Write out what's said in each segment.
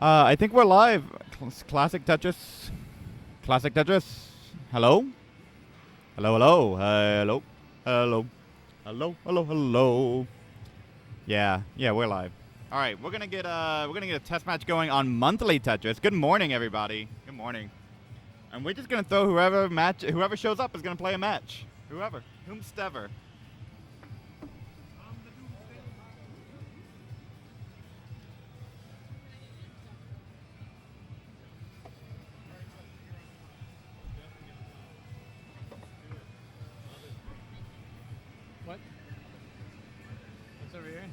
I think we're live. Classic Tetris. Classic Tetris. Hello? Hello, hello. Hello. Hello. Hello, hello, hello. Yeah, we're live. All right, we're gonna get a test match going on monthly Tetris. Good morning, everybody. Good morning. And we're just gonna throw whoever shows up is gonna play a match. Whomstever. What? What's over here?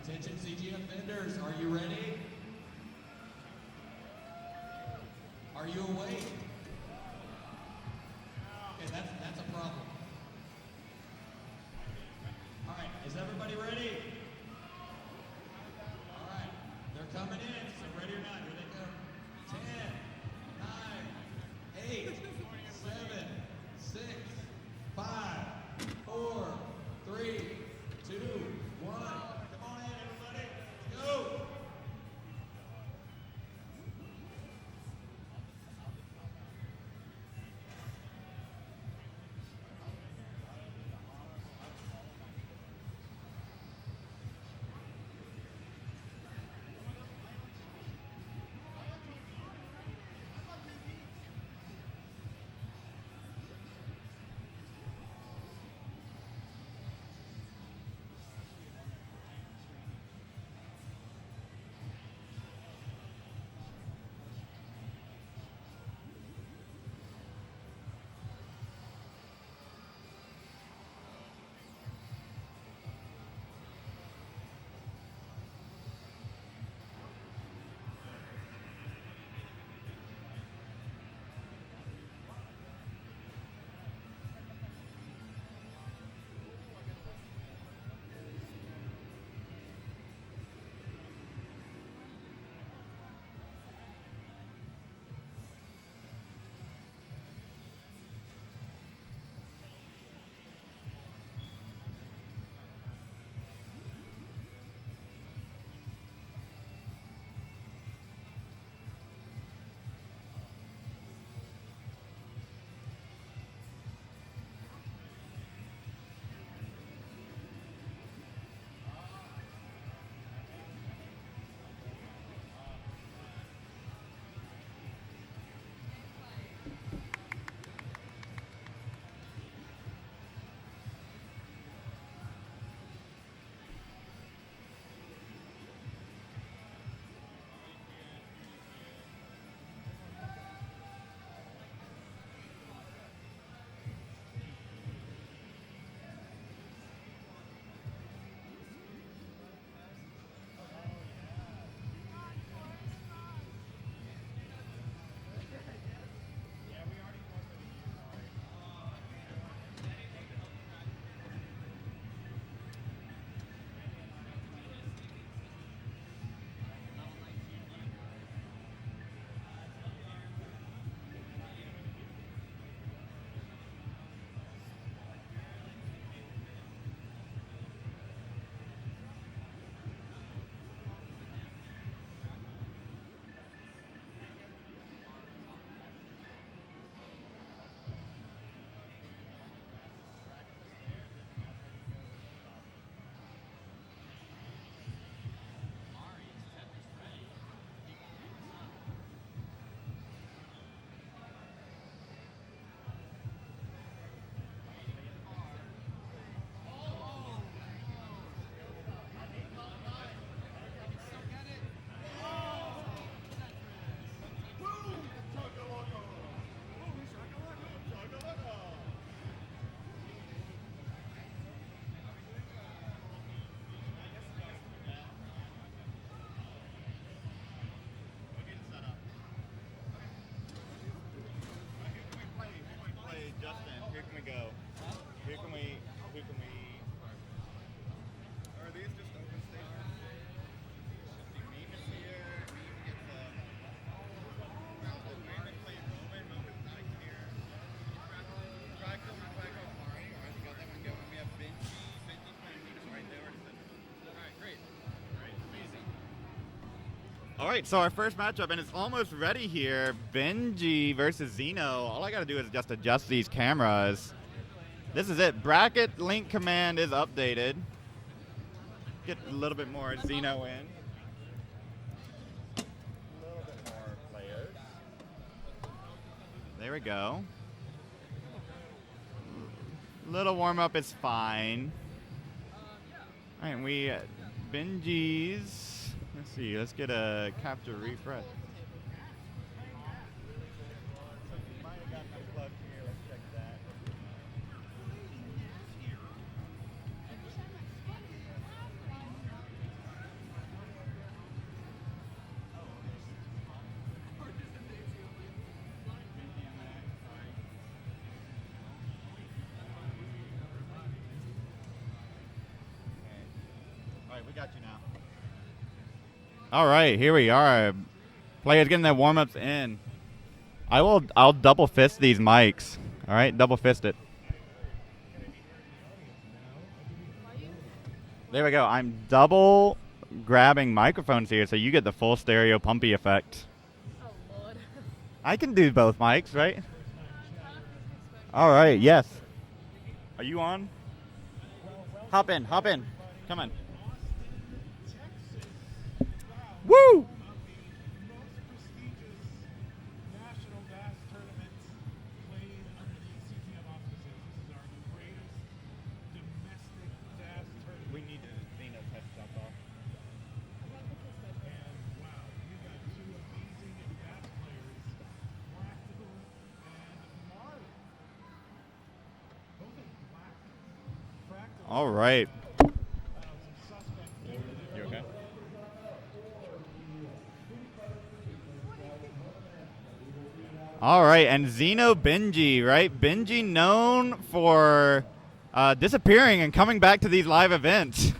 Attention CTM vendors, are you ready? Are you awake? Okay, that's a problem. All right, is everybody ready? All right, they're coming in, so ready or not, here they come. 10, 9, 8, 7, 6, 5, 4, 3, 2, 1. Come on in, everybody. Let's go. Are these just open stations? Meme is here. Meme gets Brandon plays Roman. Roman's not here. Try kill Mari. Alright, we got that one going. We have Benji. Benji's playing Venus right there. Alright, great. Alright, amazing. All right, so our first matchup, and it's almost ready here. Benji versus Zeno. All I got to do is just adjust these cameras. This is it. Bracket link command is updated. Get a little bit more Zeno in. A little bit more players. There we go. Little warm-up is fine. All right, we Benji's. Let's see. Let's get a capture refresh. Might have gotten unplugged here. Let's check that. All right, we got you now. All right, here we are. Players getting their warm-ups in. I'll double fist these mics. All right, double fist it. There we go. I'm double grabbing microphones here so you get the full stereo pumpy effect. Oh, Lord. I can do both mics, right? All right, yes. Are you on? Hop in. Come on. Woo! National Bass Tournament played under the CTM auspices. This is our greatest domestic bass tournament. We need to clean up that stuff off. And wow, we got two amazing bass players, Practical and Marley. Both in black. Practical. All right. Some suspect over there. You okay? All right, and Zeno Benji, right? Benji known for disappearing and coming back to these live events.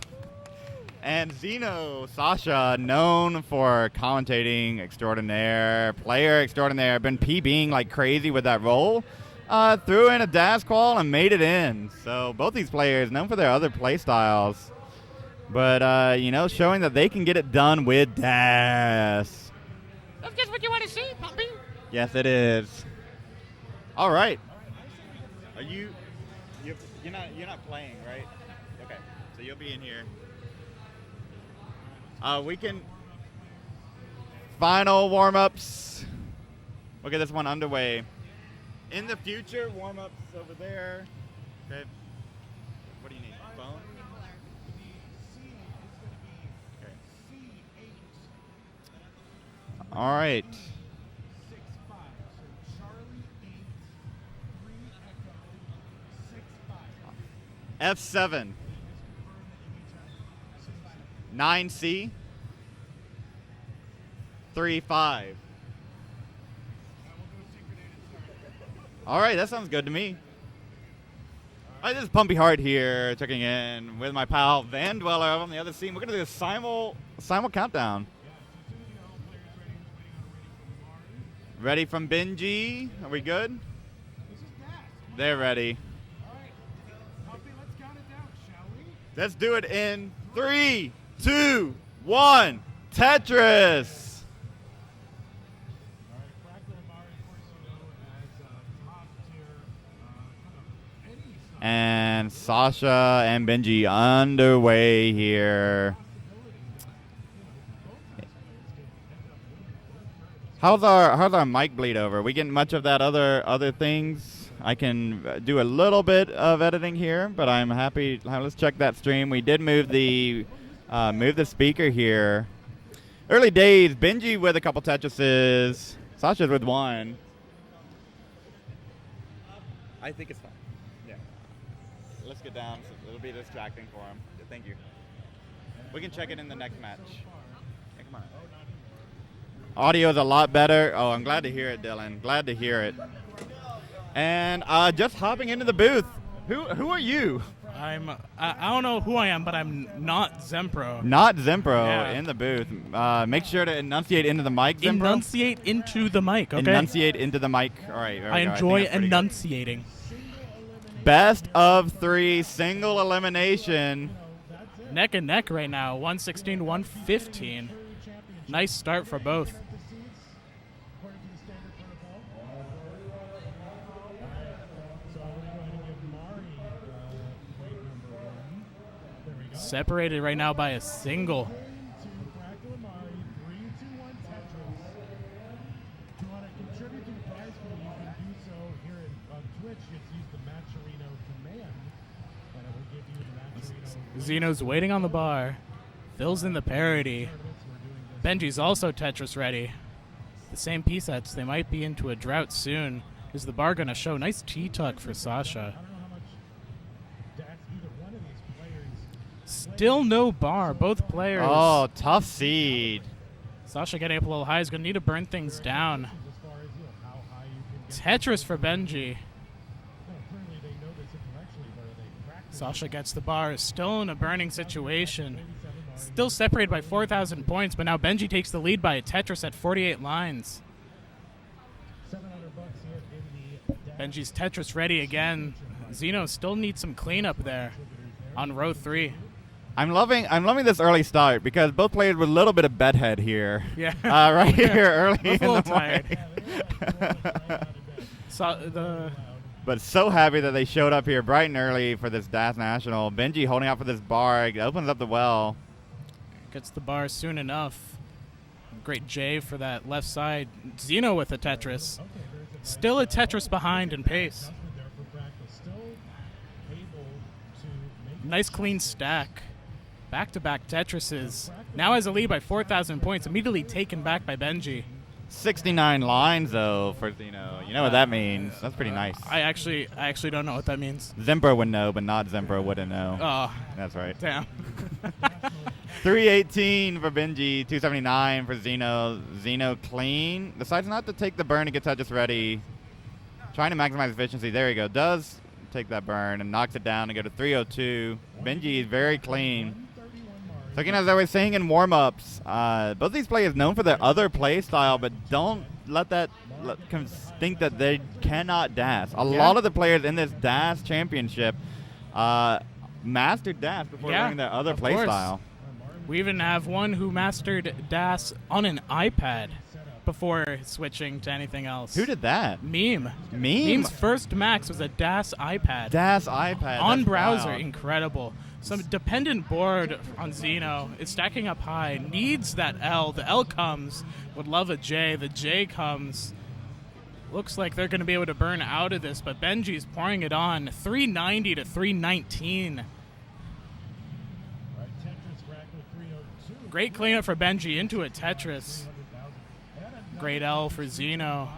And Zeno, Sasha, known for commentating extraordinaire, player extraordinaire, been PBing like crazy with that role. Threw in a dash qual and made it in. So both these players known for their other play styles. But, showing that they can get it done with dash. That's just what you want to see, puppy. Yes, it is. All right. Are you're not playing, right? Okay. So you'll be in here. We can final warm-ups. We'll get this one underway. In the future, warm-ups over there. Okay. What do you need? Phone? Okay. All right. 6-5. So Charlie 8, 3 Echo, 6-5. F7. 9C. 3-5. All right, that sounds good to me. All right, this is Pumpy Heart here, checking in with my pal Van Dweller on the other scene. We're gonna do a simul countdown. Ready from Benji? Are we good? This is Dash. They're ready. All right. Puppy, let's count it down, shall we? Let's do it in 3, 2, 1. Tetris. All right, Fractal and Mari, of course, you know as top tier, kind of any style. And Sasha and Benji underway here. How's our mic bleed over? We getting much of that other things? I can do a little bit of editing here, but I'm happy. Let's check that stream. We did move the speaker here. Early days, Benji with a couple Tetrises, Sasha's with one. I think it's fine. Yeah. Let's get down. It'll be distracting for him. Thank you. We can check it in the next match. Yeah, come on. Audio's a lot better. Oh, I'm glad to hear it, Dylan. Glad to hear it. And just hopping into the booth. Who are you? I don't know who I am, but I'm not Zempro. Not Zempro Yeah. in the booth. Make sure to enunciate into the mic, Zempro. Enunciate into the mic, okay? Enunciate into the mic. All right. There we I go. enjoy think that's pretty good. enunciating. Best of 3, single elimination. Neck and neck right now, 116 to 115. Nice start for both. According to the standard protocol. So we're going to go ahead and give Mari weight number 1. There we go. Separated right now by a single. To Fractal and Mari, 3, 2, 1 Tetris. If you want to contribute to the prize pool, you can do so here on Twitch. Just use the Matcherino command, and it will give you the Matcherino. Zeno's waiting on the bar. Fills in the parody. Benji's also Tetris ready. The same P sets. They might be into a drought soon. Is the bar going to show? Nice T-tuck for Sasha. I don't know how much that's either one of these players. Still no bar. Both players. Oh, tough seed. Sasha getting up a little high. Is going to need to burn things down. As far as how high you can get. Tetris for Benji. Clearly they know this intellectually, but are they practicing? Sasha gets the bar. Still in a burning situation. Still separated by 4,000 points, but now Benji takes the lead by a Tetris at 48 lines. $700 here in the Benji's Tetris ready again. Zeno still needs some cleanup there on row 3. I'm loving this early start because both players with a little bit of bedhead here. Yeah. Right here early Both in a little the morning. tired. But so happy that they showed up here bright and early for this DAS National. Benji holding out for this bar. It opens up the well. Gets the bar soon enough. Great J for that left side. Zeno with a Tetris. Still a Tetris behind in pace. Nice clean stack. Back-to-back Tetrises. Now has a lead by 4,000 points. Immediately taken back by Benji. 69 lines, though, for Zeno. You know what that means. That's pretty nice. I actually don't know what that means. Zempro would know, but not Zempro wouldn't know. Oh, That's right. damn. 318 for Benji, 279 for Zeno. Zeno clean. Decides not to take the burn to get Tetris ready. Trying to maximize efficiency. There you go. Does take that burn and knocks it down to go to 302. Benji is very clean. So again, as I was saying in warm-ups, both these players known for their other play style, but don't let that think that they cannot dash. A lot of the players in this dash championship mastered dash before learning their other play style. We even have one who mastered DAS on an iPad before switching to anything else. Who did that? Meme. Meme's first max was a DAS iPad. DAS iPad. On That's browser. wild. Incredible. Some dependent board on Zeno. It's stacking up high. Needs that L. The L comes. Would love a J. The J comes. Looks like they're going to be able to burn out of this, but Benji's pouring it on. 390 to 319. Great cleanup for Benji into a Tetris. Great L for Zeno.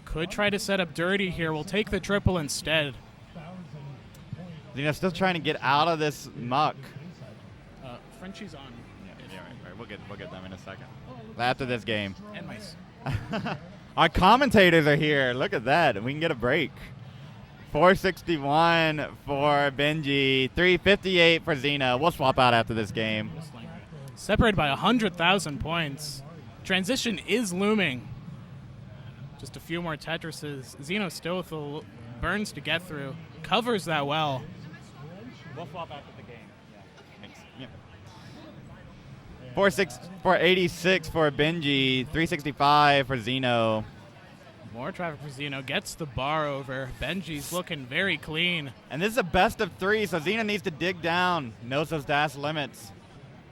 Could try to set up dirty here. We'll take the triple instead. Zeno still trying to get out of this muck. Frenchie's on. Yeah, right. We'll get them in a second. After this game. And mice. Our commentators are here. Look at that. We can get a break. 461 for Benji. 358 for Zeno. We'll swap out after this game. Separated by 100,000 points. Transition is looming. Just a few more Tetrises. Zeno still with the burns to get through. Covers that well. We'll swap after the game. Yeah. 486 for Benji. 365 for Zeno. More traffic for Zeno. Gets the bar over. Benji's looking very clean. And this is a best of 3, so Zeno needs to dig down. Knows those dash limits.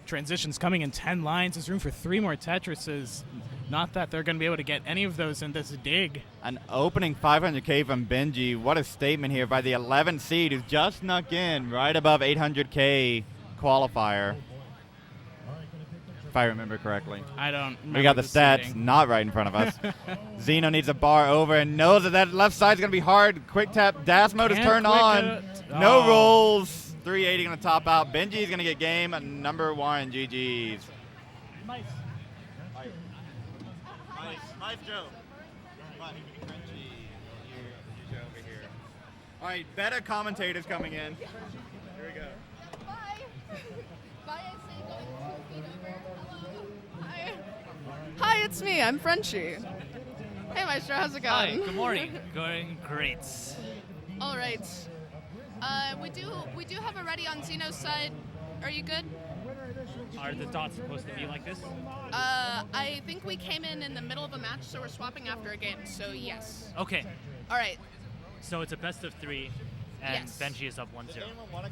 Transitions coming in 10 lines. There's room for 3 more Tetrises. Not that they're going to be able to get any of those in this dig. An opening 500K from Benji. What a statement here by the 11th seed who's just snuck in right above 800K qualifier. If I remember correctly. I don't remember. We got the stats seating. not right in front of us. Zeno needs a bar over and knows that left side's going to be hard. Quick tap. Dash mode is Can't turned click on. it. No Oh. rolls. 380 going to top out. Benji's going to get game number 1. GG's. Nice joke. Over here. All right, better commentators coming in. Here we go. Bye. Bye, I say, going 2 feet over. Hello. Hi, it's me. I'm Frenchie. Hey, Maestro, how's it Hi, going? good morning. Going great. All right. We do have a ready on Zeno's side. Are you good? Are the dots supposed to be like this? I think we came in the middle of a match, so we're swapping after a game. So yes. Okay. All right. So it's a best of 3, and Yes. Benji is up 1-0.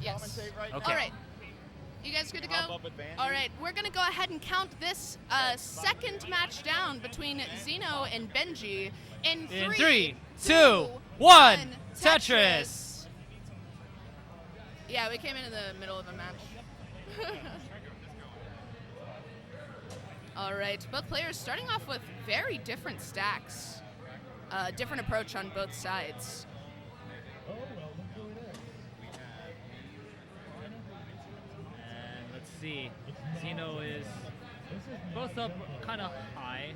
Yes. Okay. All right. You guys good to go? All right. We're gonna go ahead and count this second match down between Zeno and Benji in In 3, 3, 2, 1. 1, Tetris. Yeah, we came in the middle of a match. All right, both players starting off with very different stacks. Different approach on both sides. Oh, well, look who it is. And let's see. Zeno is both up kind of high.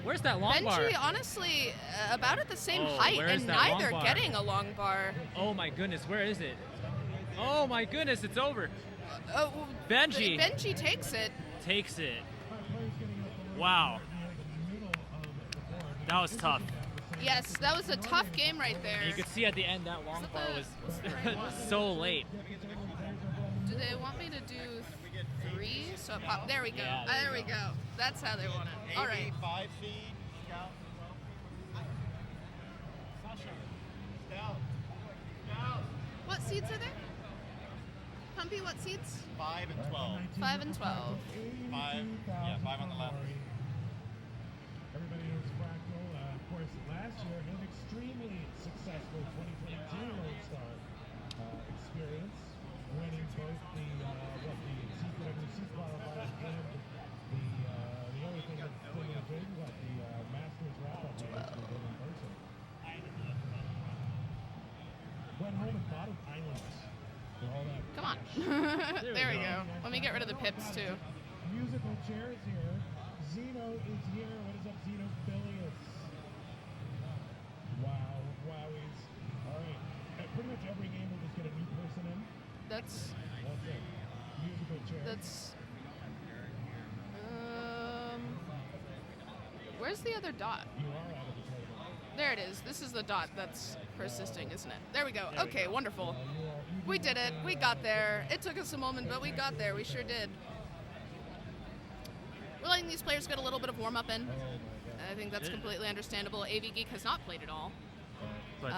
Where's that long bar? Benji, honestly, about at the same Oh, height, where is and that long neither bar? getting a long bar. Oh my goodness, where is it? Oh my goodness, it's over. Oh, Benji. Benji takes it. Takes it. Wow. That was tough. Yes, that was a tough game right there. And you could see at the end that long that bar the right one? was so late. Do they want me to do 3? So it pop. There we go. Yeah, There we go. That's how they want it. All right. 5 feed. Scout. What seeds are there? Pumpy, what seeds? 5 and 12. 5 and 12. 5. Yeah, 5 on the left. Everybody knows Fractal. Of course, last year an extremely successful 2022 Lone Star experience, winning both the CTWC qualifiers and the other thing that's still in the game, the Masters wrap-up match we did in person. Went home and bought an island for all that. Come on. There we go. Let me get rid of the pips, too. Musical chairs here. Zeno is here. What is up, Zeno Bilius? Wow, wowies. All right. Pretty much every game we'll just get a new person in. That's That's it. Musical chairs. That's. Where's the other dot? You are out of the tournament. There it is. This is the dot that's persisting, isn't it? There we go. There we Okay, go. wonderful. We did it. We got there. It took us a moment, but we got there. We sure did. We're letting these players get a little bit of warm-up in. I think that's completely understandable. AV Geek has not played at all. But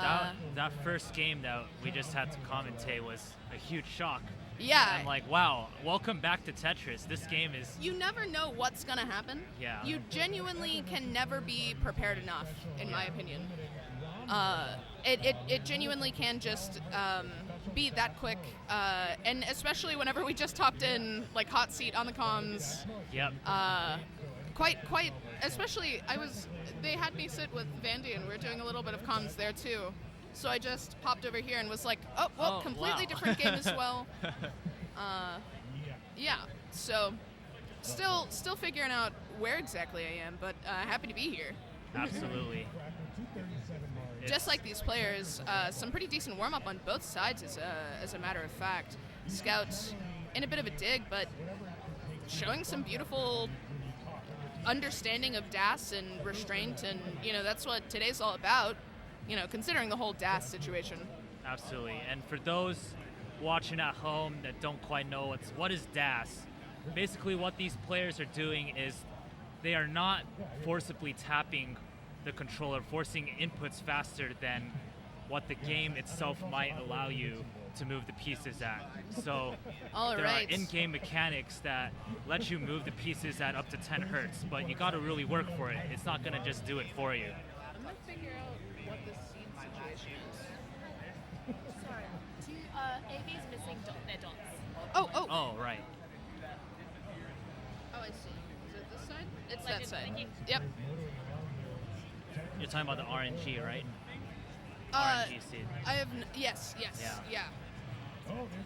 that first game that we just had to commentate was a huge shock. Yeah. I'm like, wow, welcome back to Tetris. This game is, You never know what's going to happen. Yeah. You genuinely can never be prepared enough, in my opinion. It genuinely can just be that quick. And especially whenever we just hopped in, like, hot seat on the comms. yep. Quite, especially, they had me sit with Vandy and we were doing a little bit of comms there too. So I just popped over here and was like, oh, well, Oh, completely wow. different game as well. Yeah, so still figuring out where exactly I am, but happy to be here. Absolutely. Just like these players, some pretty decent warm-up on both sides as a matter of fact. Scouts in a bit of a dig, but showing some beautiful understanding of DAS and restraint, and that's what today's all about, considering the whole DAS situation. Absolutely. And for those watching at home that don't quite know what is DAS, basically what these players are doing is they are not forcibly tapping the controller, forcing inputs faster than what the game itself might allow you to move the pieces at. So All there right. are in-game mechanics that let you move the pieces at up to 10 hertz, but you got to really work for it. It's not going to just do it for you. I'm gonna figure out what the seed situation is. Sorry. AV's missing their dots. Oh. Oh, right. Oh, I see. Is it this side? It's Like that it's side. blinking. Yep. You're talking about the RNG, right? Uh, RNG seed. I have yes, yeah.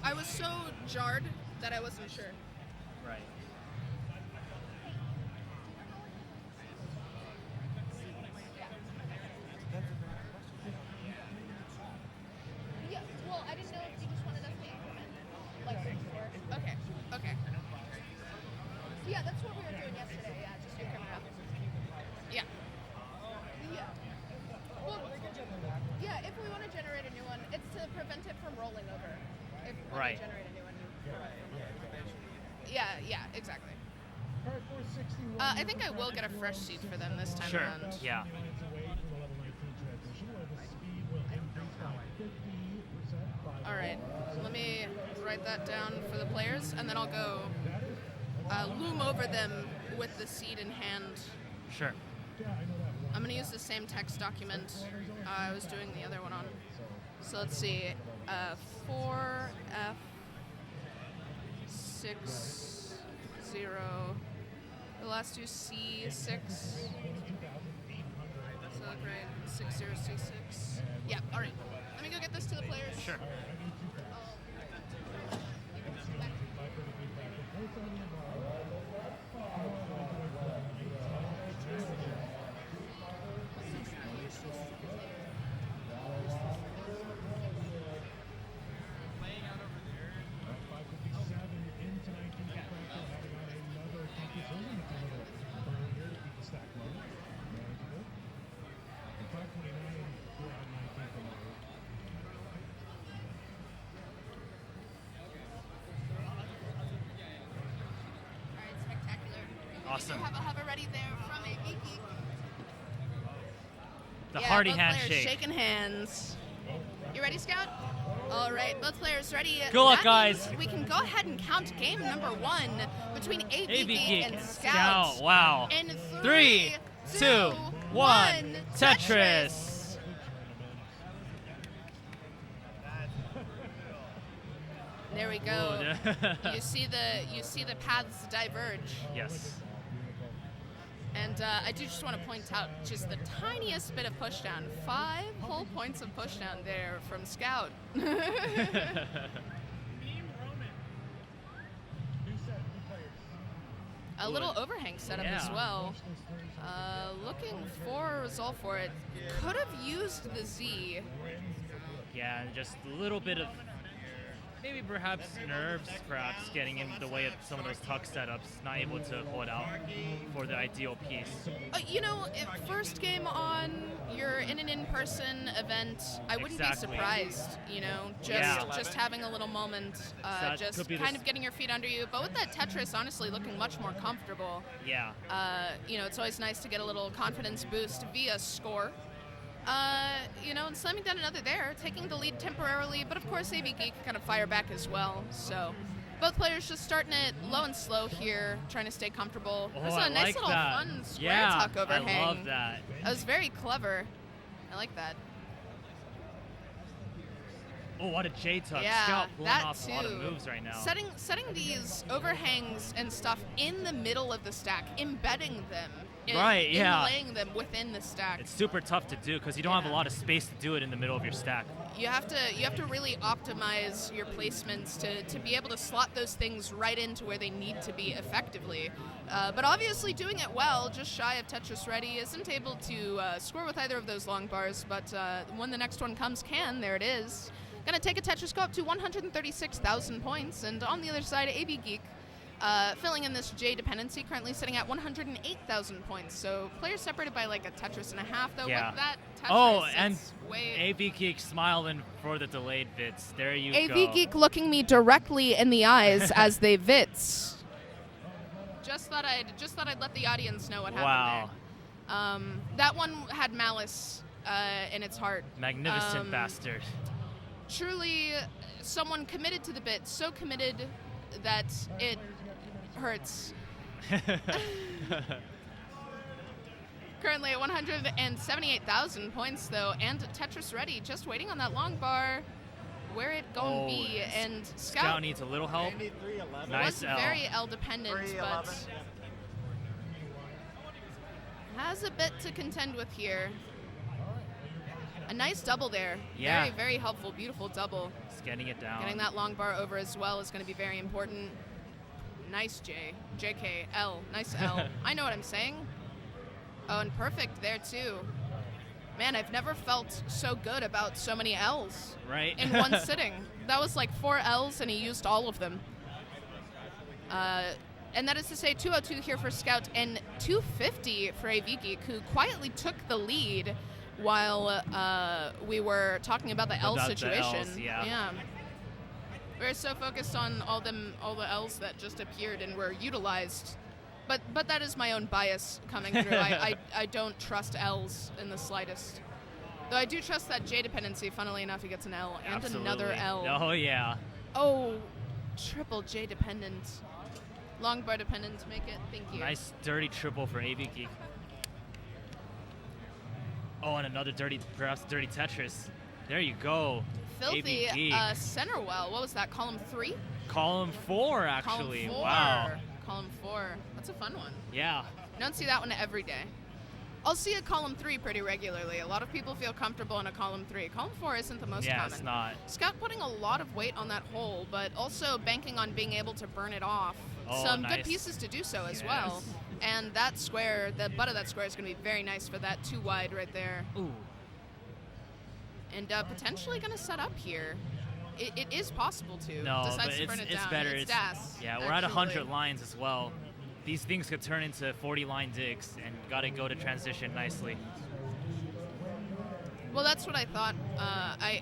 I was so jarred that I wasn't sure. Right. Yeah. Well, I didn't know if you just wanted us to implement like before. Okay. Yeah, that's what we were doing yesterday. Yeah, just your camera. Yeah. Well, yeah, if we want to generate a new one, it's to prevent it from rolling over. If we want Right. to generate a new one. Yeah, exactly. All right, 461. I think I will get a fresh seat for them this time Sure. around. Yeah. Lines away from the level 19 transition, where the speed will increase by 50% by All right, let me write that down for the players, and then I'll go loom over them with the seed in hand. Sure. I'm going to use the same text document I was doing the other one on. So let's see, 4F60, the last two C6, so great, 60C6. Yeah, all right, let me go get this to the players. Sure. All right, spectacular. Awesome. We do have a hover ready there from a geeky. The Yeah, hearty both players handshake. shaking hands. You ready, Scout? All right, both players ready. Good luck, That guys. means we can go ahead and count game number 1 between AV AV Geek Geek and and Scout. Scout. Wow. In 3, 2, 1. Tetris. There we go. Ooh, you see the paths diverge. Yes. And I do just want to point out just the tiniest bit of pushdown. 5 whole points of pushdown there from Scout. A little overhang setup as Yeah. well. Looking for a result for it. Could have used the Z. Yeah, and just a little bit of maybe perhaps nerves, perhaps getting in the way of some of those tuck setups, not able to hold out for the ideal piece. You know, first game on, you're in an in-person event. I wouldn't Exactly. be surprised, you know, Yeah. just having a little moment, that just could be kind this- of getting your feet under you. But with that Tetris, honestly, looking much more comfortable. Yeah. You know, it's always nice to get a little confidence boost via score. You know, and slamming down another there, taking the lead temporarily, but of course AV Geek kind of fire back as well. So both players just starting it low and slow here, trying to stay comfortable. Oh, This is I a nice like little that. fun square Yeah, tuck overhang. I love that. That was very clever. I like that. Oh, what a J tuck. Yeah, Scout pulling that off a lot of too. moves right now. Setting these overhangs and stuff in the middle of the stack, embedding them, Right, yeah. inlaying them within the stack. It's super tough to do because you don't have a lot of space to do it in the middle of your stack. You have to really optimize your placements to be able to slot those things right into where they need to be effectively. But obviously doing it well, just shy of Tetris Ready, isn't able to score with either of those long bars, but when the next one comes, can. There it is. Gonna take a Tetris go up to 136,000 points, and on the other side, AV Geek filling in this J dependency, currently sitting at 108,000 points. So players separated by like a Tetris and a half, though. Yeah. With that Tetris, Oh, and it's way... AV Geek smiling for the delayed bits. There you AV go. Geek looking me directly in the eyes as they vits. Just thought I'd let the audience know what happened there. That one had malice in its heart. Magnificent bastard. Truly, someone committed to the bit, so committed that it hurts. Currently at 178,000 points, though, and Tetris Ready, just waiting on that long bar. Where it gonna be? And Scout needs a little help. Nice was L. very L dependent, but has a bit to contend with here. A nice double there. Yeah. Very, very helpful, beautiful double. Just getting it down. Getting that long bar over as well is going to be very important. Nice J. JK. L. Nice L. I know what I'm saying. Oh, and perfect there too. Man, I've never felt so good about so many L's Right. in one sitting. That was like 4 L's and he used all of them. And that is to say 202 here for Scout and 250 for AV Geek, who quietly took the lead while we were talking about the L About the situation. Ls, yeah. We're so focused on all the L's that just appeared and were utilized. But that is my own bias coming through. I don't trust L's in the slightest. Though I do trust that J dependency. Funnily enough, he gets an L and Absolutely. another L. Oh, yeah. Oh, triple J dependent. Long bar dependent to make it. Thank you. Nice dirty triple for AV Geek. Oh, and another perhaps dirty Tetris. There you go. Filthy AV Geek. center well. What was that? Column 3? Column 4, actually. Column 4. Wow. Column 4. That's a fun one. Yeah. Don't see that one every day. I'll see a column 3 pretty regularly. A lot of people feel comfortable in a column 3. Column 4 isn't the most Yeah, common. it's not. Scout putting a lot of weight on that hole, but also banking on being able to burn it off. Oh, Some nice. good pieces to do so as well. And that square, the butt of that square is going to be very nice for that 2 wide right there. Ooh. And potentially going to set up here. It is possible to. No, Decides but to burn it it's down. better. It's DAS. Yeah, we're at actually. 100 lines as well. These things could turn into 40 line digs, and gotta go to transition nicely. Well, that's what I thought.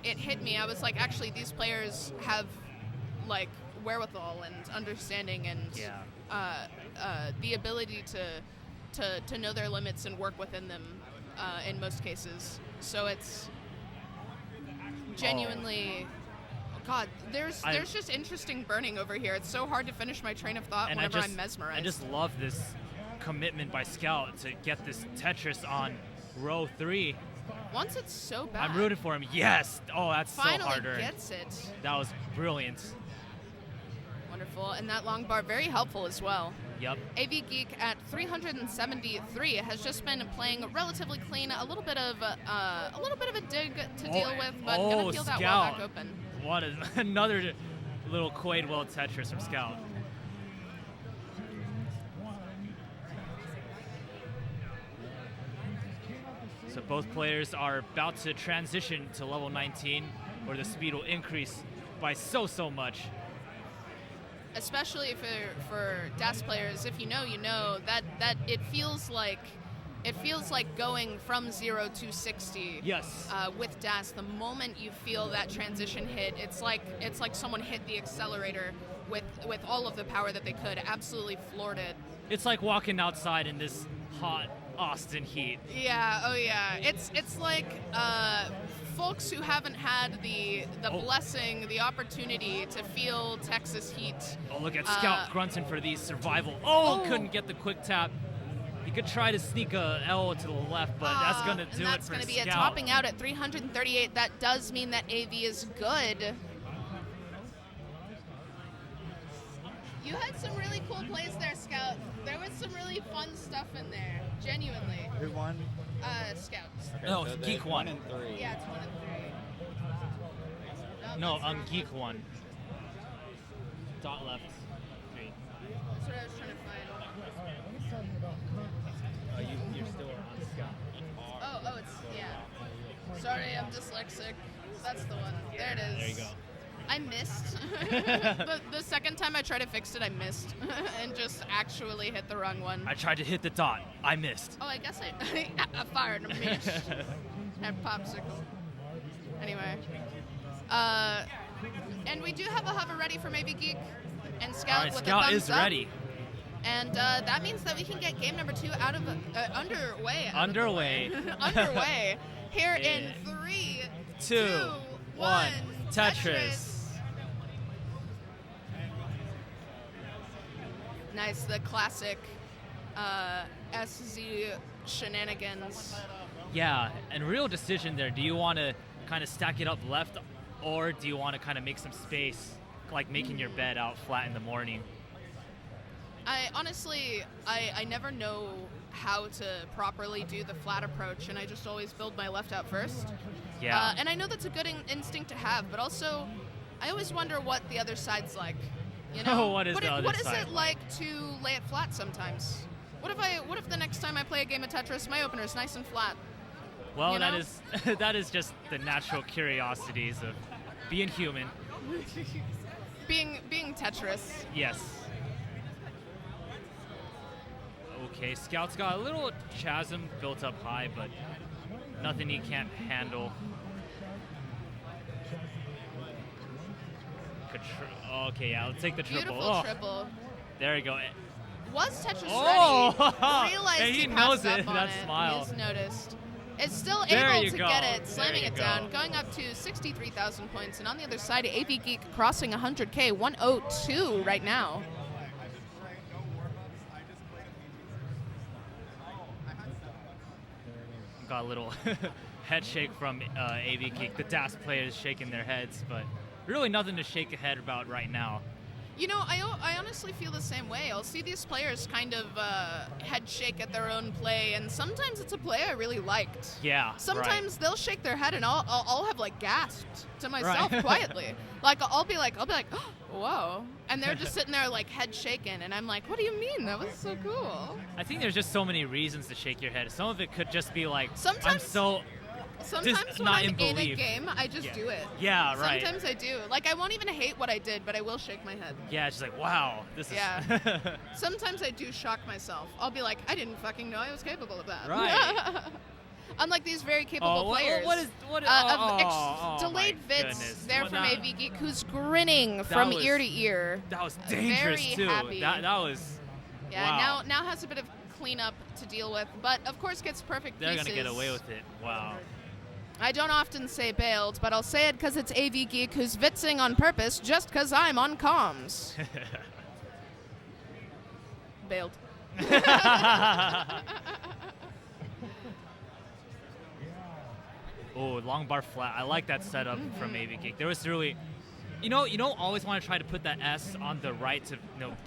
It hit me. I was like, actually, these players have like wherewithal and understanding and the ability to know their limits and work within them in most cases. So it's genuinely. God, there's just interesting burning over here. It's so hard to finish my train of thought whenever I'm mesmerized. I just love this commitment by Scout to get this Tetris on row 3. Once it's so bad. I'm rooting for him. Yes. Oh, that's Finally so hard. gets it. That was brilliant. Wonderful, and that long bar very helpful as well. Yep. AV Geek at 373 has just been playing relatively clean. A little bit of a dig to deal with, but gonna peel that well back open. What is another little Quaid well Tetris from Scout. So both players are about to transition to level 19, where the speed will increase by so much. Especially for DAS players, if you know, you know that it feels like going from 0 to 60. Yes. With DAS, the moment you feel that transition hit, it's like someone hit the accelerator with all of the power that they could. Absolutely floored it. It's like walking outside in this hot Austin heat. Yeah. Oh yeah. It's like folks who haven't had the blessing, the opportunity to feel Texas heat. Oh, look at Scout grunting for the survival. Oh, couldn't get the quick tap. He could try to sneak a L to the left, but that's going to do it for Scout. That's going to be it. Topping out at 338. That does mean that AV is good. You had some really cool plays there, Scout. There was some really fun stuff in there. Genuinely. Who won? Scout. Okay, No, so Geek won. 1 and 3. Yeah, it's 1 and 3. No, that's right. Geek won. Dot left. 3. That's what I was trying to find. You're still on Scout. Oh, it's, yeah. Sorry, I'm dyslexic. That's the one. There it is. There you go. I missed. the second time I tried to fix it, I missed and just actually hit the wrong one. I tried to hit the dot. I missed. Oh, I guess I fired and missed. Had popsicle. Anyway. And we do have a hover ready from AV Geek and Scout All right, with Scout a thumbs is up. ready. And that means that we can get game number 2 out of underway. Underway. Here in 3, 2, 1. Tetris. Nice, the classic SZ shenanigans. Yeah, and real decision there. Do you want to kind of stack it up left, or do you want to kind of make some space, like making your bed out flat in the morning? I honestly never know how to properly do the flat approach, and I just always build my left out first. Yeah. And I know that's a good instinct to have, but also I always wonder what the other side's like. You know? What is the other What is side it like to lay it flat sometimes? What if the next time I play a game of Tetris, my opener is nice and flat? Well, You that know? is that is just the natural curiosities of being human. Being Tetris. Yes. Okay, Scout's got a little chasm built up high, but nothing he can't handle. Could Okay, yeah, let's take the triple. Beautiful triple. There we go. Was Tetris Oh! ready? Realized Yeah, he passed knows it. up on That it. smile. He's noticed. It's still There able you to go. get it, There slamming you it go. down, going up to 63,000 points. And on the other side, AV Geek crossing 100K, 102 right now. Got a little head shake from AV Geek. The DAS players shaking their heads, but really nothing to shake a head about right now. You know, I honestly feel the same way. I'll see these players kind of head shake at their own play, and sometimes it's a play I really liked. Yeah. Sometimes they'll shake their head, and I'll have like gasped to myself Right. quietly. Like I'll be like, oh, whoa, and they're just sitting there like head shaking, and I'm like, what do you mean? That was so cool. I think there's just so many reasons to shake your head. Some of it could just be like, I'm Sometimes- so Sometimes when not I'm in in a belief. game, I just Yeah. do it. Yeah, right. Sometimes I do. Like I won't even hate what I did, but I will shake my head. Yeah, it's just like, wow, this Yeah. is. Sometimes I do shock myself. I'll be like, I didn't fucking know I was capable of that. Right. Unlike these very capable players. what? Delayed my vids goodness. there Well, from that- AV Geek, who's grinning from was- ear to ear. That was dangerous Very too. happy. That was. Yeah, wow. now has a bit of cleanup to deal with, but of course gets perfect They're pieces. gonna get away with it. Wow. I don't often say bailed, but I'll say it because it's AV Geek who's vitzing on purpose just because I'm on comms. Bailed. Oh, long bar flat. I like that setup from AV Geek. There was really, you don't always want to try to put that S on the right to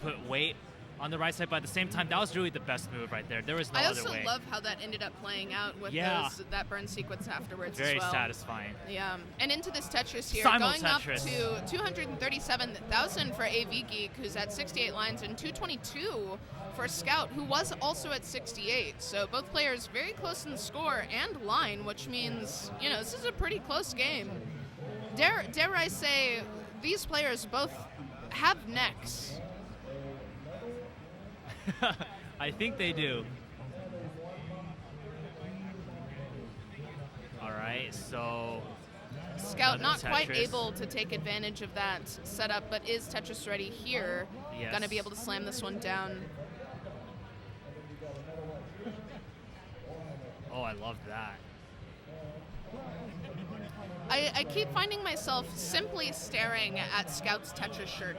put weight on the right side, but at the same time, that was really the best move right there. There was no I other also way. love how that ended up playing out with Yeah. that burn sequence afterwards Very as well. satisfying. Yeah, and into this Tetris here, Simul going up Tetris. to 237,000 for AV Geek, who's at 68 lines, and 222 for Scout, who was also at 68. So both players very close in score and line, which means, this is a pretty close game. Dare I say, these players both have necks. I think they do. All right, so Scout another not quite Tetris. able to take advantage of that setup, but is Tetris ready here. Yes. Gonna be able to slam this one down. Oh, I love that. I keep finding myself simply staring at Scout's Tetris shirt.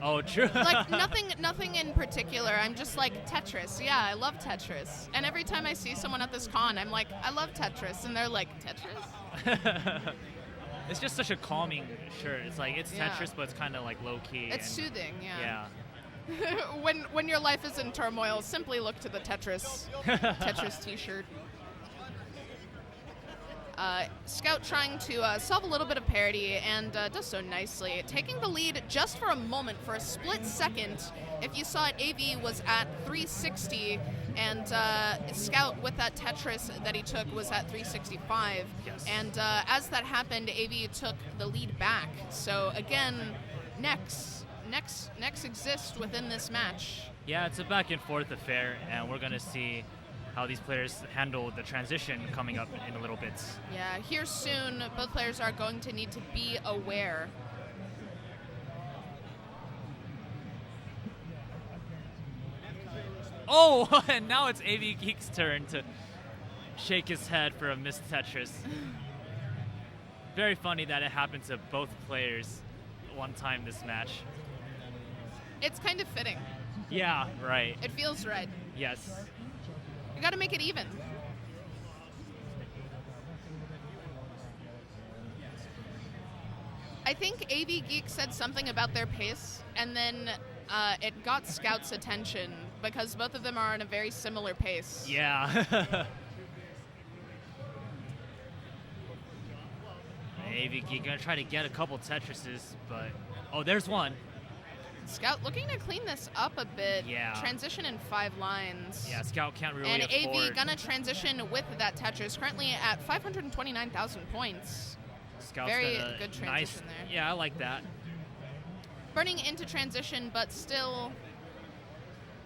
Oh, true. Like nothing in particular. I'm just like, Tetris. Yeah, I love Tetris. And every time I see someone at this con, I'm like, I love Tetris, and they're like, Tetris? It's just such a calming shirt. It's like it's Yeah. Tetris, but it's kind of like low key. It's and- soothing. Yeah. Yeah. when your life is in turmoil, simply look to the Tetris T-shirt. Scout trying to solve a little bit of parity and does so nicely, taking the lead just for a moment, for a split second. If you saw it, AV was at 360, and Scout with that Tetris that he took was at 365. Yes. And as that happened, AV took the lead back. So again, necks exist within this match. Yeah, it's a back and forth affair, and we're gonna see how these players handle the transition coming up in a little bit. Yeah, here soon, both players are going to need to be aware. Oh, and now it's AV Geek's turn to shake his head for a missed Tetris. Very funny that it happened to both players one time this match. It's kind of fitting. Yeah, right. It feels right. Yes. You gotta make it even. I think AV Geek said something about their pace, and then it got Scout's attention because both of them are on a very similar pace. Yeah. AV Geek gonna try to get a couple Tetrises, but oh, there's one. Scout looking to clean this up a bit. Yeah. Transition in 5 lines. Yeah, Scout can't really And afford. AV gonna transition with that Tetris, currently at 529,000 points. Scout's very got a good transition nice, there. Yeah, I like that. Burning into transition, but still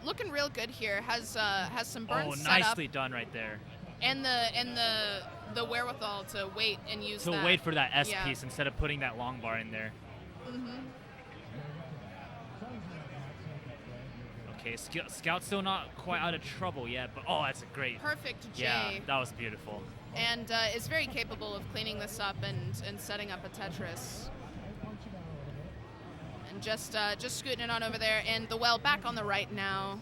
looking real good here. Has some burns Oh, set nicely up, done right there. and the wherewithal to wait and use To that. wait for that S Yeah. piece instead of putting that long bar in there. Okay, Scout's still not quite out of trouble yet, but oh, that's a great. Perfect J. Yeah, that was beautiful. And is very capable of cleaning this up and setting up a Tetris. And just scooting it on over there. And the well back on the right now.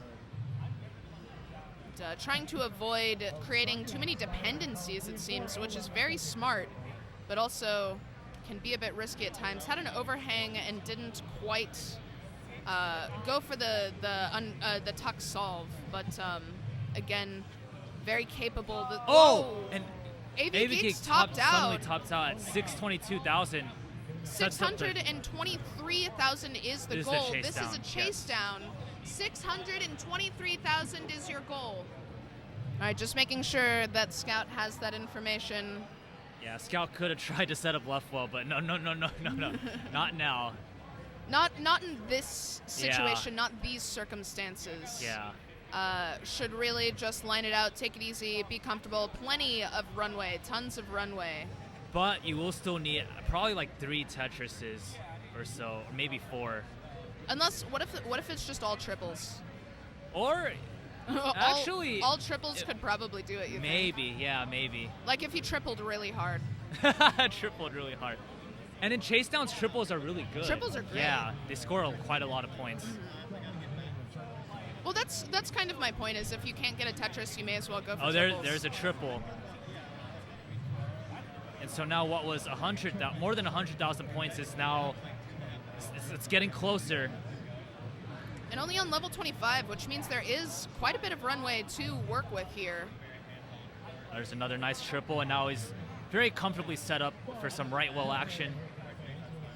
And, trying to avoid creating too many dependencies, it seems, which is very smart, but also can be a bit risky at times. Had an overhang and didn't quite go for the tuck solve, but again, very capable. And AV AV Geeks suddenly out. tops out at 622,000. 623,000 is the Is the goal. chase This down, is a chase down. 623,000 is your goal. All right, just making sure that Scout has that information. Yeah, Scout could have tried to set up left well, but no, not now. Not in this situation, not these circumstances. Yeah. Should really just line it out, take it easy, be comfortable. Plenty of runway, tons of runway. But you will still need probably like 3 Tetrises or so, or maybe 4. Unless, what if it's just all triples? Or actually, all triples could probably do it. You maybe, think? yeah, maybe. Like if you tripled really hard. Tripled really hard. And in chase downs, triples are really good. Triples are great. Yeah, they score quite a lot of points. Well, that's kind of my point. Is if you can't get a Tetris, you may as well go for Oh, triples. there's a triple. And so now what was more than 100,000 points is now it's getting closer. And only on level 25, which means there is quite a bit of runway to work with here. There's another nice triple, and now he's very comfortably set up for some right well action.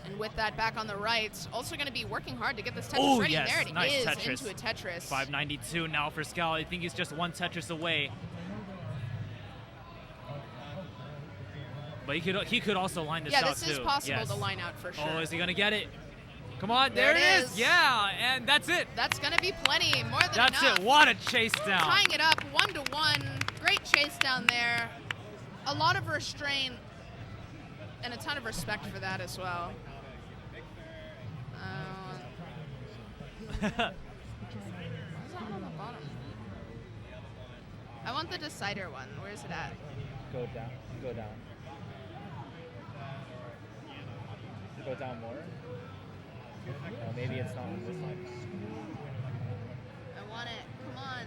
And with that back on the right, also going to be working hard to get this Tetris Oh, ready. yes, There it nice is, Tetris. into a Tetris. 592 now for Scout. I think he's just 1 Tetris away. But he could also line this out Yeah, this too. is possible Yes. to line out for sure. Oh, is he gonna get it? Come on, There there it it is. is. Yeah, and that's it. That's going to be plenty, more than That's enough. it. What a chase down. Tying it up 1-1. Great chase down there. A lot of restraint and a ton of respect for that as well. What's that one on the bottom? I want the decider one. Where's it at? Go down. Go down. Go down more. No, maybe it's not on this side. I want it. Come on.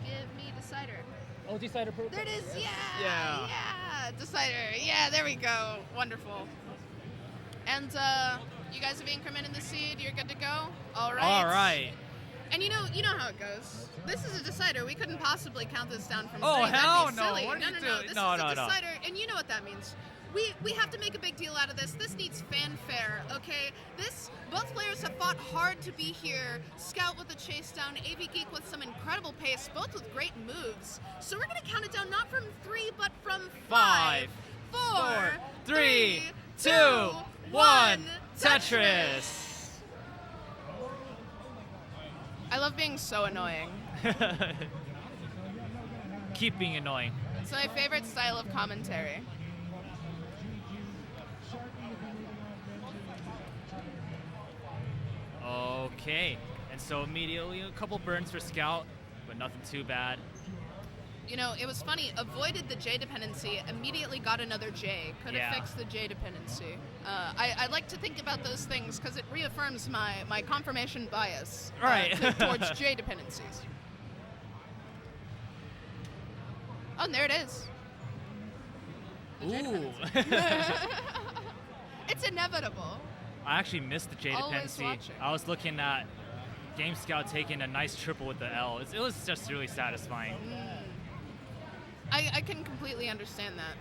Give me decider. Oh, decider proof. There it is. Yeah. Yeah. Yeah. Decider. Yeah, there we go. Wonderful. And you guys have incremented the seed. You're good to go? All right. All right. And you know how it goes. This is a decider. We couldn't possibly count this down from Oh, 3. That'd hell be no. silly. What are you No. doing? This No, is no, a no. decider, and you know what that means. We have to make a big deal out of this. This needs fanfare, okay? Both players have fought hard to be here. Scout with a chase down, AV Geek with some incredible pace, both with great moves. So we're gonna count it down not from 3, but from 5, 4, 3, 2, 1. Tetris. I love being so annoying. Keep being annoying. It's my favorite style of commentary. Okay. And so immediately a couple burns for Scout, but nothing too bad. You know, it was funny. Avoided the J dependency, immediately got another J. Could have Yeah. fixed the J dependency. I like to think about those things because it reaffirms my confirmation bias Right. towards J dependencies. Oh, and there it is. The J Ooh. dependency. It's inevitable. I actually missed the J Always dependency. watching. I was looking at Game Scout taking a nice triple with the L. It was just really satisfying. I can completely understand that.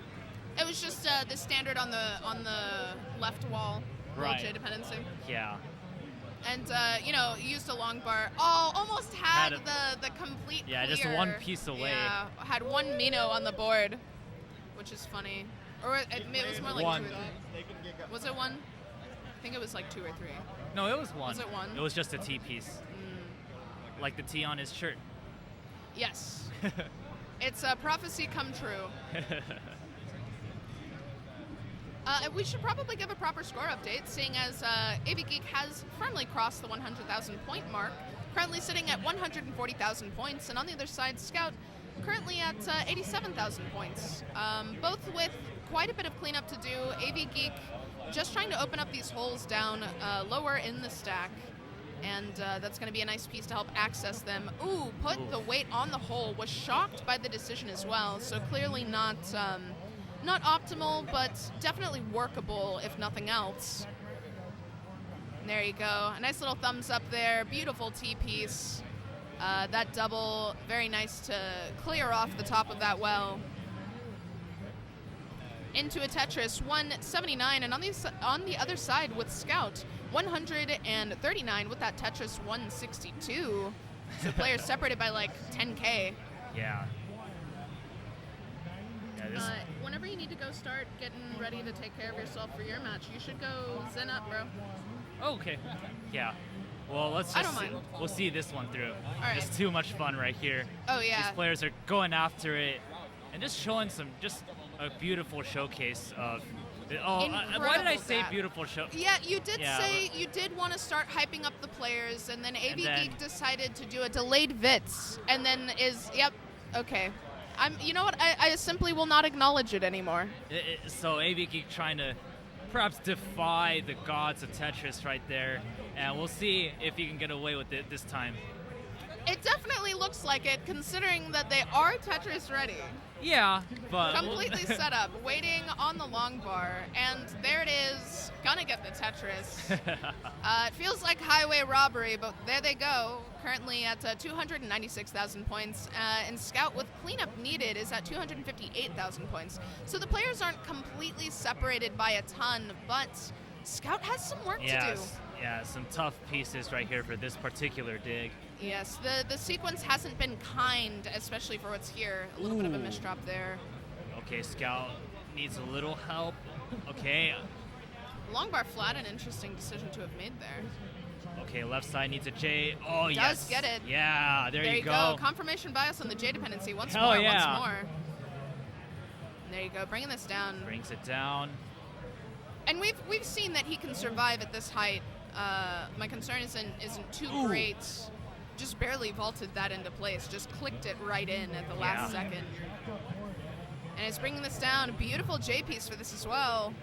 It was just the standard on the left wall, Right. J dependency. Yeah. And, used a long bar. Oh, almost had Had the complete Yeah, just clear. one piece away. Yeah, had one Mino on the board, which is funny. Or it was more like One. 2 or 3. Was it 1? I think it was like 2 or 3. No, it was one. Was it one? It was just a T piece. Like the T on his shirt. Yes. It's a prophecy come true. We should probably give a proper score update, seeing as AV Geek has firmly crossed the 100,000 point mark currently sitting at 140,000 points, and on the other side, Scout currently at 87,000 points. Both with quite a bit of cleanup to do. AV Geek just trying to open up these holes down lower in the stack, and that's going to be a nice piece to help access them. Ooh, put the weight on the hole. Was shocked by the decision as well, so clearly not optimal, but definitely workable if nothing else. There you go. A nice little thumbs up there. Beautiful T-piece. That double, very nice to clear off the top of that well. Into a Tetris, 179, and on the other side with Scout, 139 with that Tetris 162. So players separated by like 10K. Yeah. Whenever you need to go start getting ready to take care of yourself for your match, you should go zen up, bro. Okay. Yeah. Well, let's I just don't mind. we'll see this one through. right. It's too much fun right here. Oh, yeah. These players are going after it and just showing just a beautiful showcase of. Why did I say Incredible beautiful show? Yeah, you did Yeah, say you did want to start hyping up the players, and then AV then- Geek decided to do a delayed VITs, and then okay. You know what? I simply will not acknowledge it anymore. So AV Geek trying to perhaps defy the gods of Tetris right there, and we'll see if he can get away with it this time. It definitely looks like it, considering that they are Tetris ready. Yeah, but Completely set up, waiting on the long bar, and there it is, gonna get the Tetris. It feels like highway robbery, but there they go, currently at 296,000 points, and Scout with cleanup needed is at 258,000 points. So the players aren't completely separated by a ton, but Scout has some work to do. Yeah, some tough pieces right here for this particular dig. Yes, the sequence hasn't been kind, especially for what's here. A little bit of a misdrop there. Okay, Scout needs a little help. Okay, Long bar flat, an interesting decision to have made there. okay, left side needs a J. Oh, Does yes. get it. Yeah, there you go. Confirmation bias on the J dependency. Once Hell more, yeah. once more. There you go, bringing this down. Brings it down. And we've seen that he can survive at this height. My concern isn't too great. Just barely vaulted that into place. Just clicked it right in at the last second. And it's bringing this down. A beautiful J piece for this as well.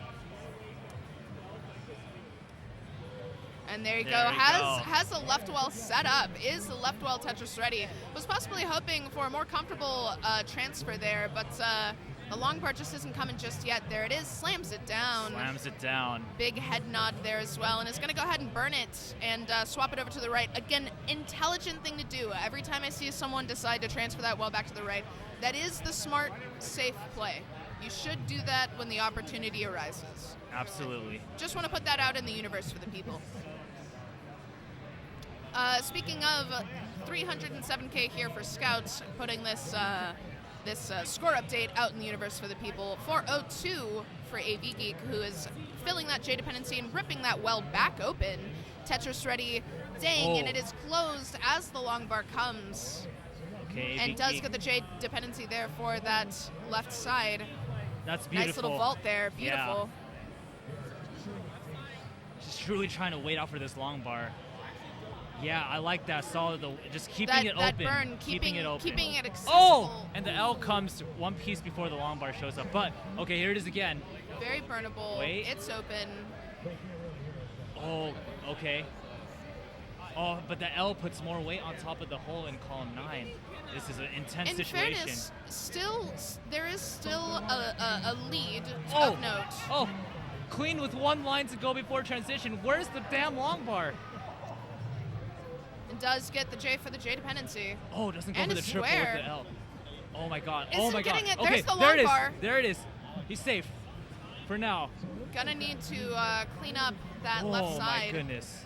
And there you go. Has the left well set up. Is the left well Tetris ready? Was possibly hoping for a more comfortable transfer there, but the long bar just isn't coming just yet. There it is. Slams it down. Slams it down. Big head nod there as well, and it's going to go ahead and burn it and swap it over to the right. Again, intelligent thing to do. Every time I see someone decide to transfer that well back to the right, that is the smart, safe play. You should do that when the opportunity arises. Absolutely. Just want to put that out in the universe for the people. Speaking of 307K here for Scouts, putting this score update out in the universe for the people. 402 for AV Geek, who is filling that J dependency and ripping that well back open. Tetris ready, dang, and it is closed as the long bar comes. Okay, and does get the J dependency there for that left side. That's beautiful. Nice little vault there, beautiful. Yeah. Just truly trying to wait out for this long bar. Yeah, I like that solid. Just keeping it that open. Burn, keeping it open. Keeping it accessible. Oh! And the L comes one piece before the long bar shows up. But, okay, here it is again. Very burnable. Wait. It's open. Oh, okay. Oh, but the L puts more weight on top of the hole in column 9. This is an intense in situation. Fairness, there is still a lead Oh! of note. Oh! Clean with one line to go before transition. Where's the damn long bar? And does get the J for the J dependency. Oh, doesn't go And for the a triple square. with the L. Oh my god. Isn't Oh my god. getting it. Okay, There's the there long it is. bar. There it is. He's safe. For now. Gonna need to clean up that left side. Oh my goodness.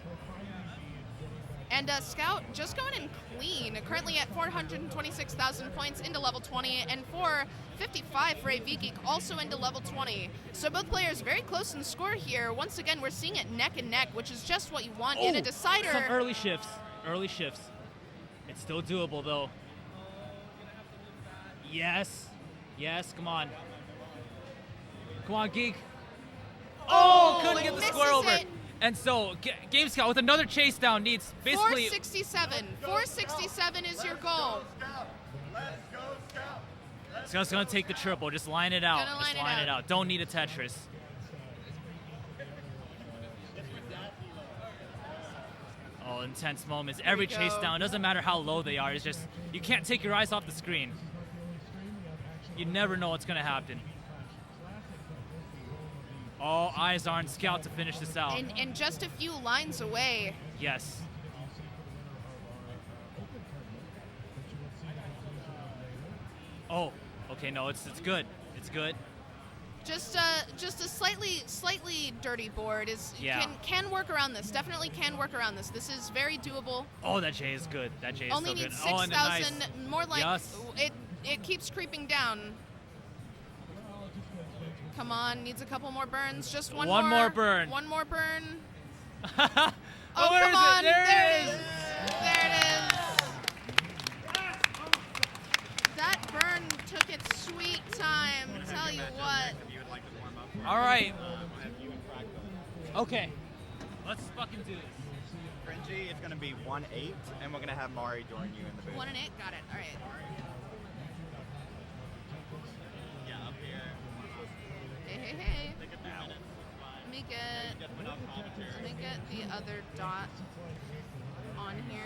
And Scout just going in clean, currently at 426,000 points into level 20, and 455 for AV Geek, also into level 20. So both players very close in score here. Once again, we're seeing it neck and neck, which is just what you want in a decider. Some early shifts. Early shifts. It's still doable though. Yes. Yes, come on. Come on, Geek. Oh, couldn't get the square over. And so Game Scout with another chase down needs basically 467. 467 is your goal. Scout's gonna take the triple. Just line it out. Gonna line Just it line out. it out. Don't need a Tetris. Oh, intense moments. Every chase go. down, doesn't matter how low they are. It's just you can't take your eyes off the screen. You never know what's gonna happen. All eyes are on Scout to finish this out. And just a few lines away. Yes. Oh, okay, no, it's good. It's good. Just a slightly dirty board is Yeah. can work around this. Definitely can work around this. This is very doable. Oh, that J is good. That J is Only so good. needs Oh, and a nice. 6,000. More like Yes. it keeps creeping down. Come on, needs a couple more burns. Just one more. One more burn. One more burn. Oh, Oh, where come is on. it? There it is. There it is. That burn took its sweet time. Tell you what. All right. Okay. Let's fucking do this. Fringy, it's going to be 1-8, and we're going to have Mari join you in the booth. 1 and 8. Got it. All right. Yeah, up here. Hey. Let me get the other dot on here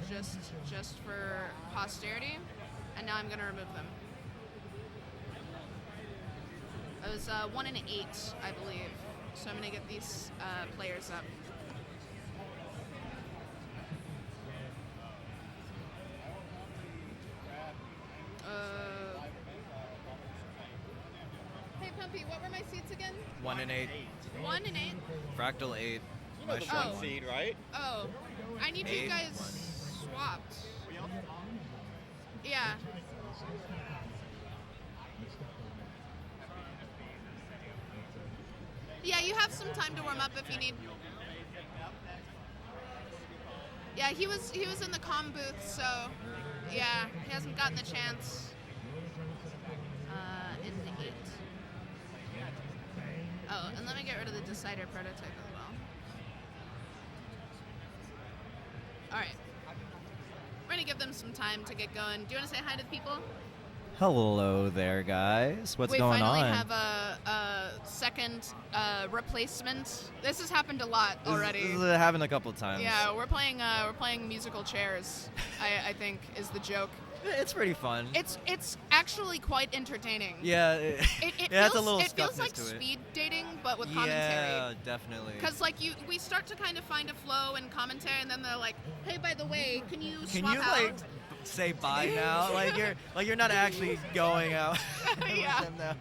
just for posterity, and now I'm gonna remove them. It was 1 and 8, I believe. So I'm gonna get these players up. Hey Pumpy, what were my seats again? 1 and 8. 1 and 8. Fractal 8. You know the Oh. one seed, right? Oh, I need you 8. guys swapped. Yeah. Yeah, you have some time to warm up if you need. Yeah, he was in the comm booth, so yeah, he hasn't gotten the chance. In the 8. Oh, and let me get rid of the decider prototype as well. All right. We're gonna give them some time to get going. Do you want to say hi to the people? Hello there, guys. What's going on? We finally have a second replacement. This has happened a lot already. This happened a couple times. Yeah, we're playing musical chairs. I think is the joke. It's pretty fun. It's actually quite entertaining. Yeah, It it feels, has a little it feels scuffness like to it. speed dating, but with commentary. Yeah, definitely. Because we start to kind of find a flow in commentary, and then they're like, "Hey, by the way, can you Can swap you out?" like say bye now? you're not actually going out. Yeah. with them now.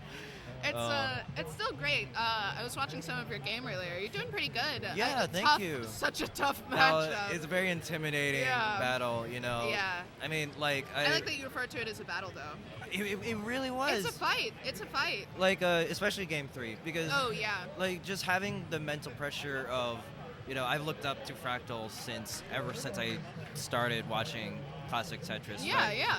It's still great. I was watching some of your game earlier. You're doing pretty good. Yeah, thank tough, you. Such a tough No, matchup. it's a very intimidating Yeah. battle, you know. Yeah. I mean, I like that you refer to it as a battle, though. it really was. It's a fight. It's a fight. Like, especially game 3, because Oh yeah. like just having the mental pressure of, I've looked up to Fractal ever since I started watching classic Tetris. Yeah, right? yeah.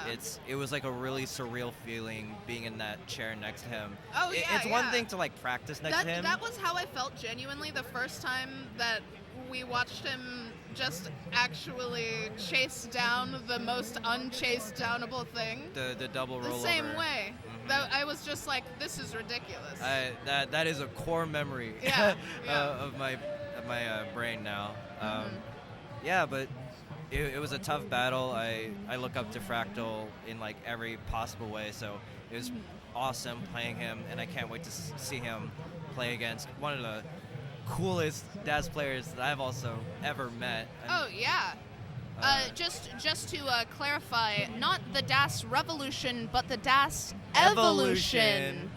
It was like a really surreal feeling being in that chair next to him. Oh, yeah, It's one yeah. thing to like practice next to him. That was how I felt genuinely the first time that we watched him just actually chase down the most unchased downable thing. the double The rollover. same way. That I was just like, this is ridiculous. That is a core memory Yeah, yeah. of my brain now. Yeah, but it was a tough battle. I look up to Fractal in like every possible way, so it was awesome playing him, and I can't wait to see him play against one of the coolest DAS players that I've also ever met. Oh yeah. Just to clarify, not the DAS Revolution, but the DAS Evolution.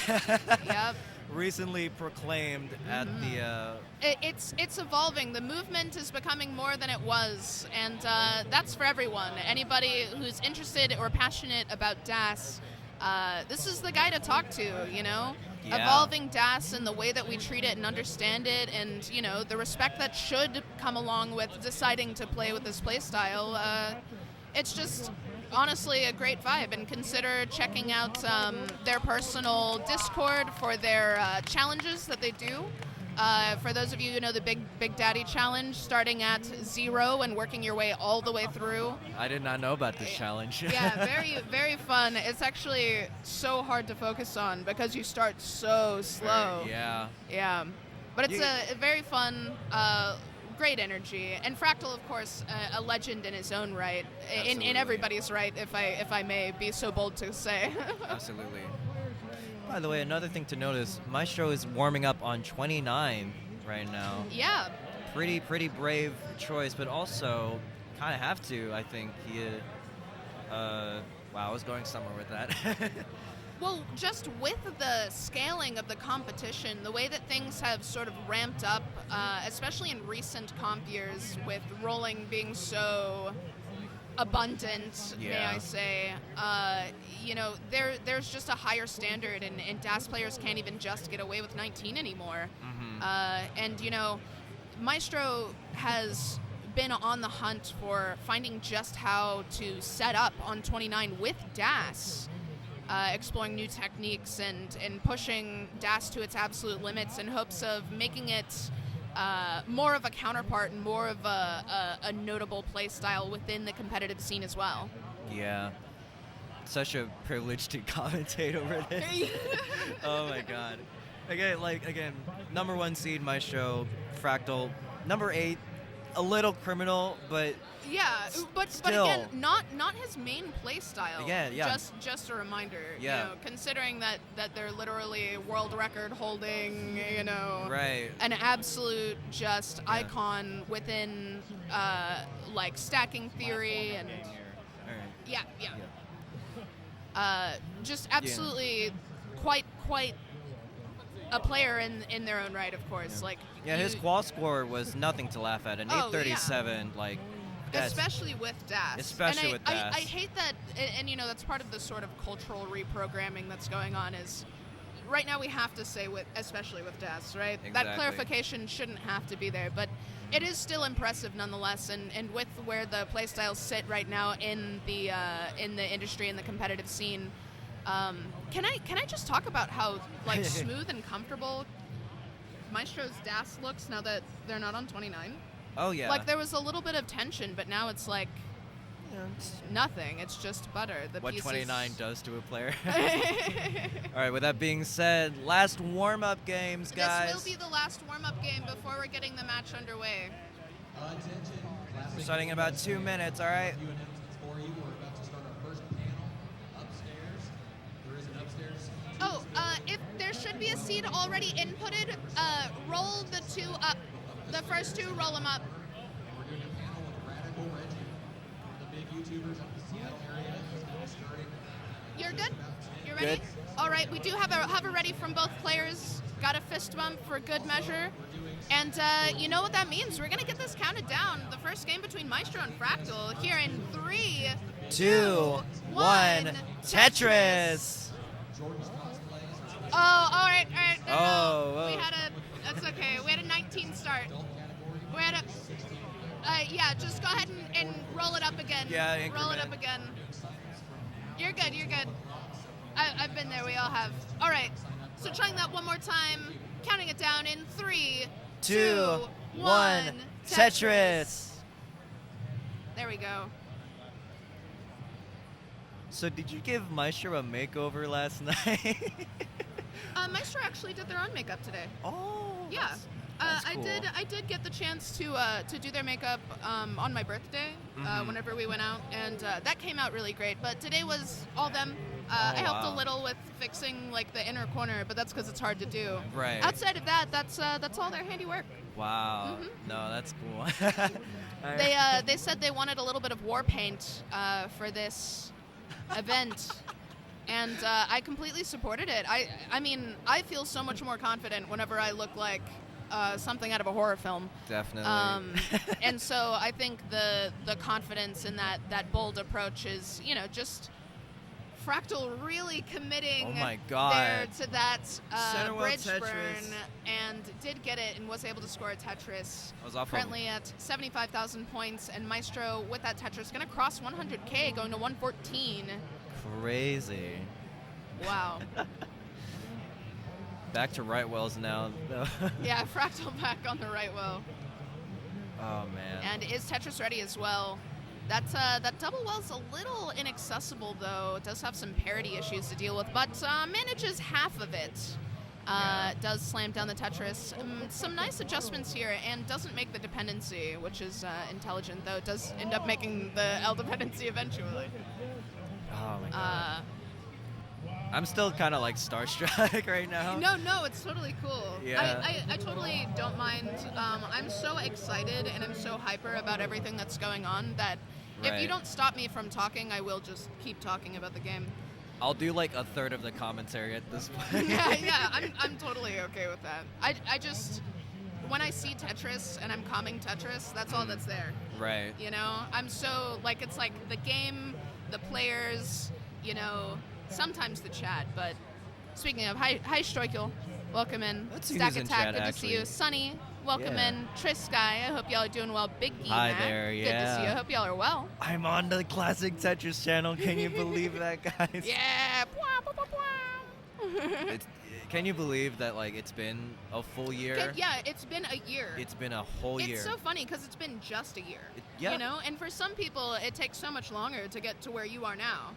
Yep. Recently proclaimed at the. It's evolving. The movement is becoming more than it was, and that's for everyone. Anybody who's interested or passionate about DAS, this is the guy to talk to. Yeah. Evolving DAS and the way that we treat it and understand it, and the respect that should come along with deciding to play with this play style. It's just honestly a great vibe, and consider checking out their personal Discord for their challenges that they do. For those of you who know the Big Daddy Challenge, starting at 0 and working your way all the way through. I did not know about this challenge. Yeah, very, very fun. It's actually so hard to focus on because you start so slow. Yeah. Yeah. But it's a very fun, great energy. And Fractal, of course, a legend in his own right. In everybody's right, if I may be so bold to say. Absolutely. By the way, another thing to notice, Maestro is warming up on 29 right now. Yeah. Pretty brave choice, but also kind of have to, I think. Wow, I was going somewhere with that. Well, just with the scaling of the competition, the way that things have sort of ramped up, especially in recent comp years, with rolling being so abundant, may I say, there's just a higher standard, and DAS players can't even just get away with 19 anymore. And Maestro has been on the hunt for finding just how to set up on 29 with DAS, exploring new techniques and pushing DAS to its absolute limits in hopes of making it more of a counterpart and more of a notable play style within the competitive scene as well. Yeah. Such a privilege to commentate over this. Oh my god. Again, number 1 seed Maestro, Fractal. Number 8, a little criminal, but yeah, but still. again, not his main play style. Yeah. Just a reminder. Yeah. Considering that they're literally world record holding, right. an absolute just icon within stacking theory and yeah. Just absolutely quite a player in their own right, of course. His qual score was nothing to laugh at. An 837, especially with DAS. Especially with DAS. I hate that, and that's part of the sort of cultural reprogramming that's going on is right now we have to say especially with DAS, right? Exactly. That clarification shouldn't have to be there, but it is still impressive nonetheless, and with where the playstyles sit right now in the industry and the competitive scene, can I just talk about how smooth and comfortable Maestro's DAS looks now that they're not on 29? Oh yeah. There was a little bit of tension, but now it's nothing. It's just butter. What 29 does to a player. All right, with that being said, last warm-up games, guys. This will be the last warm-up game before we're getting the match underway. We're starting in about 2 minutes, all right? Oh, if there should be a seed already inputted, roll the 2 up. The first 2, roll them up. You're good? You're ready? Good. All right, we do have a ready from both players. Got a fist bump for good measure. And you know what that means. We're going to get this counted down. The first game between Maestro and Fractal here in 3, 2, 1, Tetris! Oh, all right. No. Whoa. That's okay. We had a 19 start. We had just go ahead and roll it up again. Yeah, roll it up again. You're good. I've been there. We all have. All right. So trying that one more time. Counting it down in 3, 2, 1. Tetris! There we go. So did you give Maestro a makeover last night? Maestro actually did their own makeup today. Oh. Yeah. That's cool. I did get the chance to do their makeup on my birthday whenever we went out, and that came out really great. But today was all them. I helped a little with fixing the inner corner, but that's because it's hard to do. Right. Outside of that, that's all their handiwork. Wow. No, that's cool. They said they wanted a little bit of war paint for this event. And I completely supported it. I mean, I feel so much more confident whenever I look like something out of a horror film. Definitely. And so I think the confidence in that bold approach is, just Fractal really committing there to that bridge burn, and did get it and was able to score a Tetris. Currently at 75,000 points, and Maestro with that Tetris going to cross 100K, going to 114. Crazy. Wow. Back to right wells now. Yeah, Fractal back on the right well. Oh man. And is Tetris ready as well? That double well's a little inaccessible, though. It does have some parity issues to deal with, but manages half of it. Does slam down the Tetris. Some nice adjustments here, and doesn't make the dependency, which is intelligent, though. It does end up making the L dependency eventually. Oh my god. I'm still kind of like starstruck right now. No, it's totally cool. Yeah. I totally don't mind. I'm so excited and I'm so hyper about everything that's going on that if you Right. don't stop me from talking, I will just keep talking about the game. I'll do like a third of the commentary at this point. yeah, I'm totally okay with that. I just, when I see Tetris and I'm calming Tetris, that's all that's there. Right. You know, I'm so, like, it's like the game, the players, you know, sometimes the chat, but speaking of, hi Stroikel, welcome in. Let's see Stack who's in Attack, chat, good to actually. see you. Sunny, welcome Yeah. in. Tris Guy, I hope y'all are doing well. Big Geek, Hi Mac, there, good to see you. I yeah. hope y'all are well. I'm on the Classic Tetris channel. Can you believe that, guys? Yeah. It's, can you believe that like it's been a full year? Yeah, it's been a year. It's been a whole year. It's so funny because it's been just a year. yeah. You know, and for some people, it takes so much longer to get to where you are now.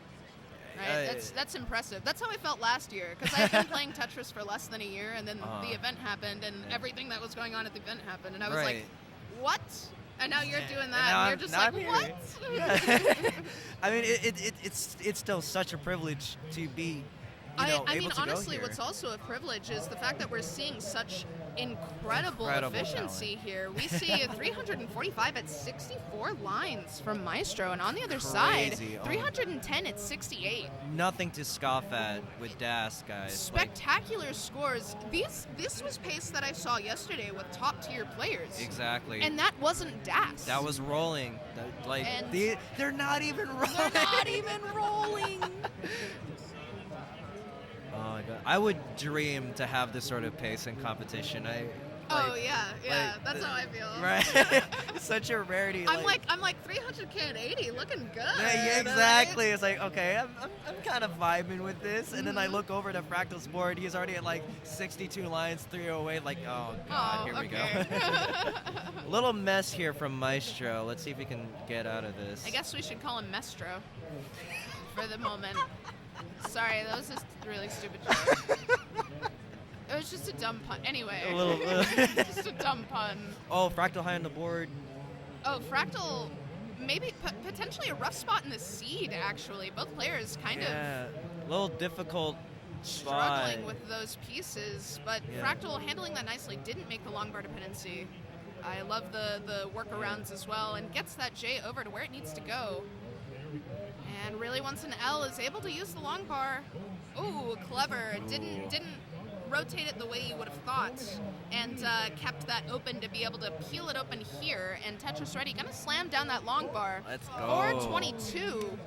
Right? That's impressive. That's how I felt last year because I had been playing Tetris for less than a year, and then the event happened, and everything that was going on at the event happened, and I was like, "What?" And now you're doing that, and you're just like, "What?" Yeah. I mean, it's still such a privilege to be. I mean, able to honestly, go here. what's also a privilege is the fact that we're seeing such incredible efficiency here. We see 345 at 64 lines from Maestro, and on the other side, Crazy. 310 at 68. Nothing to scoff at with Das, guys. Spectacular scores. This was pace that I saw yesterday with top tier players. Exactly. And that wasn't Das. That was rolling. They're not even rolling. They're not even rolling. Oh my god. I would dream to have this sort of pace in competition. That's how I feel. Right. It's such a rarity. I'm like 300k at 80, looking good. Yeah, exactly. It's like, okay, I'm kind of vibing with this, and then I look over to Fractal's board. He's already at like 62 lines, 308. Like, oh god, here we go. A little mess here from Maestro. Let's see if we can get out of this. I guess we should call him Mestro for the moment. Sorry, that was just a really stupid joke. It was just a dumb pun. Anyway, just a dumb pun. Oh, Fractal high on the board. Oh, Fractal, maybe potentially a rough spot in the seed, actually. Both players kind of a little difficult spot. struggling with those pieces, but Fractal handling that nicely, didn't make the long bar dependency. I love the workarounds as well, and gets that J over to where it needs to go. And really, once an L is able to use the long bar, ooh, clever. Didn't rotate it the way you would have thought, and kept that open to be able to peel it open here. And Tetris Ready gonna slam down that long bar. Let's go. 422,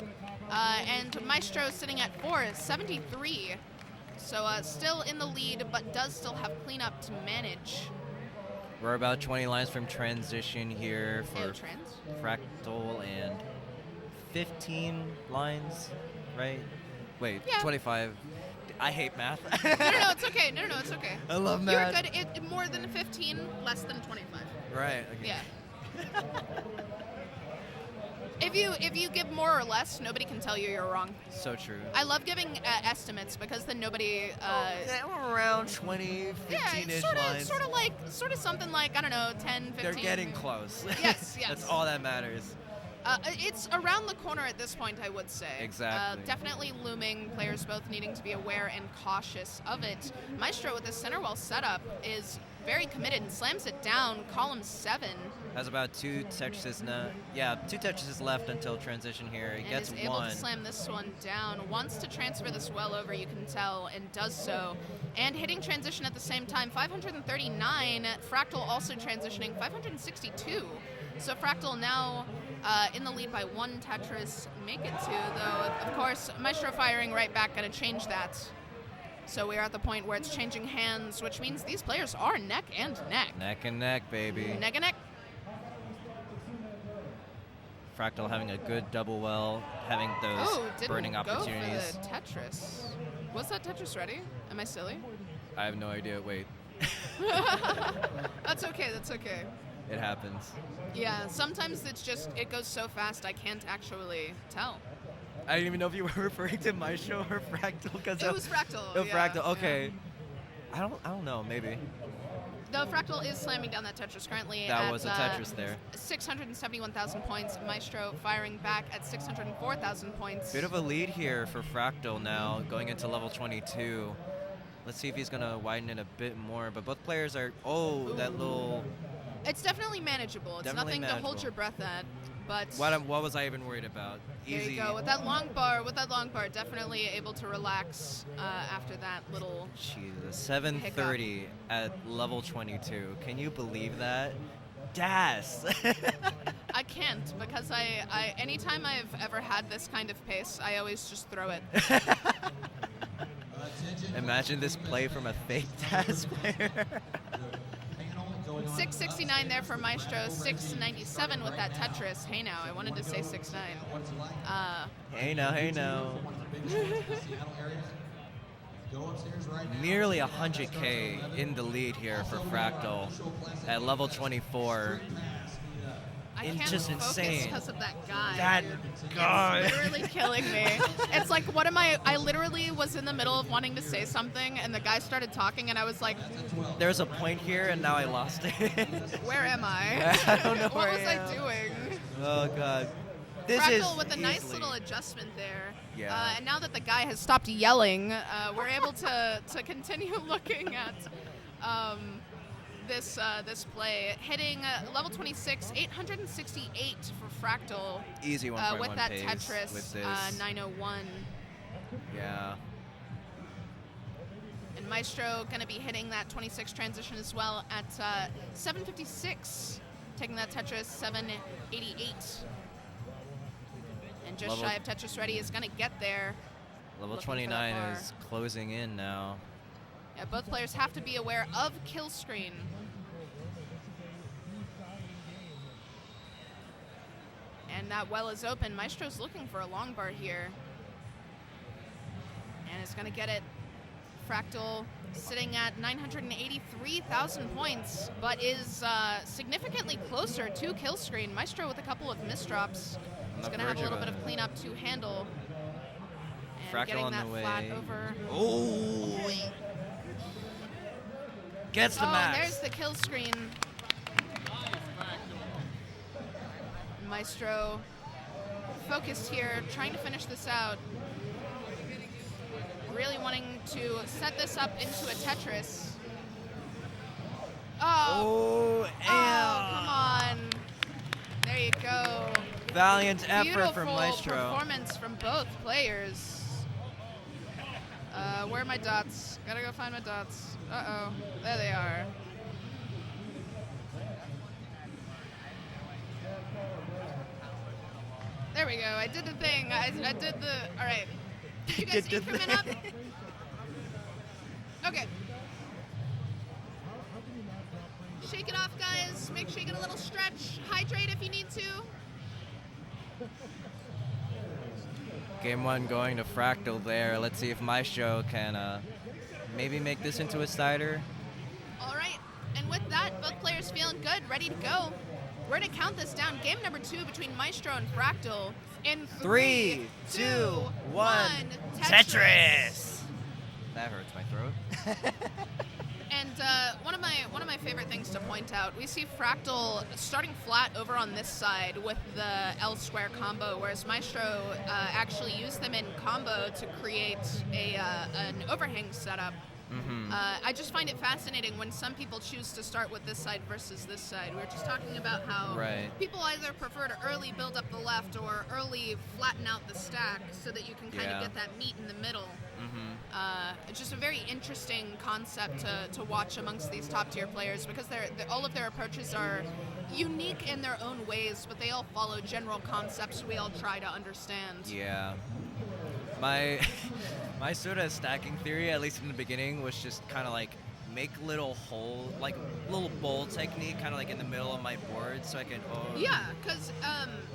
and Maestro sitting at 473. So still in the lead, but does still have cleanup to manage. We're about 20 lines from transition here for Trans? Fractal, and 15 lines, right? Wait, Yeah. 25. I hate math. No, it's okay. No, it's okay. I love math. You're good. More than 15, less than 25. Right. Okay. Yeah. If you give more or less, nobody can tell you're wrong. So true. I love giving estimates because then nobody. Around 20, 15-ish lines. Sort of something like, I don't know, 10, 15. They're getting close. Yes. That's all that matters. It's around the corner at this point, I would say. Exactly. Definitely looming, players both needing to be aware and cautious of it. Maestro with his center well setup is very committed and slams it down, column 7. Has about 2 Tetrises now. Yeah, 2 Tetrises left until transition here. He And gets is able one. to slam this one down. Wants to transfer this well over, you can tell, and does so. And hitting transition at the same time, 539. Fractal also transitioning, 562. So Fractal now in the lead by 1 Tetris. Make it 2, though. Of course, Maestro firing right back, going to change that. So we're at the point where it's changing hands, which means these players are neck and neck. Neck and neck, baby. Neck and neck. Fractal having a good double well, having those burning opportunities. Go for the Tetris. Was that Tetris ready? Am I silly? I have no idea. Wait. That's okay. That's okay. It happens. Yeah, sometimes it goes so fast I can't actually tell. I didn't even know if you were referring to Maestro or Fractal. It was Fractal. Oh, yeah, Fractal. Okay. Yeah. I don't know. Maybe. The Fractal is slamming down that Tetris currently. That at, was a Tetris there. 671,000 points. Maestro firing back at 604,000 points. Bit of a lead here for Fractal now, going into level 22. Let's see if he's gonna widen it a bit more. But both players are. Oh, that little. It's definitely manageable. It's Definitely nothing to hold manageable. your breath at. But What was I even worried about? there Easy. you go. With that long bar, definitely able to relax after that little. Jesus, 730 at level 22. Can you believe that? Das. I can't because I anytime I've ever had this kind of pace, I always just throw it. Imagine this play from a fake Das player. 669 there for Maestro, 697 with that Tetris. Hey now, I wanted to say 69. Hey now. Nearly 100K in the lead here for Fractal at level 24. I can't just focus insane. because of that guy. That guy. It's literally killing me. It's like, what am I literally was in the middle of wanting to say something, and the guy started talking, and I was like, There's a point here, and now I lost it. where am I? I don't know What where was I I am. doing? Oh, God. This Fractal is with a nice easily- little adjustment there. Yeah. And now that the guy has stopped yelling, we're able to continue looking at this play. Hitting level 26, 868 for Fractal. Easy 1.1 with that pace Tetris with this. 901. Yeah. And Maestro going to be hitting that 26 transition as well at 756. Taking that Tetris 788. And just Level- shy of Tetris ready is going to get there. Level Looking for that 29 bar. is closing in now. Yeah, both players have to be aware of kill screen. And that well is open. Maestro's looking for a long bar here. And it's going to get it. Fractal sitting at 983,000 points, but is significantly closer to kill screen. Maestro with a couple of misdrops. He's going to have a little bit of cleanup to handle. And Fractal getting on that the way. flat over. Oh! Gets the Oh, max. there's the kill screen. Maestro focused here, trying to finish this out. Really wanting to set this up into a Tetris. Oh, come on. There you go. Valiant effort Beautiful from Maestro. performance from both players. Where are my dots? Gotta go find my dots. Uh-oh. There they are. There we go. I did the thing. I did the... All right. Did you guys Did the increment up? Okay. Shake it off, guys. Make sure you get a little stretch. Hydrate if you need to. Game 1 going to Fractal there. Let's see if Maestro can maybe make this into a cider. All right. And with that, both players feeling good, ready to go. We're going to count this down. Game number 2 between Maestro and Fractal in 3, 2, 1. Tetris! That hurts my throat. And one of my favorite things to point out, we see Fractal starting flat over on this side with the L square combo, whereas Maestro actually used them in combo to create an overhang setup. Mm-hmm. I just find it fascinating when some people choose to start with this side versus this side. We were just talking about how people either prefer to early build up the left or early flatten out the stack so that you can kind of get that meat in the middle. Mm-hmm. It's just a very interesting concept to watch amongst these top tier players because all of their approaches are unique in their own ways, but they all follow general concepts we all try to understand. Yeah. My sort of stacking theory, at least in the beginning, was just kind of like make little hole, like little bowl technique, kind of like in the middle of my board, so I can. Oh. Yeah, because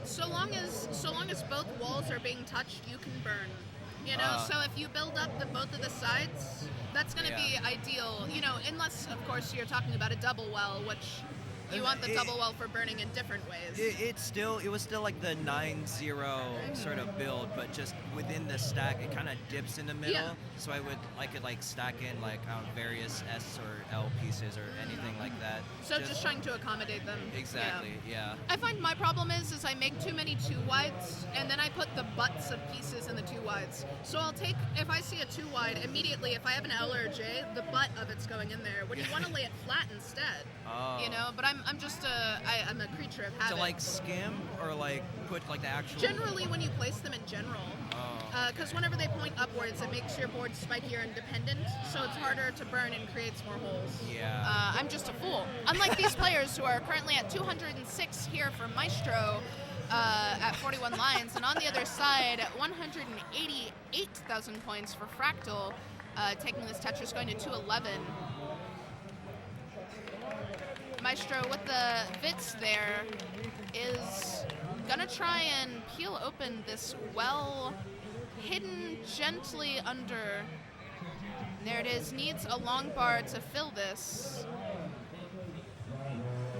so long as both walls are being touched, you can burn. You know, so if you build up both of the sides, that's going to be ideal. You know, unless of course you're talking about a double well, which you want the double well for burning in different ways. It was still like the 9-0 sort of build, but just within the stack, it kind of dips in the middle. Yeah. So I could like stack in like various S or L pieces or anything like that. So just trying to accommodate them. Exactly. Yeah. I find my problem is I make too many 2-wides, and then I put the butts of pieces in the 2-wides. So I'll take, if I see a 2-wide, immediately, if I have an L or a J, the butt of it's going in there. When you want to lay it flat instead. Oh. You know, but I'm just I'm a creature of habit. To like skim or like put like the actual. Generally, when you place them in general. Because whenever they point upwards, it makes your board spikier and dependent, so it's harder to burn and creates more holes. Yeah. I'm just a fool. Unlike these players who are currently at 206 here for Maestro at 41 lines, and on the other side, 188,000 points for Fractal, taking this Tetris going to 211. Maestro with the Vits there is gonna try and peel open this well hidden gently under. There it is, needs a long bar to fill this.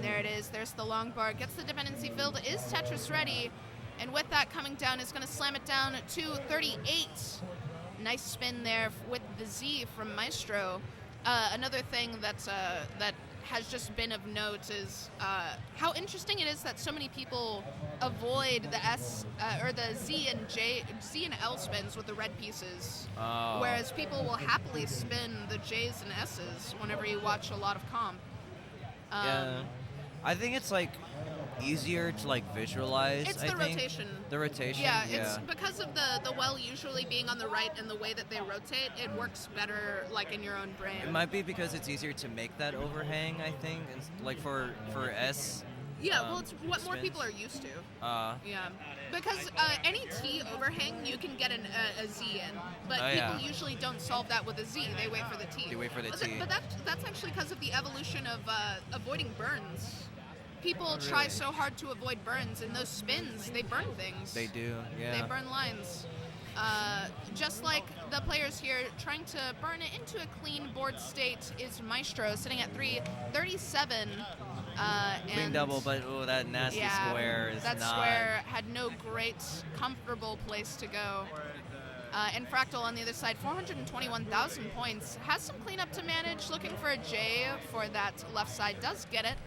There it is, there's the long bar, gets the dependency filled, is Tetris ready? And with that coming down, is gonna slam it down to 38. Nice spin there with the Z from Maestro. Another thing that has just been of note is how interesting it is that so many people avoid the S or the Z and L spins with the red pieces, whereas people will happily spin the J's and S's whenever you watch a lot of comp. Yeah, I think it's like easier to like visualize. It's I the think. rotation. The rotation. Yeah, it's because of the well usually being on the right and the way that they rotate, it works better like in your own brain. It might be because it's easier to make that overhang. I think, and like for S. Yeah, well, it's what more spins. people are used to. Yeah, because any T overhang you can get a Z in, but people usually don't solve that with a Z. They wait for the T. They wait for the T. But that's actually because of the evolution of avoiding burns. People try so hard to avoid burns, and those spins, they burn things. They do, yeah. They burn lines. Just like the players here trying to burn it into a clean board state is Maestro, sitting at 337. Clean double, but that nasty square is that not. square had no great, comfortable place to go. And Fractal on the other side, 421,000 points. Has some cleanup to manage, looking for a J for that left side. Does get it.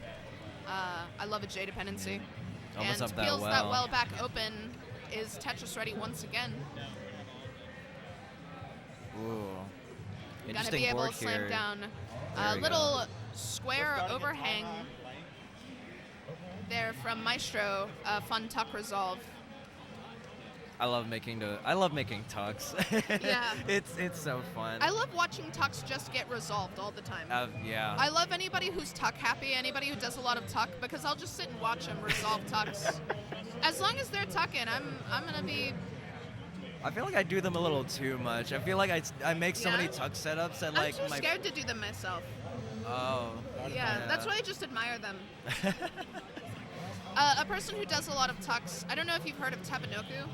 I love a J dependency. Almost and up that peels well. that well back open. Is Tetris ready once again? Ooh. Gonna Interesting be able board to slam here. down There a we little square overhang there from Maestro. Fun tuck resolve. I love making tucks. Yeah. It's so fun. I love watching tucks just get resolved all the time. Yeah. I love anybody who's tuck happy, anybody who does a lot of tuck, because I'll just sit and watch them resolve tucks. As long as they're tucking, I'm gonna be. I feel like I do them a little too much. I feel like I make so many tuck setups that like I'm too scared to do them myself. Oh. Yeah, that's why I just admire them. A person who does a lot of tucks. I don't know if you've heard of Tabanoku.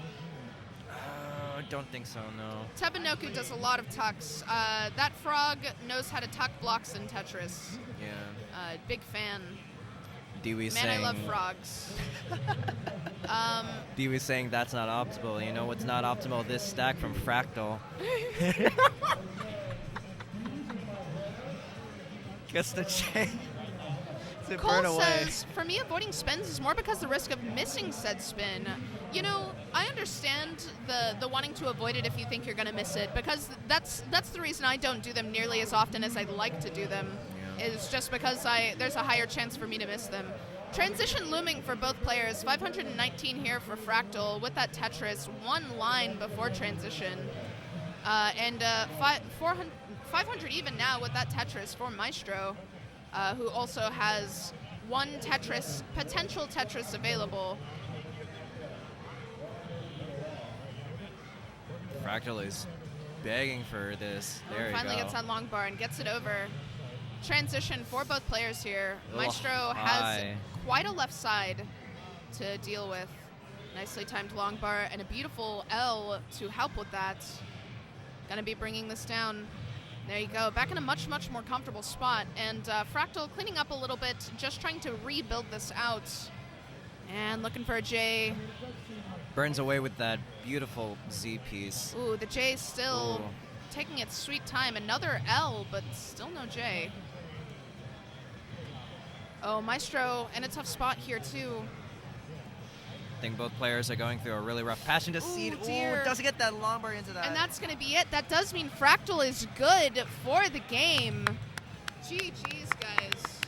I don't think so, no. Tabanoku does a lot of tucks. That frog knows how to tuck blocks in Tetris. Yeah. Big fan. Dewey Man, saying. I love frogs. Dewey saying that's not optimal. You know what's not optimal? This stack from Fractal. Gets the chain. Cole says, for me, avoiding spins is more because the risk of missing said spin. You know, I understand the wanting to avoid it if you think you're going to miss it, because that's the reason I don't do them nearly as often as I'd like to do them, is just because there's a higher chance for me to miss them. Transition looming for both players, 519 here for Fractal with that Tetris, one line before transition, and 500 even now with that Tetris for Maestro. Who also has one potential Tetris available. Fractal is begging for this. There you go. Finally gets that long bar and gets it over. Transition for both players here. Maestro high. has quite a left side to deal with. Nicely timed long bar and a beautiful L to help with that. Gonna be bringing this down. There you go. Back in a much, much more comfortable spot. And Fractal cleaning up a little bit, just trying to rebuild this out. And looking for a J. Burns away with that beautiful Z piece. Ooh, the J still Ooh. taking its sweet time. Another L, but still no J. Oh, Maestro in a tough spot here, too. I think both players are going through a really rough patch into seed. Dear. Ooh, doesn't get that long bar into that. And that's going to be it. That does mean Fractal is good for the game. GG's, guys.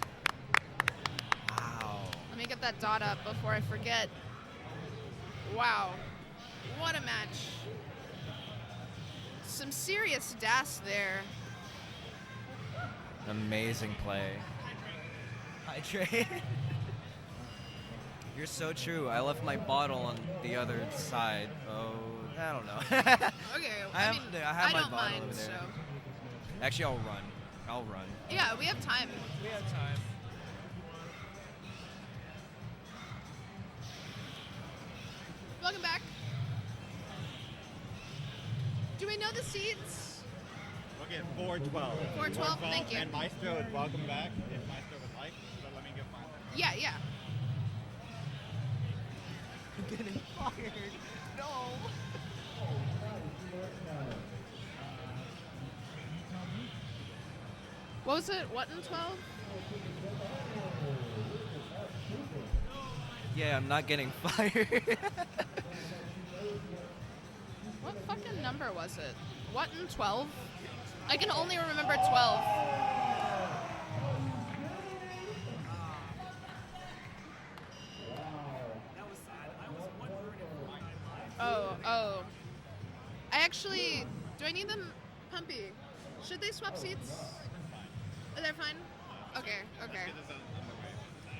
Wow. Let me get that dot up before I forget. Wow. What a match. Some serious DAS there. Amazing play. Hi, Trey. You're so true. I left my bottle on the other side. Oh, I don't know. Okay, I have my don't bottle mind, over there. so. Actually, I'll run. Yeah, we have time. We have time. Welcome back. Do we know the seats? We'll get 412. 412, thank you. And Maestro is welcome back if Maestro would like. So let me get mine. Yeah, yeah. I'm getting fired. No. What was it? What in 12? Yeah, I'm not getting fired. What fucking number was it? What in 12? I can only remember 12. Oh. I actually, do I need them? Pumpy, should they swap seats? Are they fine? Okay.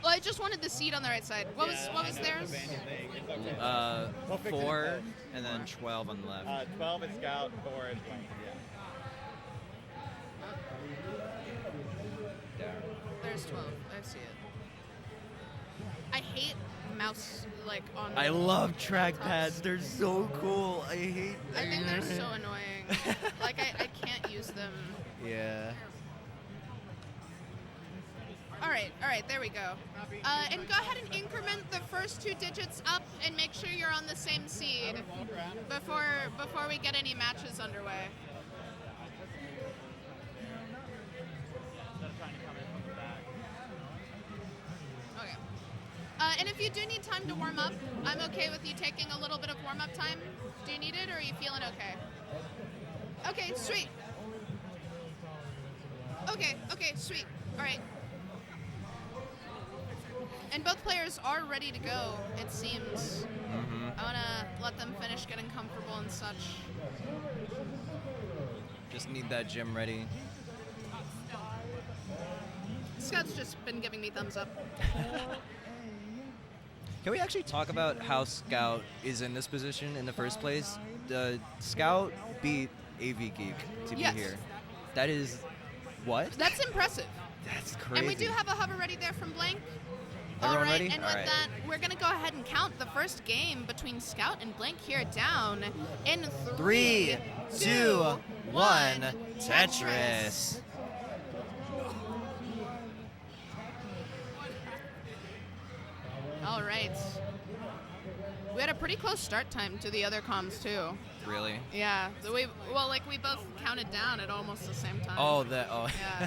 Well, I just wanted the seat on the right side. What was theirs? 4 and then 12 on the left. 12 is Scout, 4 is Blank. Yeah. There's 12. I see it. I hate mouse on. I love trackpads. They're so cool. I hate. I think they're so annoying. I can't use them. Yeah. All right, there we go. And go ahead and increment the first 2 digits up and make sure you're on the same seed before we get any matches underway. Okay. And if you do need time to warm up, I'm okay with you taking a little bit of warm-up time. Do you need it, or are you feeling okay? Okay, sweet. Okay, sweet. All right. And both players are ready to go, it seems. Mm-hmm. I want to let them finish getting comfortable and such. Just need that gym ready. Scout's just been giving me thumbs up. Can we actually talk about how Scout is in this position in the first place? The Scout beat AV Geek to Yes. be here. That is what? That's impressive. That's crazy. And we do have a hover ready there from Blank. Everyone All right, ready? and All with right. that, we're going to go ahead and count the first game between Scout and Blank here down in 3, 2, 1, Tetris. All right. We had a pretty close start time to the other comms, too. Really? Yeah. We both counted down at almost the same time. Oh. Yeah.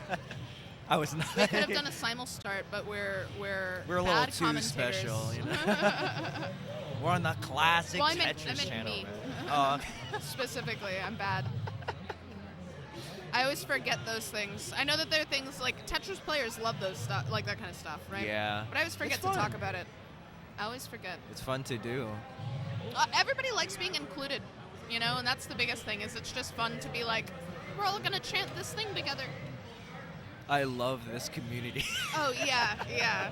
I was not. We could have done a simul start, but we're We're a little bad too commentators. special, you know. We're on the classic Well, I meant Tetris channel, me. man. Oh, okay. Specifically, I'm bad. I always forget those things. I know that there are things like Tetris players love those stuff, like that kind of stuff, right? Yeah. But I always forget It's to talk fun. about it. I always forget. It's fun to do. Everybody likes being included, you know, and that's the biggest thing. Is it's just fun to be like, we're all gonna chant this thing together. I love this community. Oh yeah.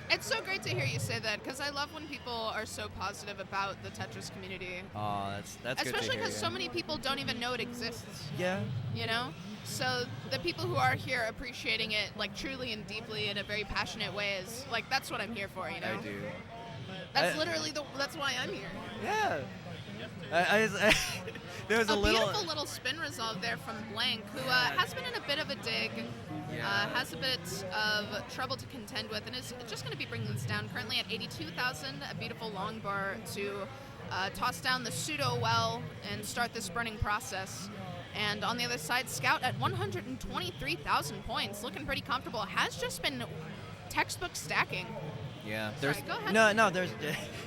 It's so great to hear you say that because I love when people are so positive about the Tetris community. Oh, that's good to Especially hear. because so many people don't even know it exists. Yeah. You know? So the people who are here appreciating it like truly and deeply in a very passionate way is like that's what I'm here for, you know? I do. That's literally that's why I'm here. Yeah. There was a beautiful little little spin resolve there from Blank, who has been in a bit of a dig, has a bit of trouble to contend with, and is just going to be bringing this down. Currently at 82,000, a beautiful long bar to toss down the pseudo well and start this burning process. And on the other side, Scout at 123,000 points, looking pretty comfortable, has just been textbook stacking. Yeah, Sorry, go ahead. no, there's,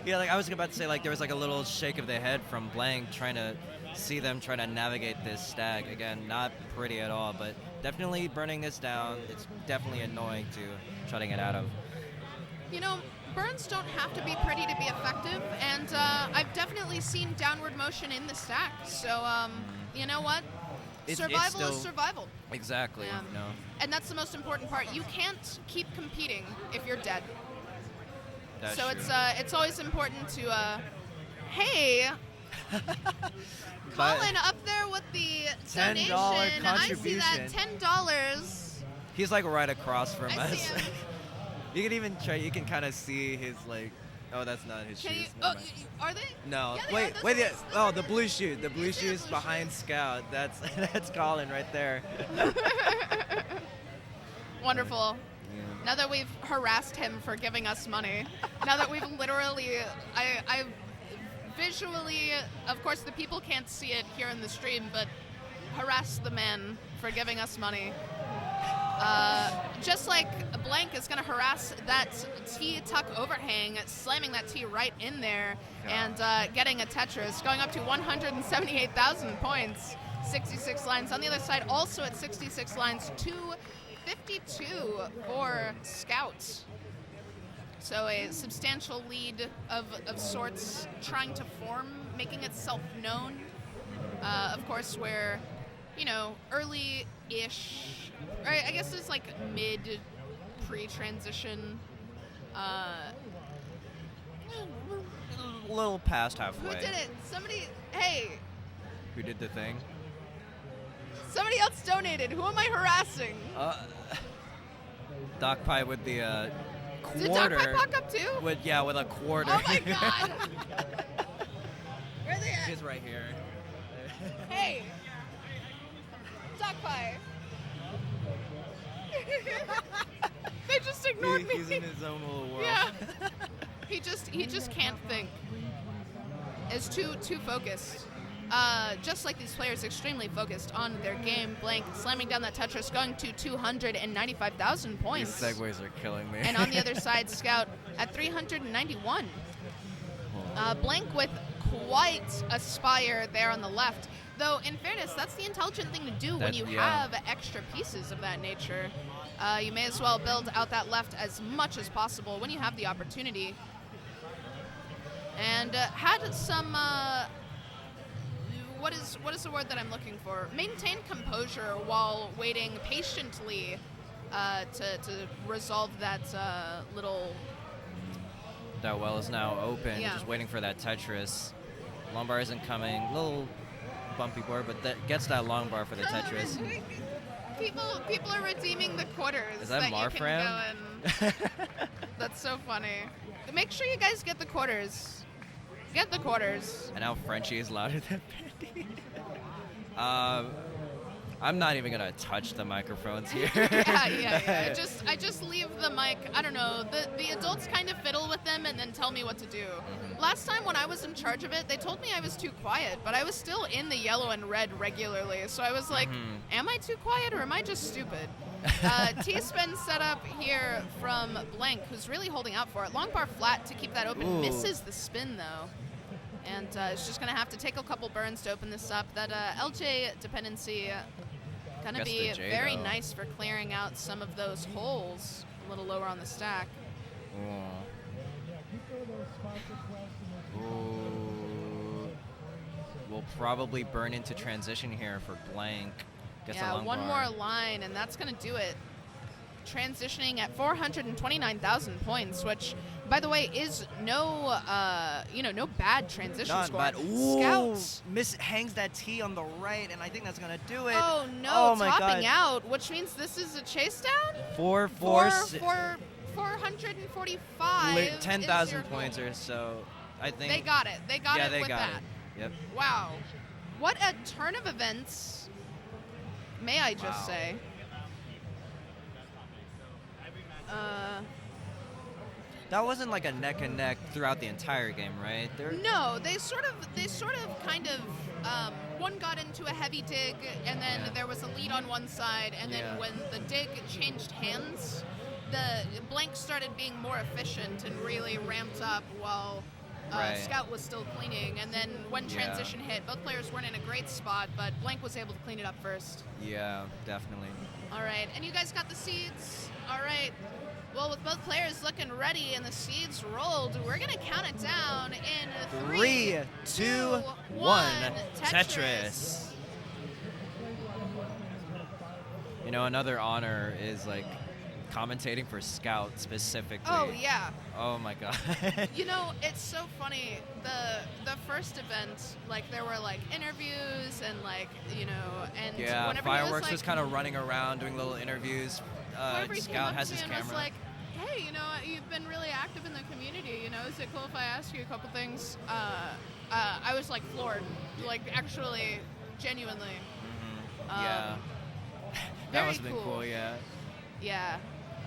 yeah, like I was about to say, like there was like a little shake of the head from Blank trying to see them trying to navigate this stack. Again, not pretty at all, but definitely burning this down. It's definitely annoying to try to get out of. You know, burns don't have to be pretty to be effective, and I've definitely seen downward motion in the stack. So, you know what? Survival is survival. Exactly. Yeah. No. And that's the most important part. You can't keep competing if you're dead. That's so true. it's always important to, hey, Colin up there with the $10 donation. I see that contribution. $10. He's like right across from I us. see him. You can even try. You can kind of see his like. Oh, that's not his Can you, shoes. oh, Never mind. are they? No, Yeah, they wait, are. wait. Those Yeah. are Oh, the blue shoe. The blue You see the shoes blue behind Scout. That's that's Colin right there. Wonderful. Now that we've harassed him for giving us money, now that we've literally, I visually, of course the people can't see it here in the stream, but harassed the man for giving us money. Just like Blank is going to harass that T tuck overhang, slamming that T right in there, and getting a Tetris, going up to 178,000 points, 66 lines. On the other side, also at 66 lines, 252 for Scout. So a substantial lead of sorts trying to form, making itself known. Of course, we're, you know, early-ish, or I guess it's like mid pre-transition. A little past halfway. Who did it? Somebody, hey, Who did the thing? somebody else donated. Who am I harassing? Doc Pie with the quarter. Did Doc Pie pop up too? With a quarter. Oh my god! Where are they at? He's right here. Hey! Doc Pie. They just ignored me. He's in his own little world. Yeah. He just can't think. Is too focused. Just like these players, extremely focused on their game. Blank slamming down that Tetris, going to 295,000 points. These segues are killing me. And on the other side, Scout at 391. Blank with quite a spire there on the left. Though, in fairness, that's the intelligent thing to do when you have extra pieces of that nature. You may as well build out that left as much as possible when you have the opportunity. And had some, what is the word that I'm looking for? Maintain composure while waiting patiently to resolve that little... That well is now open, Yeah. just waiting for that Tetris. Long bar isn't coming. Little bumpy board, but that gets that long bar for the Tetris. People are redeeming the quarters. Is that you can Marfram? go in. That's so funny. Make sure you guys get the quarters. Get the quarters. And now Frenchie is louder than Pandy. I'm not even gonna touch the microphones here. yeah. I just leave the mic. I don't know. The adults kind of fiddle with them and then tell me what to do. Last time when I was in charge of it, they told me I was too quiet, but I was still in the yellow and red regularly. So I was like, am I too quiet or am I just stupid? T-spin set up here from Blank, who's really holding out for it. Long bar flat to keep that open. Ooh. Misses the spin though. And it's just going to have to take a couple burns to open this up. That LJ dependency going to Guess be the J, very though. nice for clearing out some of those holes a little lower on the stack. Ooh. We'll probably burn into transition here for Blank. Gets a Yeah, long one bar. more line, and that's going to do it. Transitioning at 429,000 points, which, by the way, is no bad transition Not score. bad. Ooh, Scouts. hangs that T on the right, and I think that's gonna do it. Oh no, Oh my topping God. out, which means this is a chase down? 445. 10,000 points or so. I think They got it. They got it they with got that. it. Yep. Wow. What a turn of events may I just Wow. say. That wasn't like a neck and neck throughout the entire game, right? No, they sort of kind of one got into a heavy dig, and then Yeah. there was a lead on one side, and then Yeah. when the dig changed hands, the blank started being more efficient and really ramped up while Right. Scout was still cleaning. And then when Yeah. transition hit, both players weren't in a great spot, but blank was able to clean it up first. Yeah, definitely. All right, and you guys got the seeds? All right. Well, with both players looking ready and the seeds rolled, we're going to count it down in 3, 2, 1. Tetris. You know, another honor is like commentating for Scout specifically. Oh, yeah. Oh my god. You know, it's so funny. The first event, like, there were, like, interviews and, like, you know, and Yeah, whenever Fireworks he was kind of running around doing little interviews. whenever he came Scout up has to his me and was camera. like, hey, you know, you've been really active in the community, you know, is it cool if I ask you a couple things? I was, like, floored. Like, actually, genuinely. Yeah. That very must have been cool, yeah. Yeah.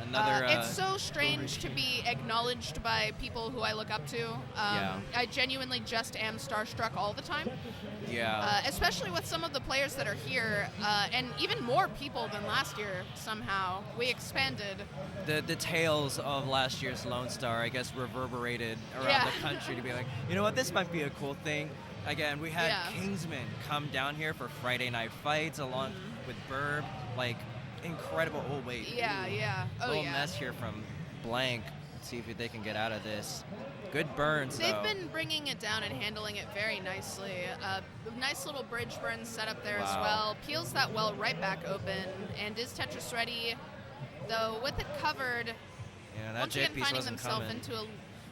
Another. It's so strange to be acknowledged by people who I look up to. Yeah. I genuinely just am starstruck all the time. Yeah. Especially with some of the players that are here, and even more people than last year somehow. We expanded. The tales of last year's Lone Star, I guess, reverberated around Yeah. the country to be like, you know what, this might be a cool thing. Again, we had Yeah. Kingsman come down here for Friday night fights along with Burb. Like, incredible. Oh, wait. Yeah, Ooh. yeah. Oh, Little yeah. mess here from Blank. See if they can get out of this. Good burns, They've though. been bringing it down and handling it very nicely. Nice little bridge burn set up there as Wow. well. Peels that well right back open, and is Tetris ready? Though with it covered, Yeah, that once jet again piece finding wasn't themselves coming. into a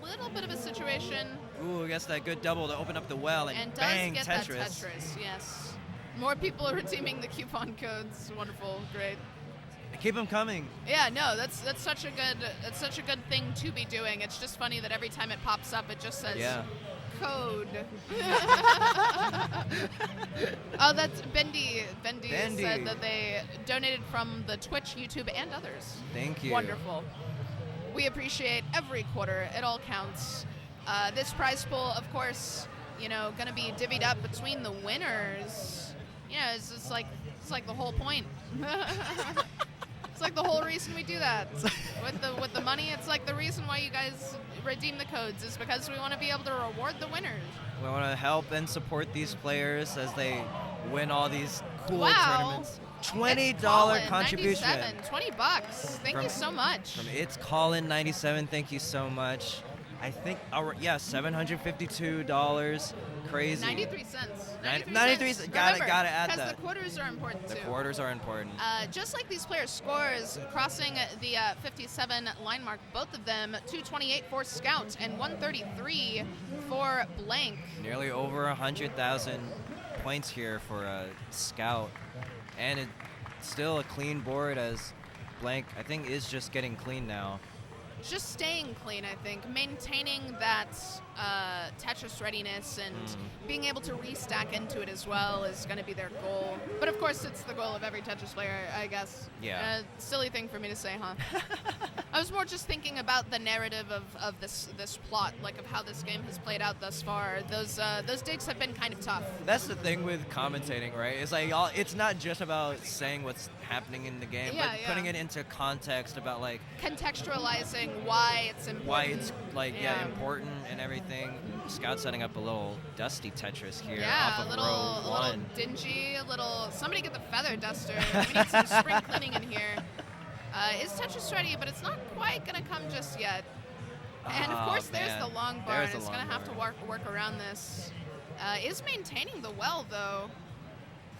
little bit of a situation, Ooh, I guess that good double to open up the well and, and does bang, get Tetris. that Tetris. Yes, more people are redeeming the coupon codes. Wonderful, great. Keep them coming. Yeah, no, that's such a good thing to be doing. It's just funny that every time it pops up, it just says Yeah. code. Oh, that's Bendy. Bendy said that they donated from the Twitch, YouTube, and others. Thank you. Wonderful. We appreciate every quarter. It all counts. This prize pool, of course, you know, going to be divvied up between the winners. Yeah, it's like the whole point. It's like the whole reason we do that. With the money, it's like the reason why you guys redeem the codes is because we want to be able to reward the winners. We want to help and support these players as they win all these cool Wow. tournaments. It's $20 Colin, contribution. 97, $20. Thank you so much. From It's Colin 97, thank you so much. I think, $752. Crazy. 93 cents. 93 cents. Gotta add Because that. the quarters are important The too. quarters are important. Just like these players' scores, crossing the 57 line mark, both of them 228 for Scout and 133 for Blank. Nearly over 100,000 points here for Scout. And it's still a clean board as Blank, I think, is just getting clean now. Just staying clean, I think, maintaining that Tetris readiness and being able to restack into it as well is going to be their goal. But of course, it's the goal of every Tetris player, I guess. Yeah. Silly thing for me to say, huh? I was more just thinking about the narrative of this plot, like of how this game has played out thus far. Those digs have been kind of tough. That's the thing with commentating, right? It's like it's not just about saying what's happening in the game, Yeah, but yeah. putting it into context about like Contextualizing why it's important. why it's like Yeah. important and everything. Scout setting up a little dusty Tetris here Yeah, off of a little row one. dingy, a little. Somebody get the feather duster. We need some spring cleaning in here. Is Tetris ready? But it's not quite gonna come just yet. And of Oh, course, there's man. the long bar. There's And the it's gonna long have to bar. work around this. Is maintaining the well though.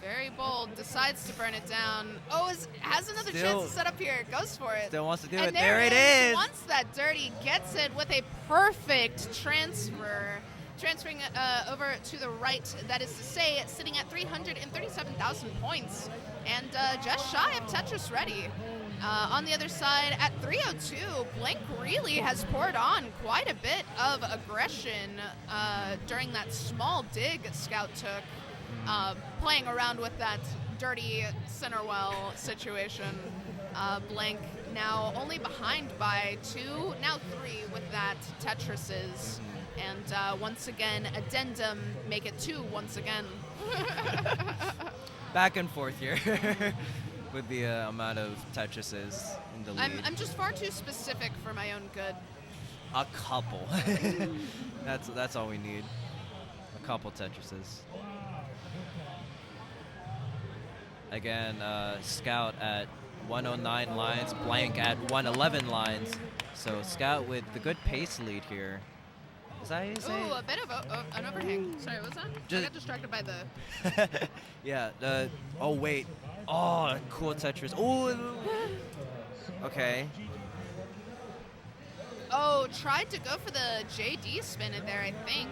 Very bold. Decides to burn it down. Oh, has another Still- chance to set up here. Goes for it. Still wants to do And it. There it is. Once that dirty gets it with a perfect transfer. Transferring over to the right, that is to say, sitting at 337,000 points. And just shy of Tetris ready. On the other side, at 302, Blank really has poured on quite a bit of aggression during that small dig Scout took. Playing around with that dirty center well situation. Blank now only behind by 2, now 3 with that Tetris's. And once again, addendum, make it 2 once again. Back and forth here with the amount of Tetrises in the lead. I'm just far too specific for my own good. A couple. That's all we need. A couple Tetrises. Again, Scout at 109 lines, Blank at 111 lines. So Scout with the good pace lead here. Is that how you say? Ooh, a bit of an overhang. Sorry, what was that? I got distracted by the... Yeah, oh wait. Oh, cool Tetris. Oh, okay. Oh, tried to go for the JD spin in there, I think.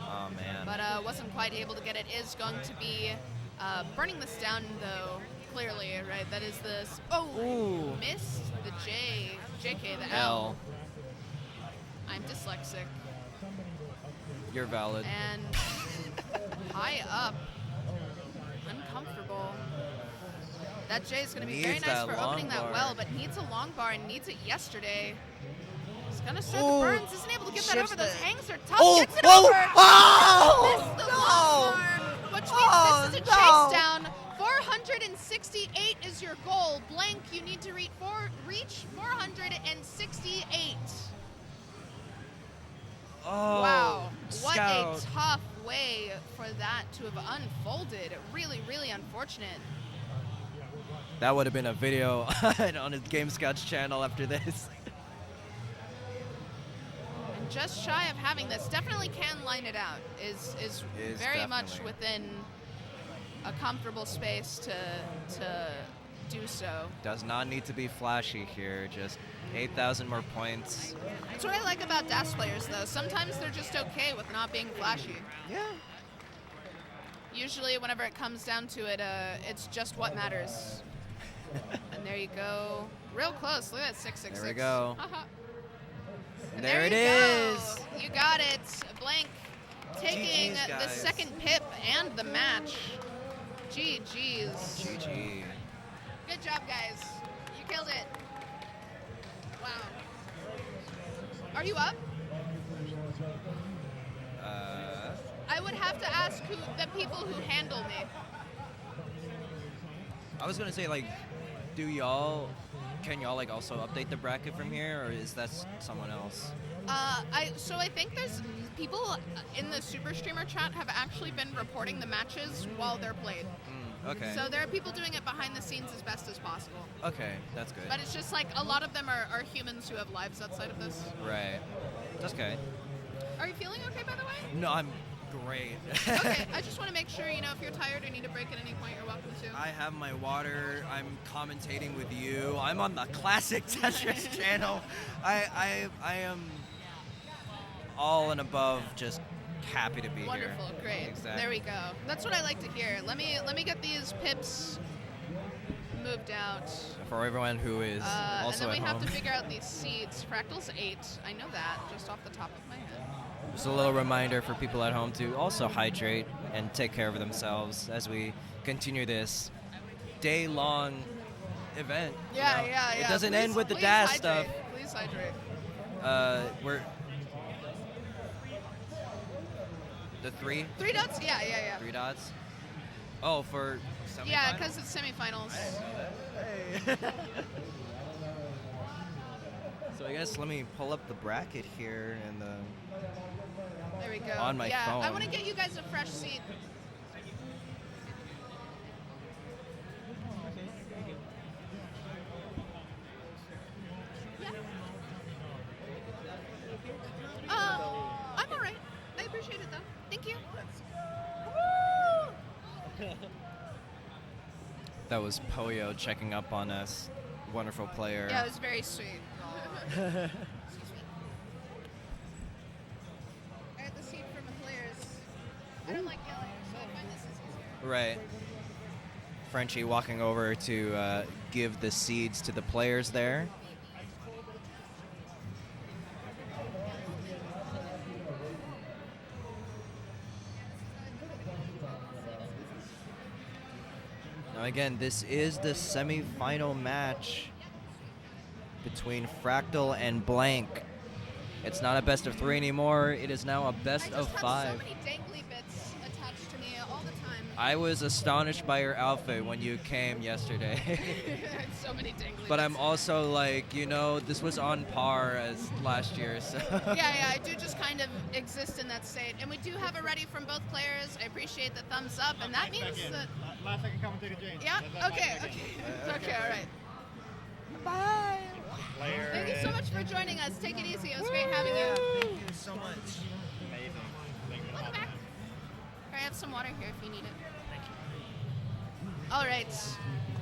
Oh, man. But wasn't quite able to get it. Is going to be burning this down, though, clearly, right? That is this. Oh, Ooh. Missed the JK, the L. I'm dyslexic. You're valid. And high up. Uncomfortable. That J is going to be very nice for opening that well, but needs a long bar and needs it yesterday. He's going to start the burns. Isn't able to get that over. Those hangs are tough. Gets it over. Missed the long bar, which means this is a chase down. 468 is your goal. Blank, you need to reach 468. Oh, wow, what Scout. a tough way for that to have unfolded. Really, really unfortunate. That would have been a video on his Game Scouts channel after this. And just shy of having this, definitely can line it out. Is very much within a comfortable space to do so. Does not need to be flashy here, just 8,000 more points. That's what I like about DAS players, though. Sometimes they're just okay with not being flashy. Yeah. Usually, whenever it comes down to it, it's just what matters. And there you go. Real close. Look at that 666. There we go. And there it you is. go. You got it. Blank taking GGs, the guys. second pip and the match. GG's. GG. Good job, guys. You killed it. Wow. Are you up? I would have to ask the people who handle me. I was gonna say, like, can y'all like also update the bracket from here, or is that someone else? So I think there's people in the Super Streamer chat have actually been reporting the matches while they're played. Okay. So there are people doing it behind the scenes as best as possible. Okay, that's good. But it's just like a lot of them are humans who have lives outside of this. Right. That's okay. Are you feeling okay, by the way? No, I'm great. Okay, I just want to make sure, if you're tired or need a break at any point, you're welcome to. I have my water. I'm commentating with you. I'm on the Classic Tetris channel. I am all and above just happy to be here. Wonderful, great. Exactly. There we go. That's what I like to hear. Let me get these pips moved out. For everyone who is also at home. And then we have to figure out these seeds. Fractal's 8. I know that just off the top of my head. Just a little reminder for people at home to also hydrate and take care of themselves as we continue this day-long event. Yeah, you know? yeah. It doesn't Please- end with the please DAS hydrate. stuff. Please hydrate. We're the 3? 3 dots? Yeah. 3 dots? Oh, for semifinals? Yeah, because it's semifinals. Hey. So I guess let me pull up the bracket here and There we go. on my yeah, phone. I want to get you guys a fresh seat. I'm all right. I appreciate it, though. Thank you. Woo! That was Poyo checking up on us. Wonderful player. Yeah, it was very sweet. Excuse me. I got the seat from the players. I don't like yelling, so I find this is easier. Right. Frenchie walking over to give the seeds to the players there. Now again, this is the semi-final match between Fractal and Blank. It's not a best of 3 anymore. It is now a best of 5. I just have so many dangly bits attached to me all the time. I was astonished by your outfit when you came yesterday. So many dangly But bits. I'm also like, this was on par as last year, so. Yeah, I do just kind of exist in that state. And we do have it ready from both players. I appreciate the thumbs up, and that means that... Last second commentator James. Yeah, okay. Okay, all right. Bye. Thank you so much for joining us. Take it easy. It was great having you. Thank you so much. Amazing. Welcome back. I have some water here if you need it. Thank you. All right.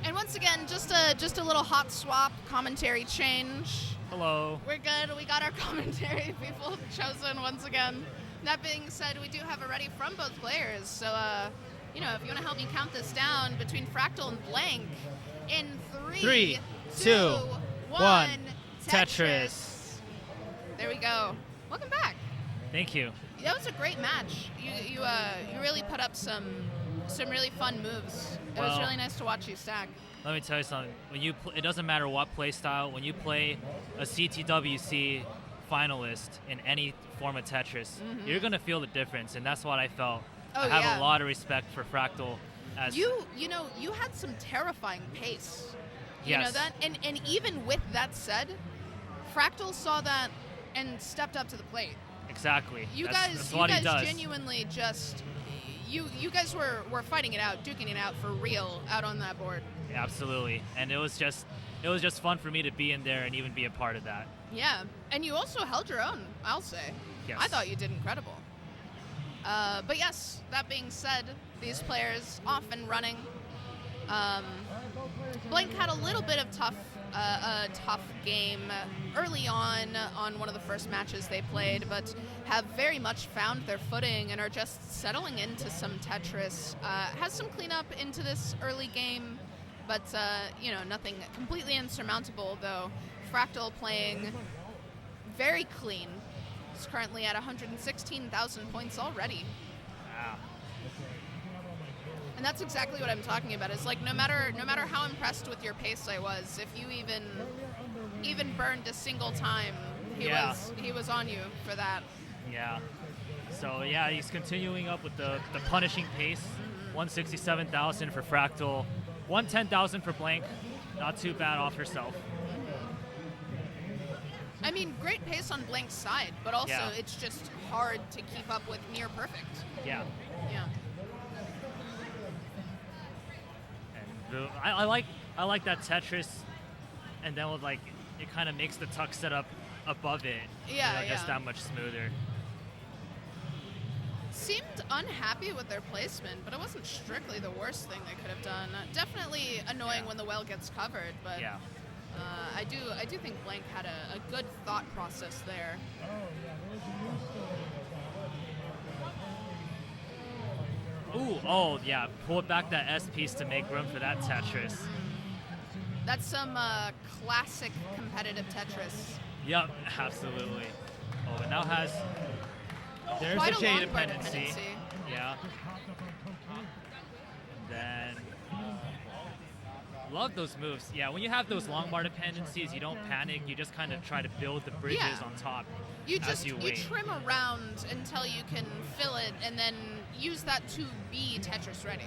And once again, just a little hot swap commentary change. Hello. We're good. We got our commentary people chosen once again. That being said, we do have it ready from both players. So, if you want to help me count this down between Fractal and Blank in 3, 2, 1, Tetris. There we go. Welcome back. Thank you. That was a great match. You really put up some really fun moves. It was Well, really nice to watch you stack. Let me tell you something. When it doesn't matter what play style. When you play a CTWC finalist in any form of Tetris, you're gonna feel the difference, and that's what I felt. Oh, I have yeah. a lot of respect for Fractal. As You had some terrifying pace. You Yes. know that? And even with that said, Fractal saw that and stepped up to the plate. Exactly. You That's guys what he does. genuinely just you guys were fighting it out, duking it out for real out on that board. Absolutely. And it was just fun for me to be in there and even be a part of that. Yeah, and you also held your own, I'll say. Yes. I thought you did incredible. But yes, that being said, these players off and running. Blank had a little bit of a tough game early on one of the first matches they played, but have very much found their footing and are just settling into some Tetris. Has some cleanup into this early game, but nothing completely insurmountable, though. Fractal playing very clean. He's currently at 116,000 points already. Wow. And that's exactly what I'm talking about. Is like no matter how impressed with your pace I was, if you even burned a single time, he was on you for that. Yeah. So yeah, he's continuing up with the punishing pace. 167,000 for Fractal, 110,000 for Blank. Not too bad off herself. I mean, great pace on Blank's side, but also Yeah. it's just hard to keep up with near perfect. Yeah. Yeah. And I like that Tetris, and then with it kind of makes the tuck setup above it. Yeah, Just yeah. that much smoother. Seemed unhappy with their placement, but it wasn't strictly the worst thing they could have done. Definitely annoying when the well gets covered, but Yeah. I do think Blank had a good thought process there. Ooh, oh yeah, pull back that S piece to make room for that Tetris. That's some classic competitive Tetris. Yep, absolutely. Oh, but now there's Quite a a J long dependency. Yeah. And then love those moves. Yeah, when you have those long bar dependencies, you don't panic. You just kind of try to build the bridges Yeah. on top You as just you you wait. trim around until you can fill it, and then use that to be Tetris ready.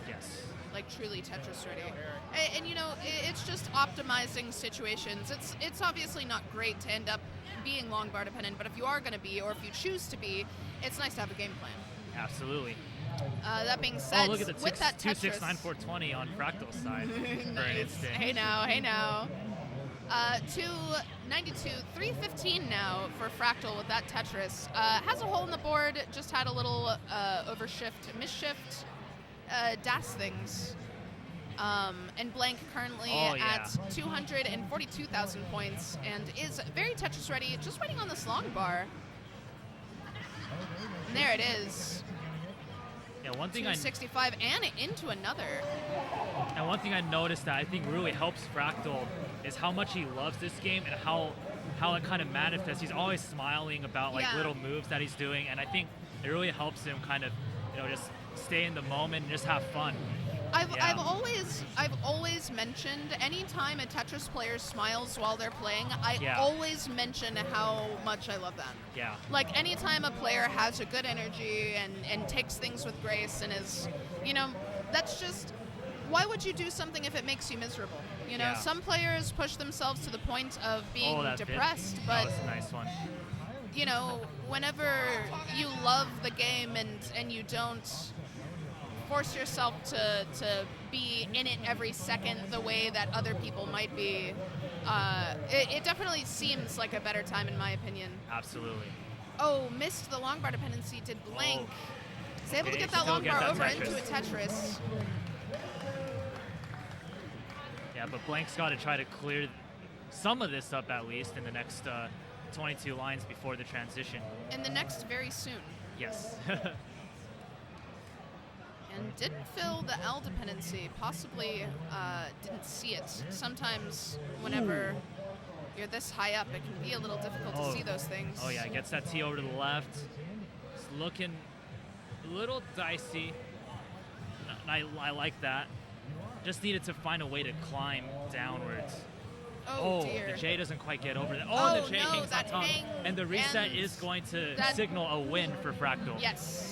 Yes. Like truly Tetris ready. And it's just optimizing situations. It's obviously not great to end up being long bar dependent, but if you are going to be, or if you choose to be, it's nice to have a game plan. Absolutely. That being said, Oh, look at the with that 269420 on Fractal's side, for Nice. instance. Hey now. 292, 315 now for Fractal with that Tetris. Has a hole in the board, just had a little misshift, DAS things. And Blank currently at 242,000 points and is very Tetris ready, just waiting on this long bar. And there it is. Yeah, one thing 265 and into another. And one thing I noticed that I think really helps Fractal is how much he loves this game and how it kind of manifests. He's always smiling about little moves that he's doing, and I think it really helps him kind of just stay in the moment and just have fun. I've always mentioned anytime a Tetris player smiles while they're playing, I always mention how much I love them. Yeah. Like anytime a player has a good energy and takes things with grace and is, that's just, why would you do something if it makes you miserable? Some players push themselves to the point of being depressed, but that was a nice one. Whenever you love the game and you don't force yourself to be in it every second the way that other people might be, it definitely seems like a better time in my opinion. Absolutely. Oh, missed the long bar dependency, did Blank. Oh. He's able to get that long bar over into a Tetris. Yeah, but Blank's got to try to clear some of this up at least in the next 22 lines before the transition. In the next very soon. Yes. And didn't fill the L dependency, possibly didn't see it. Sometimes whenever you're this high up, it can be a little difficult to see those things. Oh yeah, gets that T over to the left. It's looking a little dicey. I like that. Just needed to find a way to climb downwards. Oh dear. The J doesn't quite get over that. Oh, the J no, hangs on top. And the reset is going to signal a win for Fractal. Yes.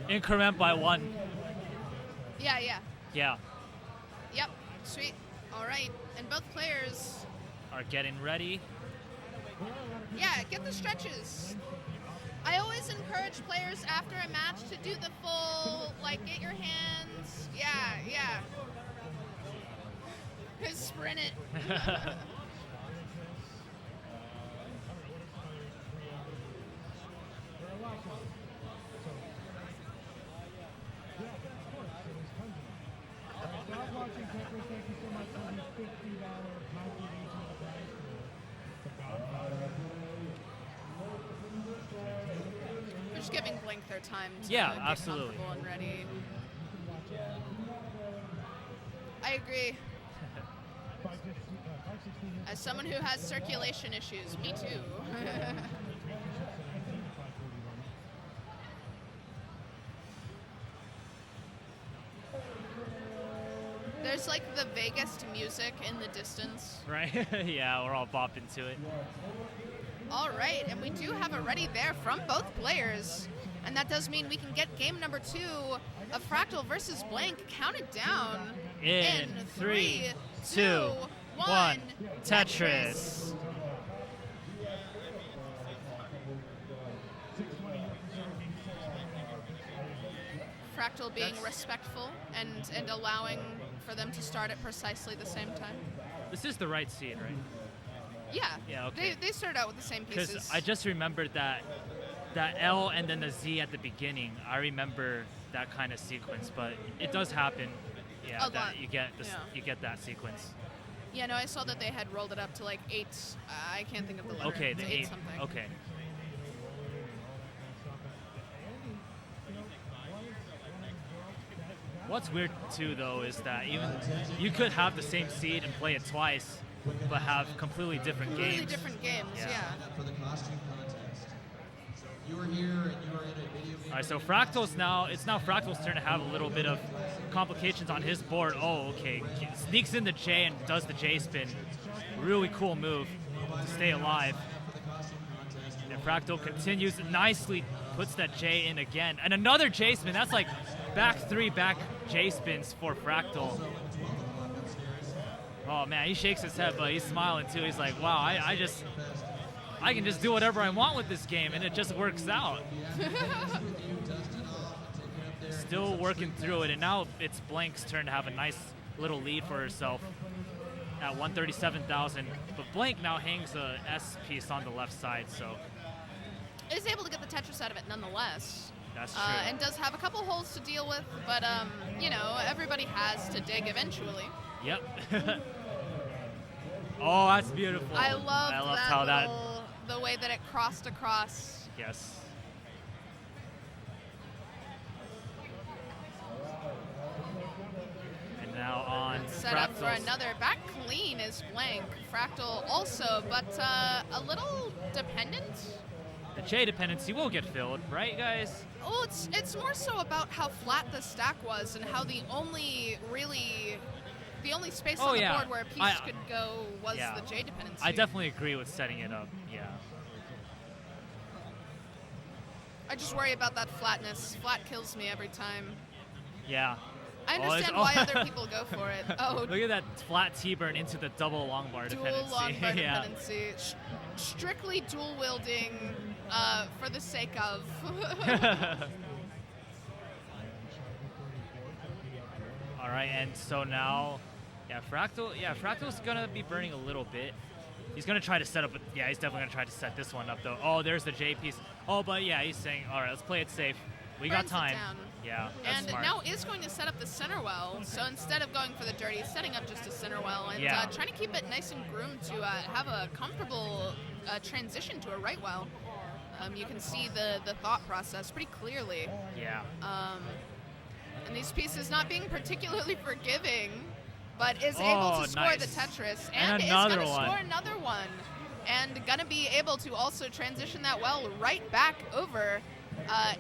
Increment by 1. Yeah. Yeah. Yep. Sweet. All right. And both players are getting ready. Yeah, get the stretches. I always encourage players after a match to do the full, get your hands. Yeah. Sprint it. We're just giving Blink their time to get absolutely. comfortable and ready. I agree. As someone who has circulation issues, me too. There's the Vegas music in the distance. Right? Yeah, we're all bopping to it. All right, and we do have it ready there from both players. And that does mean we can get game number 2 of Fractal versus Blank counted down in 3, 2, 1, Tetris. Fractal being respectful and allowing for them to start at precisely the same time. This is the right seed, right? Yeah. Okay. They started out with the same pieces. Because I just remembered that L and then the Z at the beginning. I remember that kind of sequence, but it does happen. Yeah, you get that sequence. Yeah, no, I saw that they had rolled it up to 8. I can't think of the letter. Okay, it's the 8 8. something. Okay. What's weird too, though, is that even you could have the same seed and play it twice, but have completely different games. Completely different games, yeah. For the costume contest. So if you were here and you were in a video game. All right, so it's now Fractal's turn to have a little bit of complications on his board. Oh, okay. He sneaks in the J and does the J spin. Really cool move to stay alive. And Fractal continues nicely, puts that J in again. And another J spin. That's back 3 back J spins for Fractal. Oh man, he shakes his head, but he's smiling too. He's like, wow, I can just do whatever I want with this game, and it just works out. Still working through it, and now it's Blank's turn to have a nice little lead for herself at 137,000. But Blank now hangs a S piece on the left side, so. Is able to get the Tetris out of it nonetheless. That's true. And does have a couple holes to deal with, but everybody has to dig eventually. Yep. Oh, that's beautiful. I loved how the way that it crossed across. Yes. for another. Back clean is Blank. Fractal also, but a little dependent. The J dependency will get filled, right, guys? Oh, it's more so about how flat the stack was and how the only space on the board where a piece could go was the J dependency. I definitely agree with setting it up. Yeah. I just worry about that flatness. Flat kills me every time. Yeah. I understand why other people go for it. Oh, look at that flat T-burn into the double long bar dependency. Dual long bar dependency. Strictly dual wielding for the sake of. All right, and so now, Fractal's gonna be burning a little bit. He's gonna try to set up. He's definitely gonna try to set this one up though. Oh, there's the J piece. Oh, but yeah, he's saying, all right, let's play it safe. We got time. Yeah, that's and smart. now is going to set up the center well. So instead of going for the dirty, he's setting up just a center well and trying to keep it nice and groomed to have a comfortable transition to a right well. You can see the thought process pretty clearly. Yeah. And these pieces not being particularly forgiving, but is able to score the Tetris and is going to score another one. And going to be able to also transition that well right back over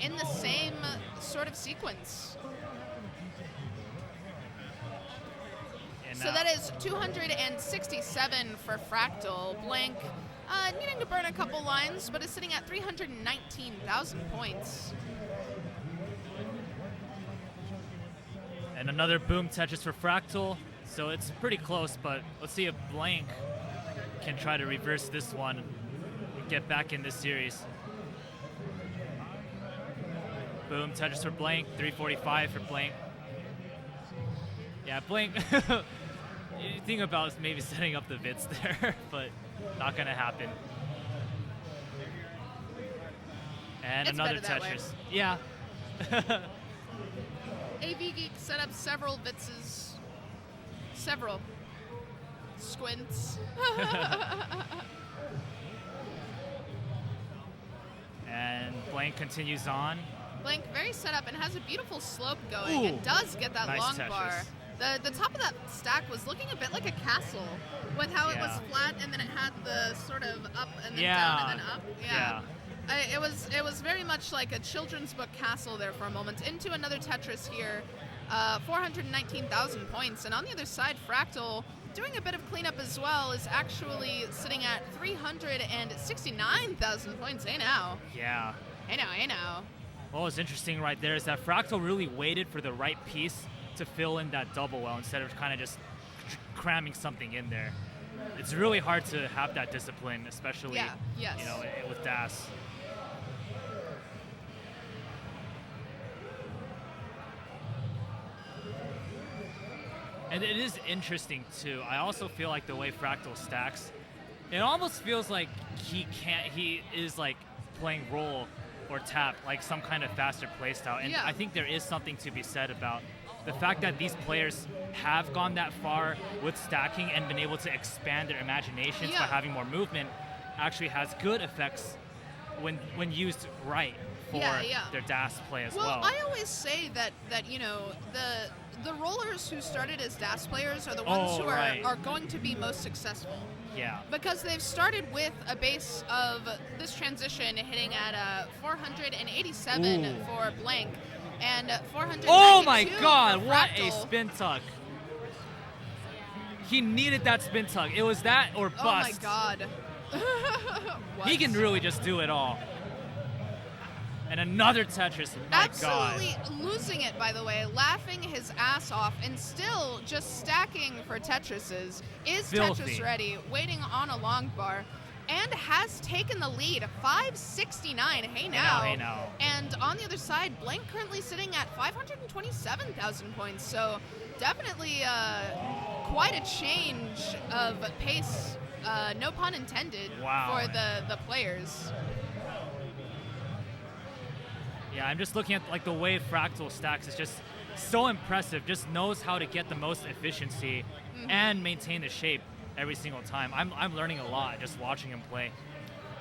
in the same sort of sequence. So that is 267 for Fractal. Blank needing to burn a couple lines, but is sitting at 319,000 points. And another boom Tetris for Fractal. So it's pretty close, but let's see if Blank can try to reverse this one and get back in this series. Boom, Tetris for Blank, 345 for Blank. Yeah, Blank, you think about maybe setting up the bits there, but not gonna happen. And it's another Tetris. Yeah. AV Geek set up several Vitzes. Several. Squints. And Blank continues on. Blank very set up and has a beautiful slope going. It does get that nice long Tetris. bar. The top of that stack was looking a bit like a castle with how it was flat and then it had the sort of up and then down and then up. Yeah. It was very much like a children's book castle there for a moment. Into another Tetris here. 419,000 points. And on the other side, Fractal, doing a bit of cleanup as well, is actually sitting at 369,000 points. Hey now. Yeah. Hey now. What was interesting right there is that Fractal really waited for the right piece to fill in that double well instead of kind of just cramming something in there. It's really hard to have that discipline, especially with DAS. And it is interesting too. I also feel like the way Fractal stacks, it almost feels like he is like playing roll or tap, like some kind of faster playstyle. And I think there is something to be said about the fact that these players have gone that far with stacking and been able to expand their imaginations by having more movement actually has good effects when used right for their DAS play as well. Well, I always say that the rollers who started as DAS players are the ones who are going to be most successful. Yeah. Because they've started with a base of this transition hitting at 487 for Blank and 492 Oh my god, for what Fractal. a spin tuck. He needed that spin tuck. It was that or bust. Oh my god. He can really just do it all. And another Tetris, my god. Absolutely losing it, by the way, laughing his ass off and still just stacking for Tetrises. Is Filthy. Tetris ready, waiting on a long bar, and has taken the lead, 569. Hey now. Hey now. And on the other side, Blank currently sitting at 527,000 points, so definitely quite a change of pace, no pun intended, for the players. Yeah, I'm just looking at like the way Fractal stacks is just so impressive. Just knows how to get the most efficiency and maintain the shape every single time. I'm learning a lot just watching him play.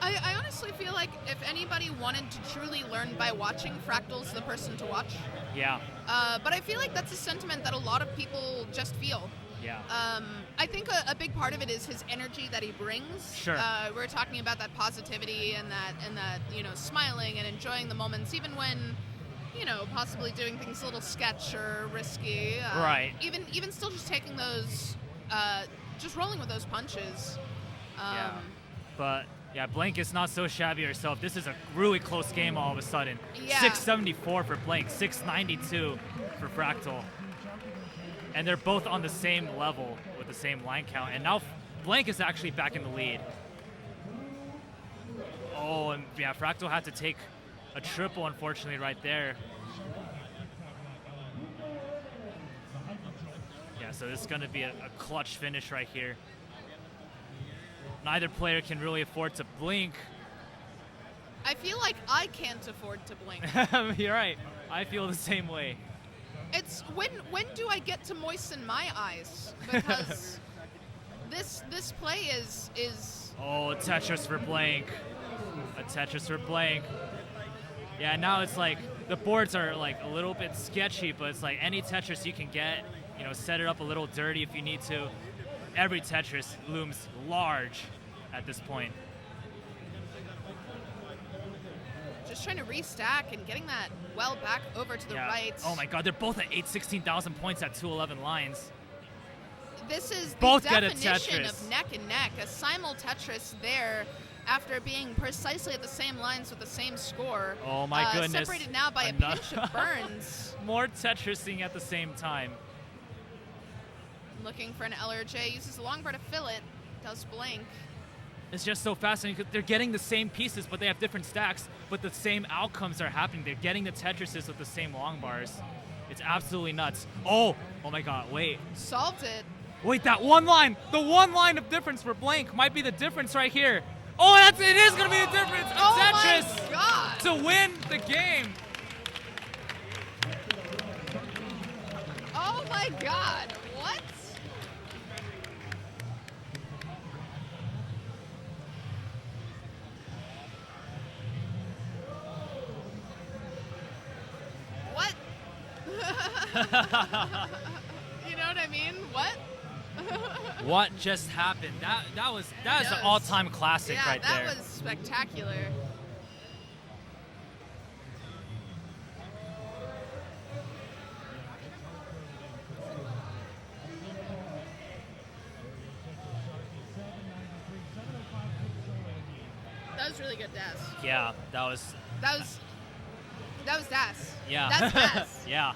I honestly feel like if anybody wanted to truly learn by watching, Fractal's the person to watch. Yeah. But I feel like that's a sentiment that a lot of people just feel. Yeah. I think a big part of it is his energy that he brings. Sure. We're talking about that positivity and that smiling and enjoying the moments, even when possibly doing things a little sketch or risky. Right. Even still just taking those, just rolling with those punches. Yeah. But yeah, Blank is not so shabby herself. This is a really close game all of a sudden. Yeah. 674 for Blank, 692 for Fractal. And they're both on the same level with the same line count. And now Blank is actually back in the lead. Oh, and yeah, Fractal had to take a triple, unfortunately, right there. Yeah, so this is going to be a clutch finish right here. Neither player can really afford to blink. I feel like I can't afford to blink. You're right. I feel the same way. It's when do I get to moisten my eyes? Because this play is Oh, a Tetris for Blank. A Tetris for Blank. Yeah, now it's like the boards are like a little bit sketchy, but it's like any Tetris you can get, set it up a little dirty if you need to. Every Tetris looms large at this point. just trying to restack and getting that well back over to the right. Oh my god, they're both at 16,000 points at 211 lines. This is both the get a definition Tetris. of neck and neck. A simul Tetris there after being precisely at the same lines with the same score. Oh my goodness. Separated now by a pinch of burns. More Tetrising at the same time. Looking for an L or J, uses the long bar to fill it, does blank. It's just so fascinating because they're getting the same pieces, but they have different stacks, but the same outcomes are happening. They're getting the Tetrises with the same long bars. It's absolutely nuts. Oh my god, wait. Solved it. Wait, that one line, the one line of difference for blank might be the difference right here. Oh, it is going to be the difference. Oh Tetris my god. to win the game. Oh my god, what? What? You know what I mean? What? What just happened? That is an all-time classic right there. Yeah, that was spectacular. That was really good, Das. Yeah, that was Das. yeah. That's Das. Yeah.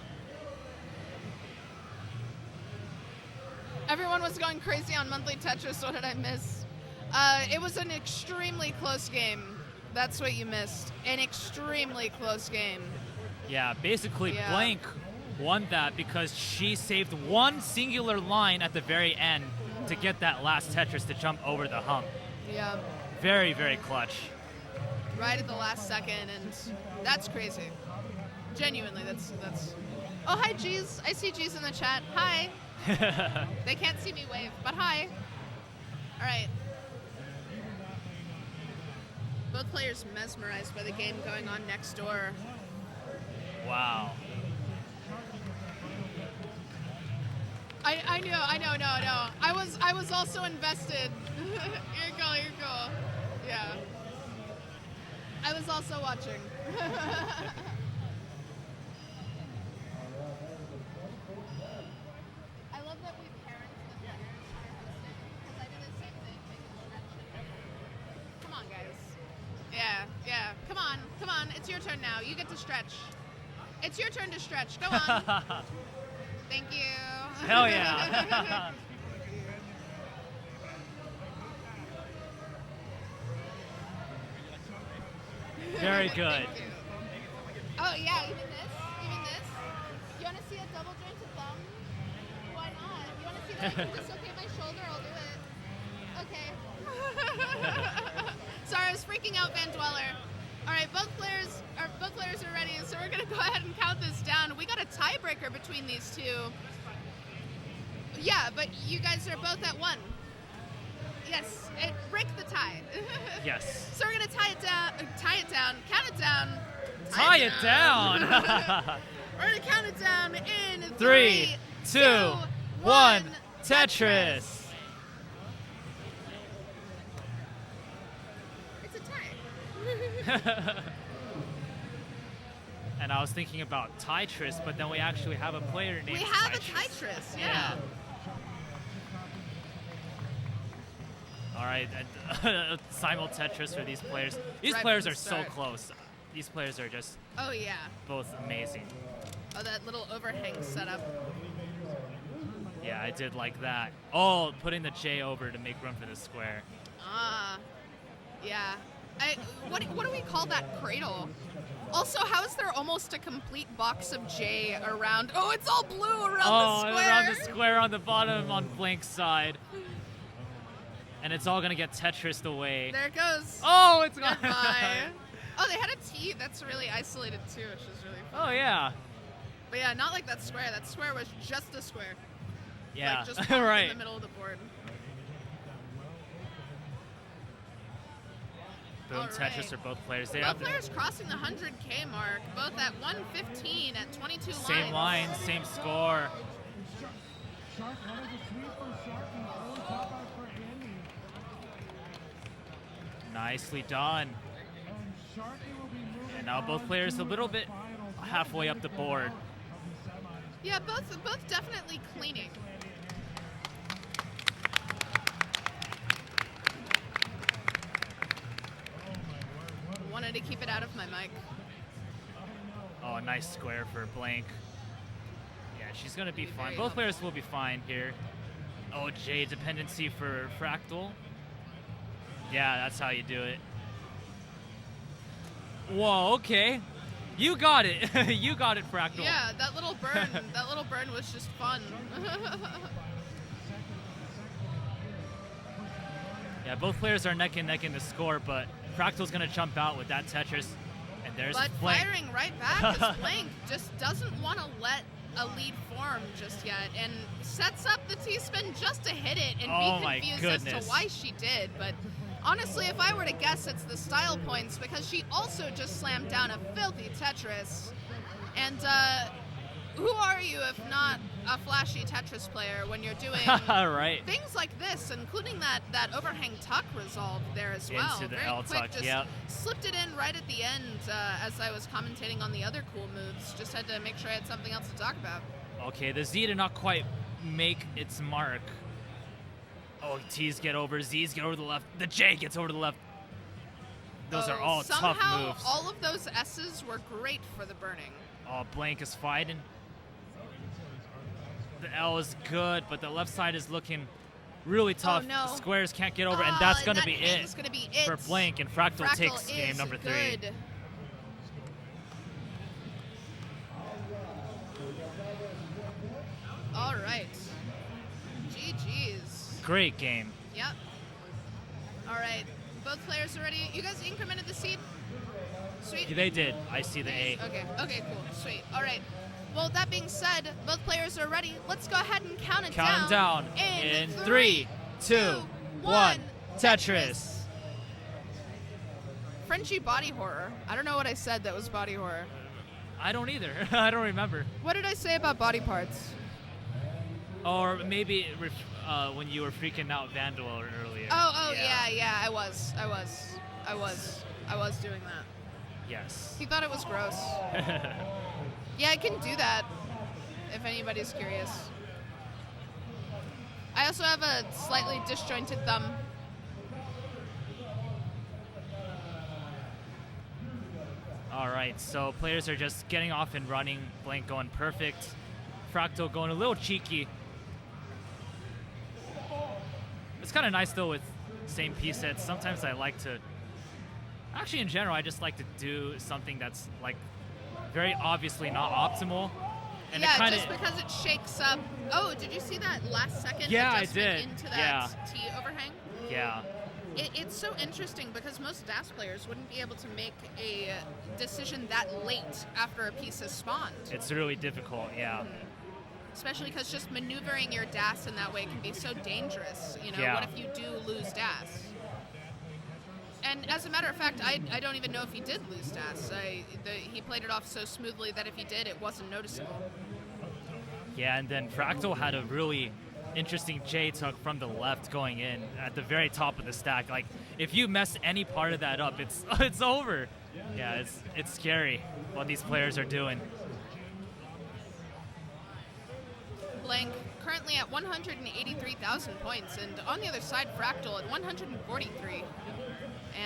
Everyone was going crazy on monthly Tetris. What did I miss? It was an extremely close game. That's what you missed. An extremely close game. Yeah, basically Yeah. Blank won that because she saved one singular line at the very end to get that last Tetris to jump over the hump. Yeah. Very, very clutch. Right at the last second, and that's crazy. Genuinely, that's. Oh, hi, G's. I see G's in the chat. Hi. They can't see me wave, but hi. All right. Both players mesmerized by the game going on next door. Wow. I know, no. I was also invested. You're cool. Yeah. I was also watching. I love that we parent the players because I did the same thing. Come on, guys. Yeah. Come on. It's your turn now. You get to stretch. It's your turn to stretch. Go on. Thank you. Hell yeah. Very good. Oh yeah, even this. You want to see a double jointed thumb? Why not? You want to see that? You can dislocate my shoulder. I'll do it. Okay. Sorry, I was freaking out, Van Dweller. All right, both players are ready, so we're gonna go ahead and count this down. We got a tiebreaker between these two. Yeah, but you guys are both at one. Yes, it break the tie. Yes. So we're gonna count it down. Tie it down. We're gonna count it down in 3, 2, 1. Tetris. It's a tie. And I was thinking about Tetris, but then we actually have a player named We have Tetris. a Tetris, yeah. All right, simul Tetris for these players. These Right players from are the so start. close. These players are just Oh, yeah. both amazing. Oh, that little overhang setup. Yeah, I did like that. Oh, putting the J over to make room for the square. Ah, yeah. What do we call that cradle? Also, how is there almost a complete box of J around? Oh, it's all blue around the square. Around the square on the bottom on Blank's side. And it's all gonna get Tetrised away. There it goes. Oh, it's gone. Goodbye. Oh, they had a T that's really isolated too, which is really fun. Oh yeah. But yeah, not like that square. That square was just a square. Yeah. Like just right. in the middle of the board. Boom, All Tetris right. are both players. They Both have the players crossing the 100K mark, both at 115 at 22 lines. same line, same score. Shark, that is a sweep for Shark and early top out for Andy. Nicely done. And Sharky will be moving And now both on players to a little bit the finals halfway up the board. of the semis. Yeah, both definitely cleaning. Wanted to keep it out of my mic. Oh, a nice square for Blank. Yeah, she's gonna be fine. Very Both helpful. players will be fine here. Oh, J dependency for Fractal. Yeah, that's how you do it. Whoa, okay. You got it. You got it, Fractal. Yeah, that little burn was just fun. Yeah, both players are neck and neck in the score, but Fractal's gonna jump out with that Tetris. And there's But Blank. firing right back as Blank just doesn't want to let a lead form just yet, and sets up the T-spin just to hit it and Oh be my confused as goodness. to why she did. But honestly, if I were to guess, it's the style points, because she also just slammed down a filthy Tetris. And who are you if not a flashy Tetris player when you're doing Right. things like this, including that overhang tuck resolve there as well. Into the Very L quick, tuck, just yep. slipped it in right at the end as I was commentating on the other cool moves. Just had to make sure I had something else to talk about. Okay, the Z did not quite make its mark. Oh, T's get over, Z's get over the left, the J gets over to the left. Those are all tough somehow, moves. all of those S's were great for the burning. Oh, Blank is fighting. The L is good, but the left side is looking really tough. Oh, no. The squares can't get over, and that's going to that be hang's it gonna be it for Blank, and Fractal takes is game number 3. good. All right. GG's. Great game. Yep. All right. Both players are ready. You guys incremented the seed? Sweet. They did. I see the A. Okay. Okay, cool. Sweet. All right. Well, that being said, both players are ready. Let's go ahead and count it Count down. them down. In In 3, 2, 1. Tetris. Frenchie body horror. I don't know what I said that was body horror. I don't either. I don't remember. What did I say about body parts? Or maybe when you were freaking out Vandal earlier. Oh, yeah. I was doing that. Yes. He thought it was gross. Yeah, I can do that, if anybody's curious. I also have a slightly disjointed thumb. All right, so players are just getting off and running. Blank going perfect. Fractal going a little cheeky. It's kind of nice though with same piece sets. Sometimes I like to, actually in general, I just like to do something that's like very obviously not optimal. And Yeah, it kinda, just because it shakes up. Oh, did you see that last second Yeah, I adjustment did. into that Yeah. T overhang? yeah. It's so interesting because most DAS players wouldn't be able to make a decision that late after a piece has spawned. It's really difficult, yeah. Especially because just maneuvering your DAS in that way can be so dangerous. You know, Yeah. what if you do lose DAS? And as a matter of fact, I don't even know if he did lose DAS. He played it off so smoothly that if he did, it wasn't noticeable. Yeah, and then Fractal had a really interesting J took from the left going in at the very top of the stack. Like, if you mess any part of that up, it's it's over. Yeah, it's scary what these players are doing. Blank currently at 183,000 points, and on the other side, Fractal at 143.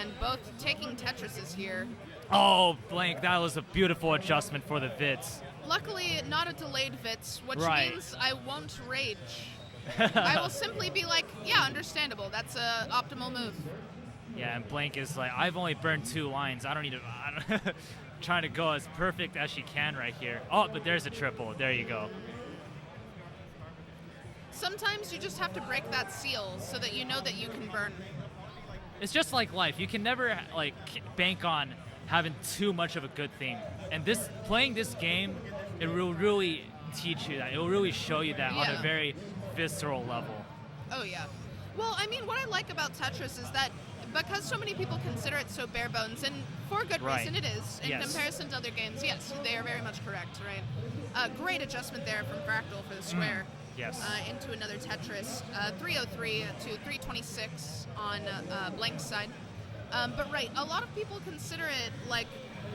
And both taking Tetrises here. Oh, Blank, that was a beautiful adjustment for the Vits. Luckily, not a delayed Vits, which Right. means I won't rage. I will simply be like, yeah, understandable. That's a optimal move. Yeah, and Blank is like, I've only burned 2 lines. I don't need to. Trying to go as perfect as she can right here. Oh, but there's a triple. There you go. Sometimes you just have to break that seal so that you know that you can burn. It's just like life. You can never like bank on having too much of a good thing. And playing this game, it will really teach you that. It will really show you that on a Yeah. very visceral level. Oh, yeah. Well, I mean, what I like about Tetris is that because so many people consider it so bare bones, and for good Right. reason it is, in Yes. comparison to other games, yes, they are very much correct, right? Great adjustment there from Fractal for the square. Yes. Into another Tetris, 303 to 326 on Blank's side. But right, a lot of people consider it like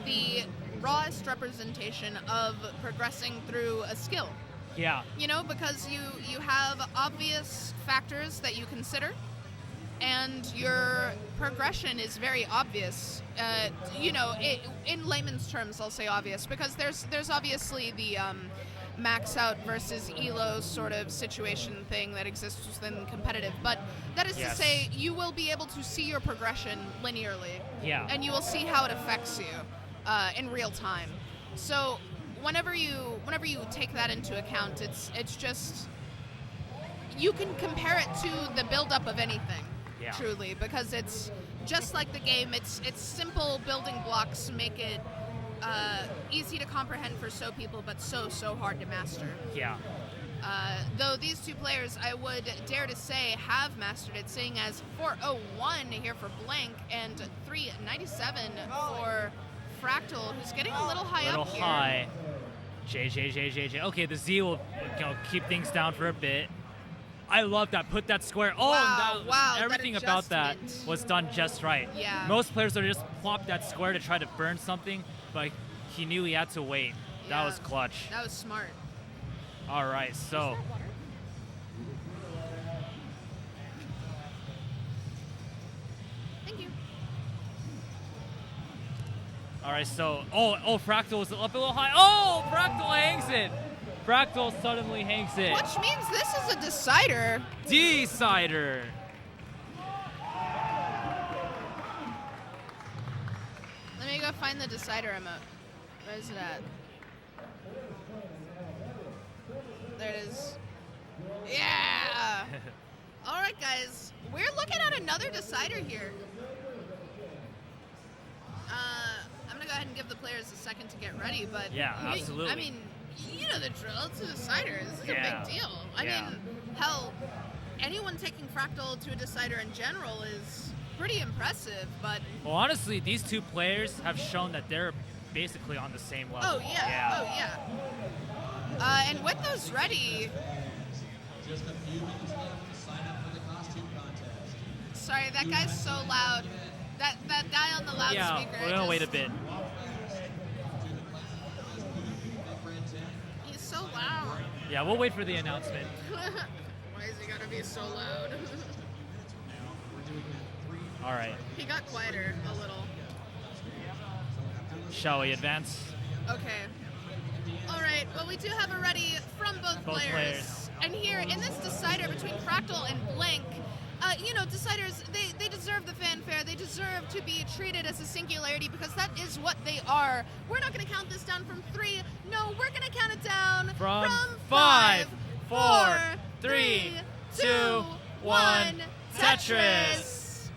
the rawest representation of progressing through a skill. Yeah. You know, because you have obvious factors that you consider, and your progression is very obvious. You know, in layman's terms, I'll say obvious, because there's obviously the max out versus elo sort of situation thing that exists within competitive, but that is Yes. to say you will be able to see your progression linearly. Yeah. And you will see how it affects you in real time. So whenever you take that into account, it's just, you can compare it to the build-up of anything. Yeah. Truly, because it's just like the game. It's simple building blocks make it easy to comprehend for so people, but so hard to master. Yeah. Though these two players, I would dare to say, have mastered it, seeing as 401 here for Blank and 397 for Fractal, who's getting a little high Little up here. high. J. Okay, the Z will keep things down for a bit. I love that. Put that square. Oh, Wow, wow, that everything about that adjustment. was done just right. Yeah. Most players would just plop that square to try to burn something, but he knew he had to wait. That Yeah. was clutch. That was smart. All right, so Thank you. Fractal was up a little high. Oh, Fractal hangs it. Fractal suddenly hangs it. Which means this is a decider. Decider. Let me go find the decider emote. Where is it at? There it is. Yeah! Alright, guys. We're looking at another decider here. I'm going to go ahead and give the players a second to get ready, but... Yeah, absolutely. I mean, you know the drill. It's a decider. This is Yeah. a big deal. I Yeah. mean, hell, anyone taking Fractal to a decider in general is pretty impressive, but... Well, honestly, these two players have shown that they're basically on the same level. Oh, yeah. Oh, yeah. And with those ready... Just a few minutes left to sign up for the costume contest. Sorry, that guy's so loud. That guy on the loudspeaker. Yeah, we're gonna wait a bit. He's so loud. Yeah, we'll wait for the announcement. Why is he gotta be so loud? All right, He got quieter a little. shall we advance? Okay. All right. Well, we do have a ready from both players. And here in this decider between Fractal and Blank, you know, deciders, they deserve the fanfare. They deserve to be treated as a singularity because that is what they are. We're not going to count this down from 3. No, we're going to count it down From 5, 4, 3, 2, 1, Tetris.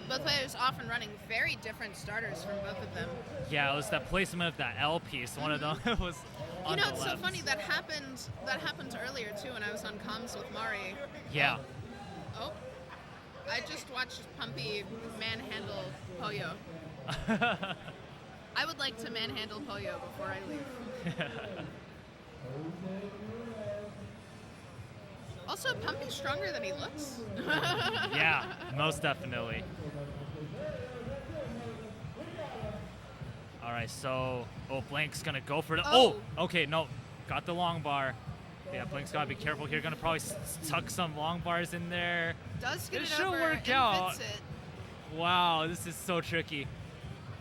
Both players off and running very different starters from both of them. Yeah, it was that placement of that L piece. One of them was on You know, the it's so left. funny that happened earlier too when I was on comms with Mari. Yeah. Oh, I just watched Pumpy manhandle Poyo. I would like to manhandle Pollo before I leave. Also, Pumpy's stronger than he looks. Yeah, most definitely. All right, so Blank's gonna go for the. Oh, okay, no, got the long bar. Yeah, Blank's gotta be careful here. Gonna probably tuck some long bars in there. Does get it it should over work and out. fits it. Wow, this is so tricky.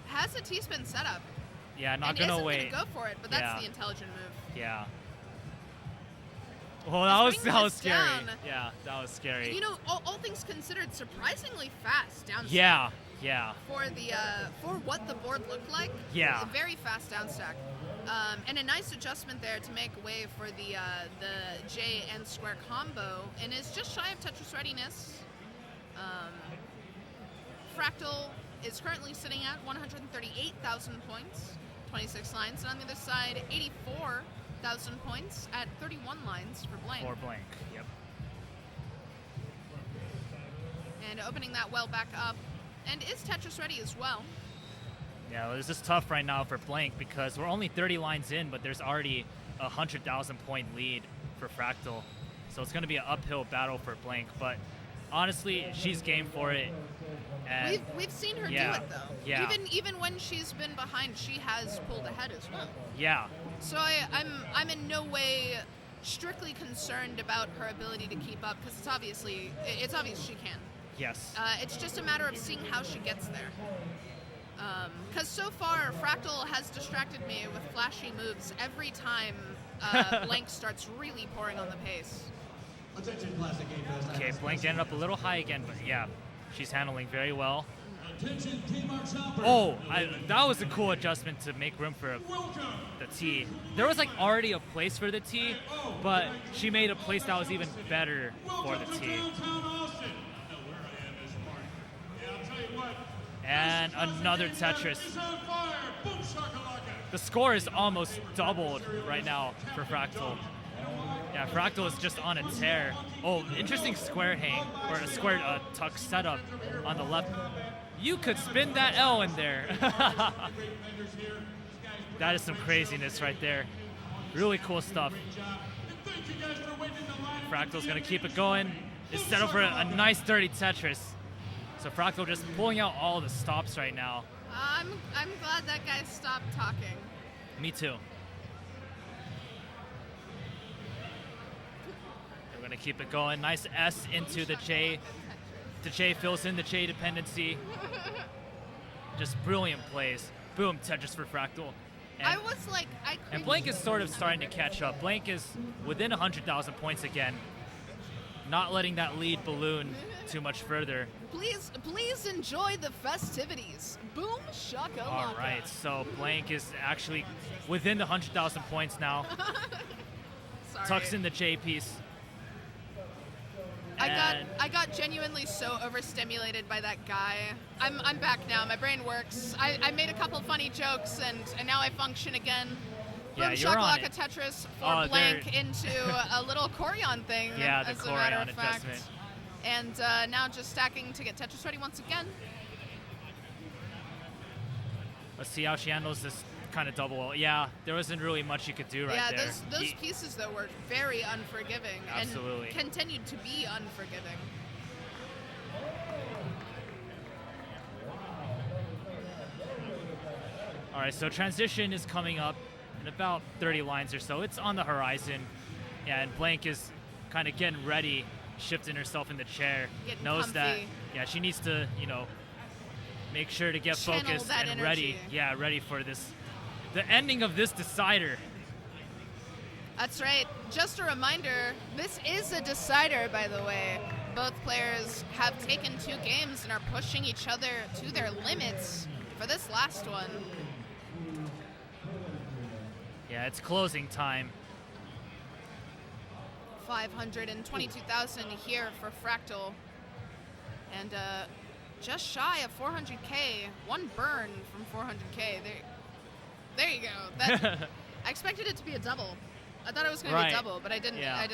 Has a T-spin setup. Yeah, not and gonna isn't wait. Gonna go for it, but that's Yeah. the intelligent move. Yeah. Well, that was scary. Down. Yeah, that was scary. You know, all things considered, surprisingly fast down. Yeah, yeah. For the for what the board looked like. Yeah. A very fast down stack. And a nice adjustment there to make way for the J and square combo, and is just shy of Tetris readiness. Fractal is currently sitting at 138,000 points, 26 lines, and on the other side, 84,000 points at 31 lines for Blank. For Blank, yep. And opening that well back up, and is Tetris ready as well. Yeah, well, this is tough right now for Blank because we're only 30 lines in, but there's already a 100,000 point lead for Fractal. So it's going to be an uphill battle for Blank, but honestly, she's game for it. And We've seen her yeah, do it though. Yeah. Even when she's been behind, she has pulled ahead as well. Yeah. So I'm in no way strictly concerned about her ability to keep up because it's obvious she can. Yes. It's just a matter of seeing how she gets there. Because so far, Fractal has distracted me with flashy moves every time Blank starts really pouring on the pace. Okay, Blank ended up a little high again, but yeah, she's handling very well. Oh, that was a cool adjustment to make room for the T. There was like already a place for the T, but she made a place that was even better for the T. And another Tetris. The score is almost doubled right now for Fractal. Yeah, Fractal is just on a tear. Oh, interesting square hang, or a square tuck setup on the left. You could spin that L in there. That is some craziness right there. Really cool stuff. Fractal's gonna keep it going. It's set up for a nice dirty Tetris. So Fractal just pulling out all the stops right now. I'm glad that guy stopped talking. Me too. We're gonna keep it going. Nice S into the J. The J fills in the J dependency. Just brilliant plays. Boom, Tetris for Fractal. And Blank is sort of starting to catch up. Blank is within 100,000 points again. Not letting that lead balloon too much further. Please enjoy the festivities. Boom shakalaka. All right, so Blank is actually within the 100,000 points now. Sorry. Tucks in the J piece. I got genuinely so overstimulated by that guy. I'm back now. My brain works. I made a couple funny jokes and now I function again. Yeah, Boom you're on shakalaka it. Tetris for Blank into a little Chorion thing. Yeah, the as a matter Chorion of fact. adjustment. And now just stacking to get Tetris ready once again. Let's see how she handles this kind of double. Yeah, there wasn't really much you could do right there. Yeah, those pieces though were very unforgiving. Absolutely. And continued to be unforgiving. All right, so transition is coming up in about 30 lines or so. It's on the horizon. Yeah, and Blank is kind of getting ready, shifting herself in the chair. Getting knows comfy. that, yeah, she needs to, make sure to get Channel focused that and energy. ready. Yeah, ready for this, the ending of this decider. That's right. Just a reminder, this is a decider, by the way. Both players have taken 2 games and are pushing each other to their limits for this last one. Yeah, it's closing time. 522,000 here for Fractal. And just shy of 400K. One burn from 400K. There you go. I expected it to be a double. I thought it was going to be a double, but I didn't. Yeah.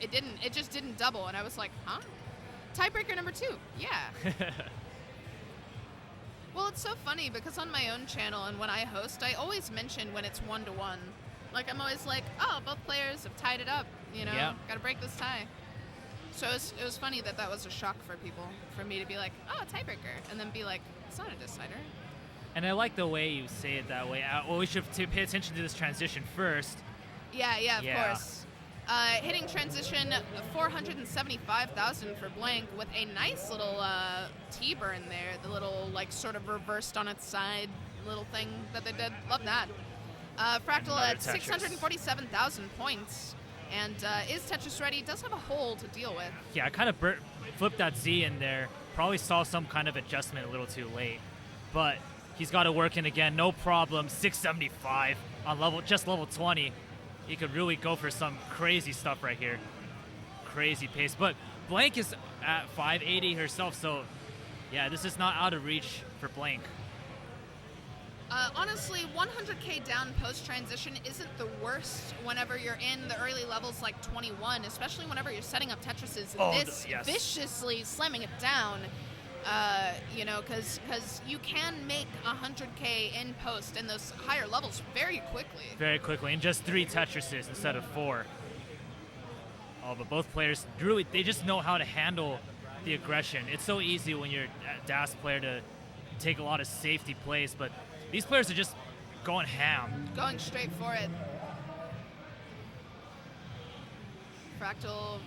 It didn't. It just didn't double, and I was like, huh? Tiebreaker number 2. Yeah. Well, it's so funny because on my own channel and when I host, I always mention when it's 1-1. Like, I'm always like, oh, both players have tied it up, you know, Yeah. got to break this tie. So it was funny that was a shock for people, for me to be like, oh, tiebreaker, and then be like, it's not a decider. And I like the way you say it that way. Well, we should pay attention to this transition first. Yeah, of Yeah. course. Hitting transition 475,000 for Blank with a nice little T-burn there, the little like sort of reversed on its side little thing that they did. Love that. Fractal Another at Tetris. 647,000 points, and is Tetris ready? Does have a hole to deal with. Yeah, I kind of flipped that Z in there. Probably saw some kind of adjustment a little too late, but he's got to work in again. No problem. 675 on level 20. He could really go for some crazy stuff right here. Crazy pace. But Blank is at 580 herself, so yeah, this is not out of reach for Blank. Honestly, 100k down post-transition isn't the worst whenever you're in the early levels like 21, especially whenever you're setting up Tetrises this yes. viciously slamming it down, you know, because you can make 100k in post in those higher levels very quickly. Very quickly, in just 3 Tetrises instead of 4. Oh, but both players, really, they just know how to handle the aggression. It's so easy when you're a DAS player to take a lot of safety plays, but these players are just going ham. Going straight for it. Fractal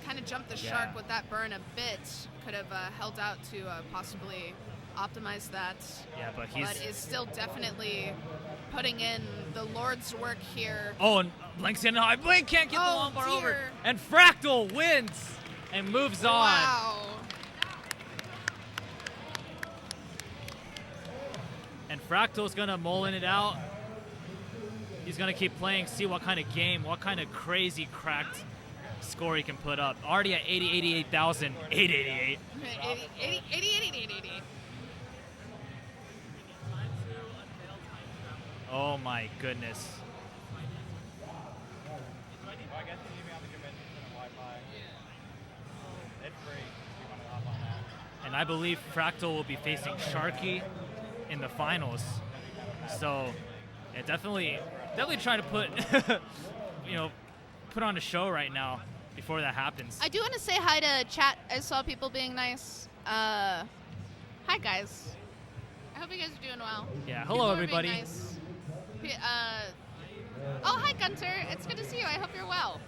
kind of jumped the shark with that burn a bit. Could have held out to possibly optimize that. Yeah, but is still definitely putting in the Lord's work here. Oh, and Blank's in high. Blank can't get the long bar over. Dear. And Fractal wins and moves on. Wow. And Fractal's gonna mulling it out. He's gonna keep playing, see what kind of game, what kind of crazy cracked score he can put up. Already at 88,000, 888. 80. Oh my goodness. And I believe Fractal will be facing Sharky in the finals. So yeah, definitely trying to put put on a show right now before that happens. I do want to say hi to chat. I saw people being nice. Hi guys. I hope you guys are doing well. Yeah, People hello are being everybody. nice. Oh, hi Gunter. It's good to see you. I hope you're well.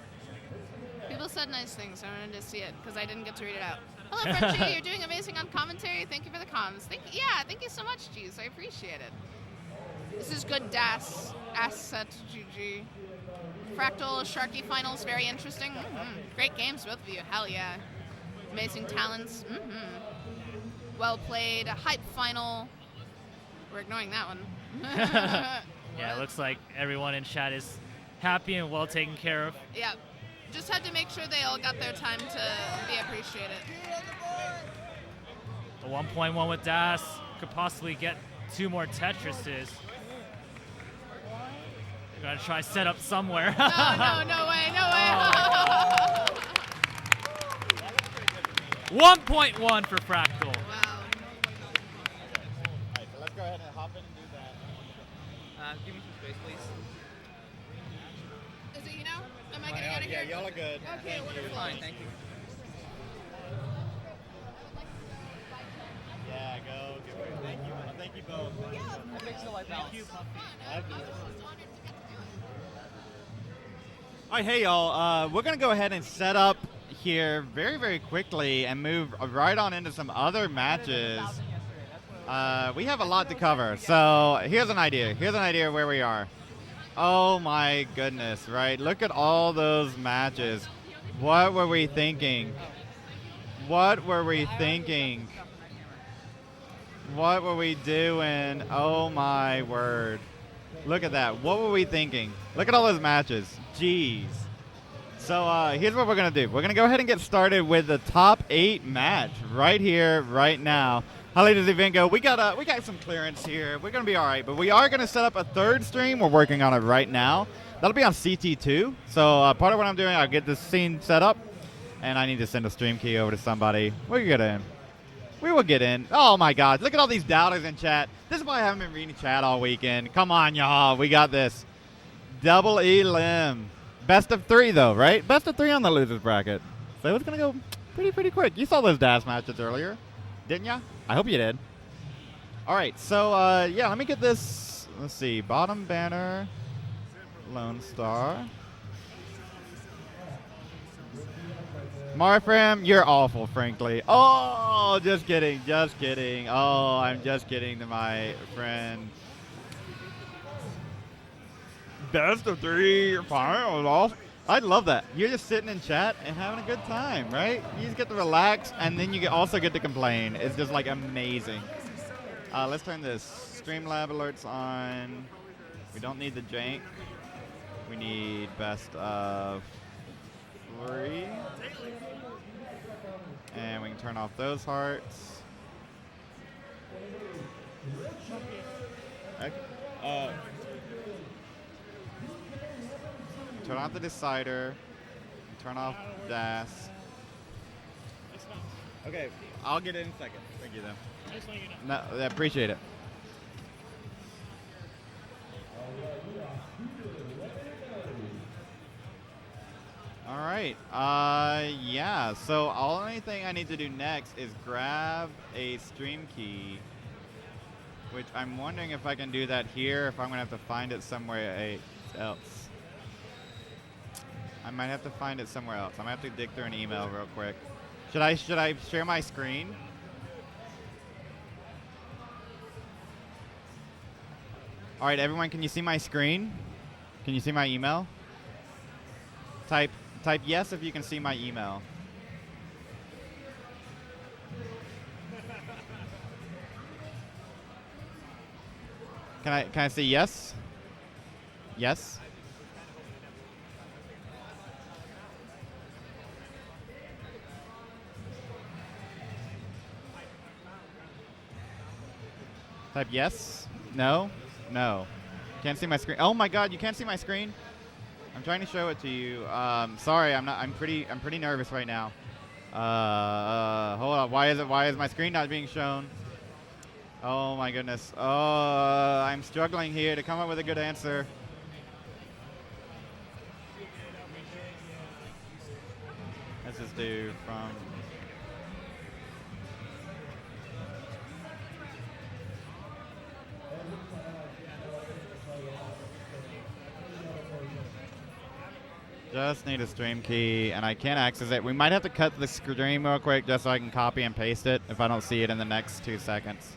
People said nice things. I wanted to see it because I didn't get to read it out. Hello, Frenchie. You're doing amazing on commentary. Thank you for the comms. Thank you so much, Jeez. I appreciate it. This is good DAS. Asset GG. Fractal Sharky finals, very interesting. Great games, both of you. Hell yeah. Amazing talents. Well played. A hype final. We're ignoring that one. Yeah, it looks like everyone in chat is happy and well taken care of. Yeah. Just had to make sure they all got their time to be appreciated. A 1.1 with Das could possibly get 2 more Tetrises. They're gonna try set up somewhere. No way. 1.1 for Fractal. Wow. Alright, so let's go ahead and hop in and do that. Give me some space, please. Is it you now? Am I getting out of here? Yeah, y'all are good. Okay, wonderful. Fine, thank you. Yeah, go. Thank you. Thank you both. That makes the light balance. All right, hey y'all. We're gonna go ahead and set up here very, very quickly and move right on into some other matches. We have a lot to cover, so here's an idea. Here's an idea of where we are. Oh my goodness, right? Look at all those matches. What were we thinking? What were we thinking? What were we doing? Oh my word. Look at that. What were we thinking? Look at all those matches. Jeez. So here's what we're going to do. We're going to go ahead and get started with the top 8 match right here, right now. How late does the event go? We got some clearance here. We're going to be all right, but we are going to set up a 3rd stream. We're working on it right now. That'll be on CT2. So part of what I'm doing, I'll get this scene set up, and I need to send a stream key over to somebody. We'll get in. We will get in. Oh my God! Look at all these doubters in chat. This is why I haven't been reading chat all weekend. Come on, y'all. We got this. Double E Lim. Best of 3 though, right? Best of 3 on the losers bracket. So it's gonna go pretty quick. You saw those dash matches earlier, didn't ya? I hope you did. All right. So yeah, let me get this. Let's see. Bottom banner. Lone Star. Marfram, you're awful, frankly. Oh, just kidding, just kidding. Oh, I'm just kidding to my friend. Best of 3, final. I love that. You're just sitting in chat and having a good time, right? You just get to relax, and then you also get to complain. It's just like amazing. Let's turn this Streamlab alerts on. We don't need the jank. We need best of 3. And we can turn off those hearts. Turn off the decider. Turn off DAS. Okay, I'll get it in a second. Thank you, though. No, I appreciate it. All right. Yeah. So only thing I need to do next is grab a stream key, which I'm wondering if I can do that here. If I'm gonna have to find it somewhere else. I might have to find it somewhere else. I'm gonna have to dig through an email real quick. Should I share my screen? All right, everyone. Can you see my screen? Can you see my email? Type yes if you can see my email. Can I see yes? Yes? Type yes? No? No. Can't see my screen. Oh my God, you can't see my screen? I'm trying to show it to you. Sorry, I'm pretty nervous right now. Hold on. Why is my screen not being shown? Oh my goodness. Oh, I'm struggling here to come up with a good answer. Let's just do from. Just need a stream key, and I can't access it. We might have to cut the stream real quick just so I can copy and paste it if I don't see it in the next 2 seconds.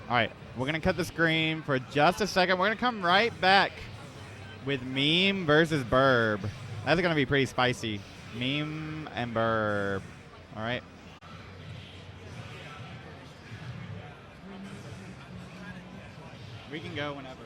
All right, we're going to cut the screen for just a second. We're going to come right back with Meme versus Burb. That's going to be pretty spicy. Meme and Burb. All right. We can go whenever.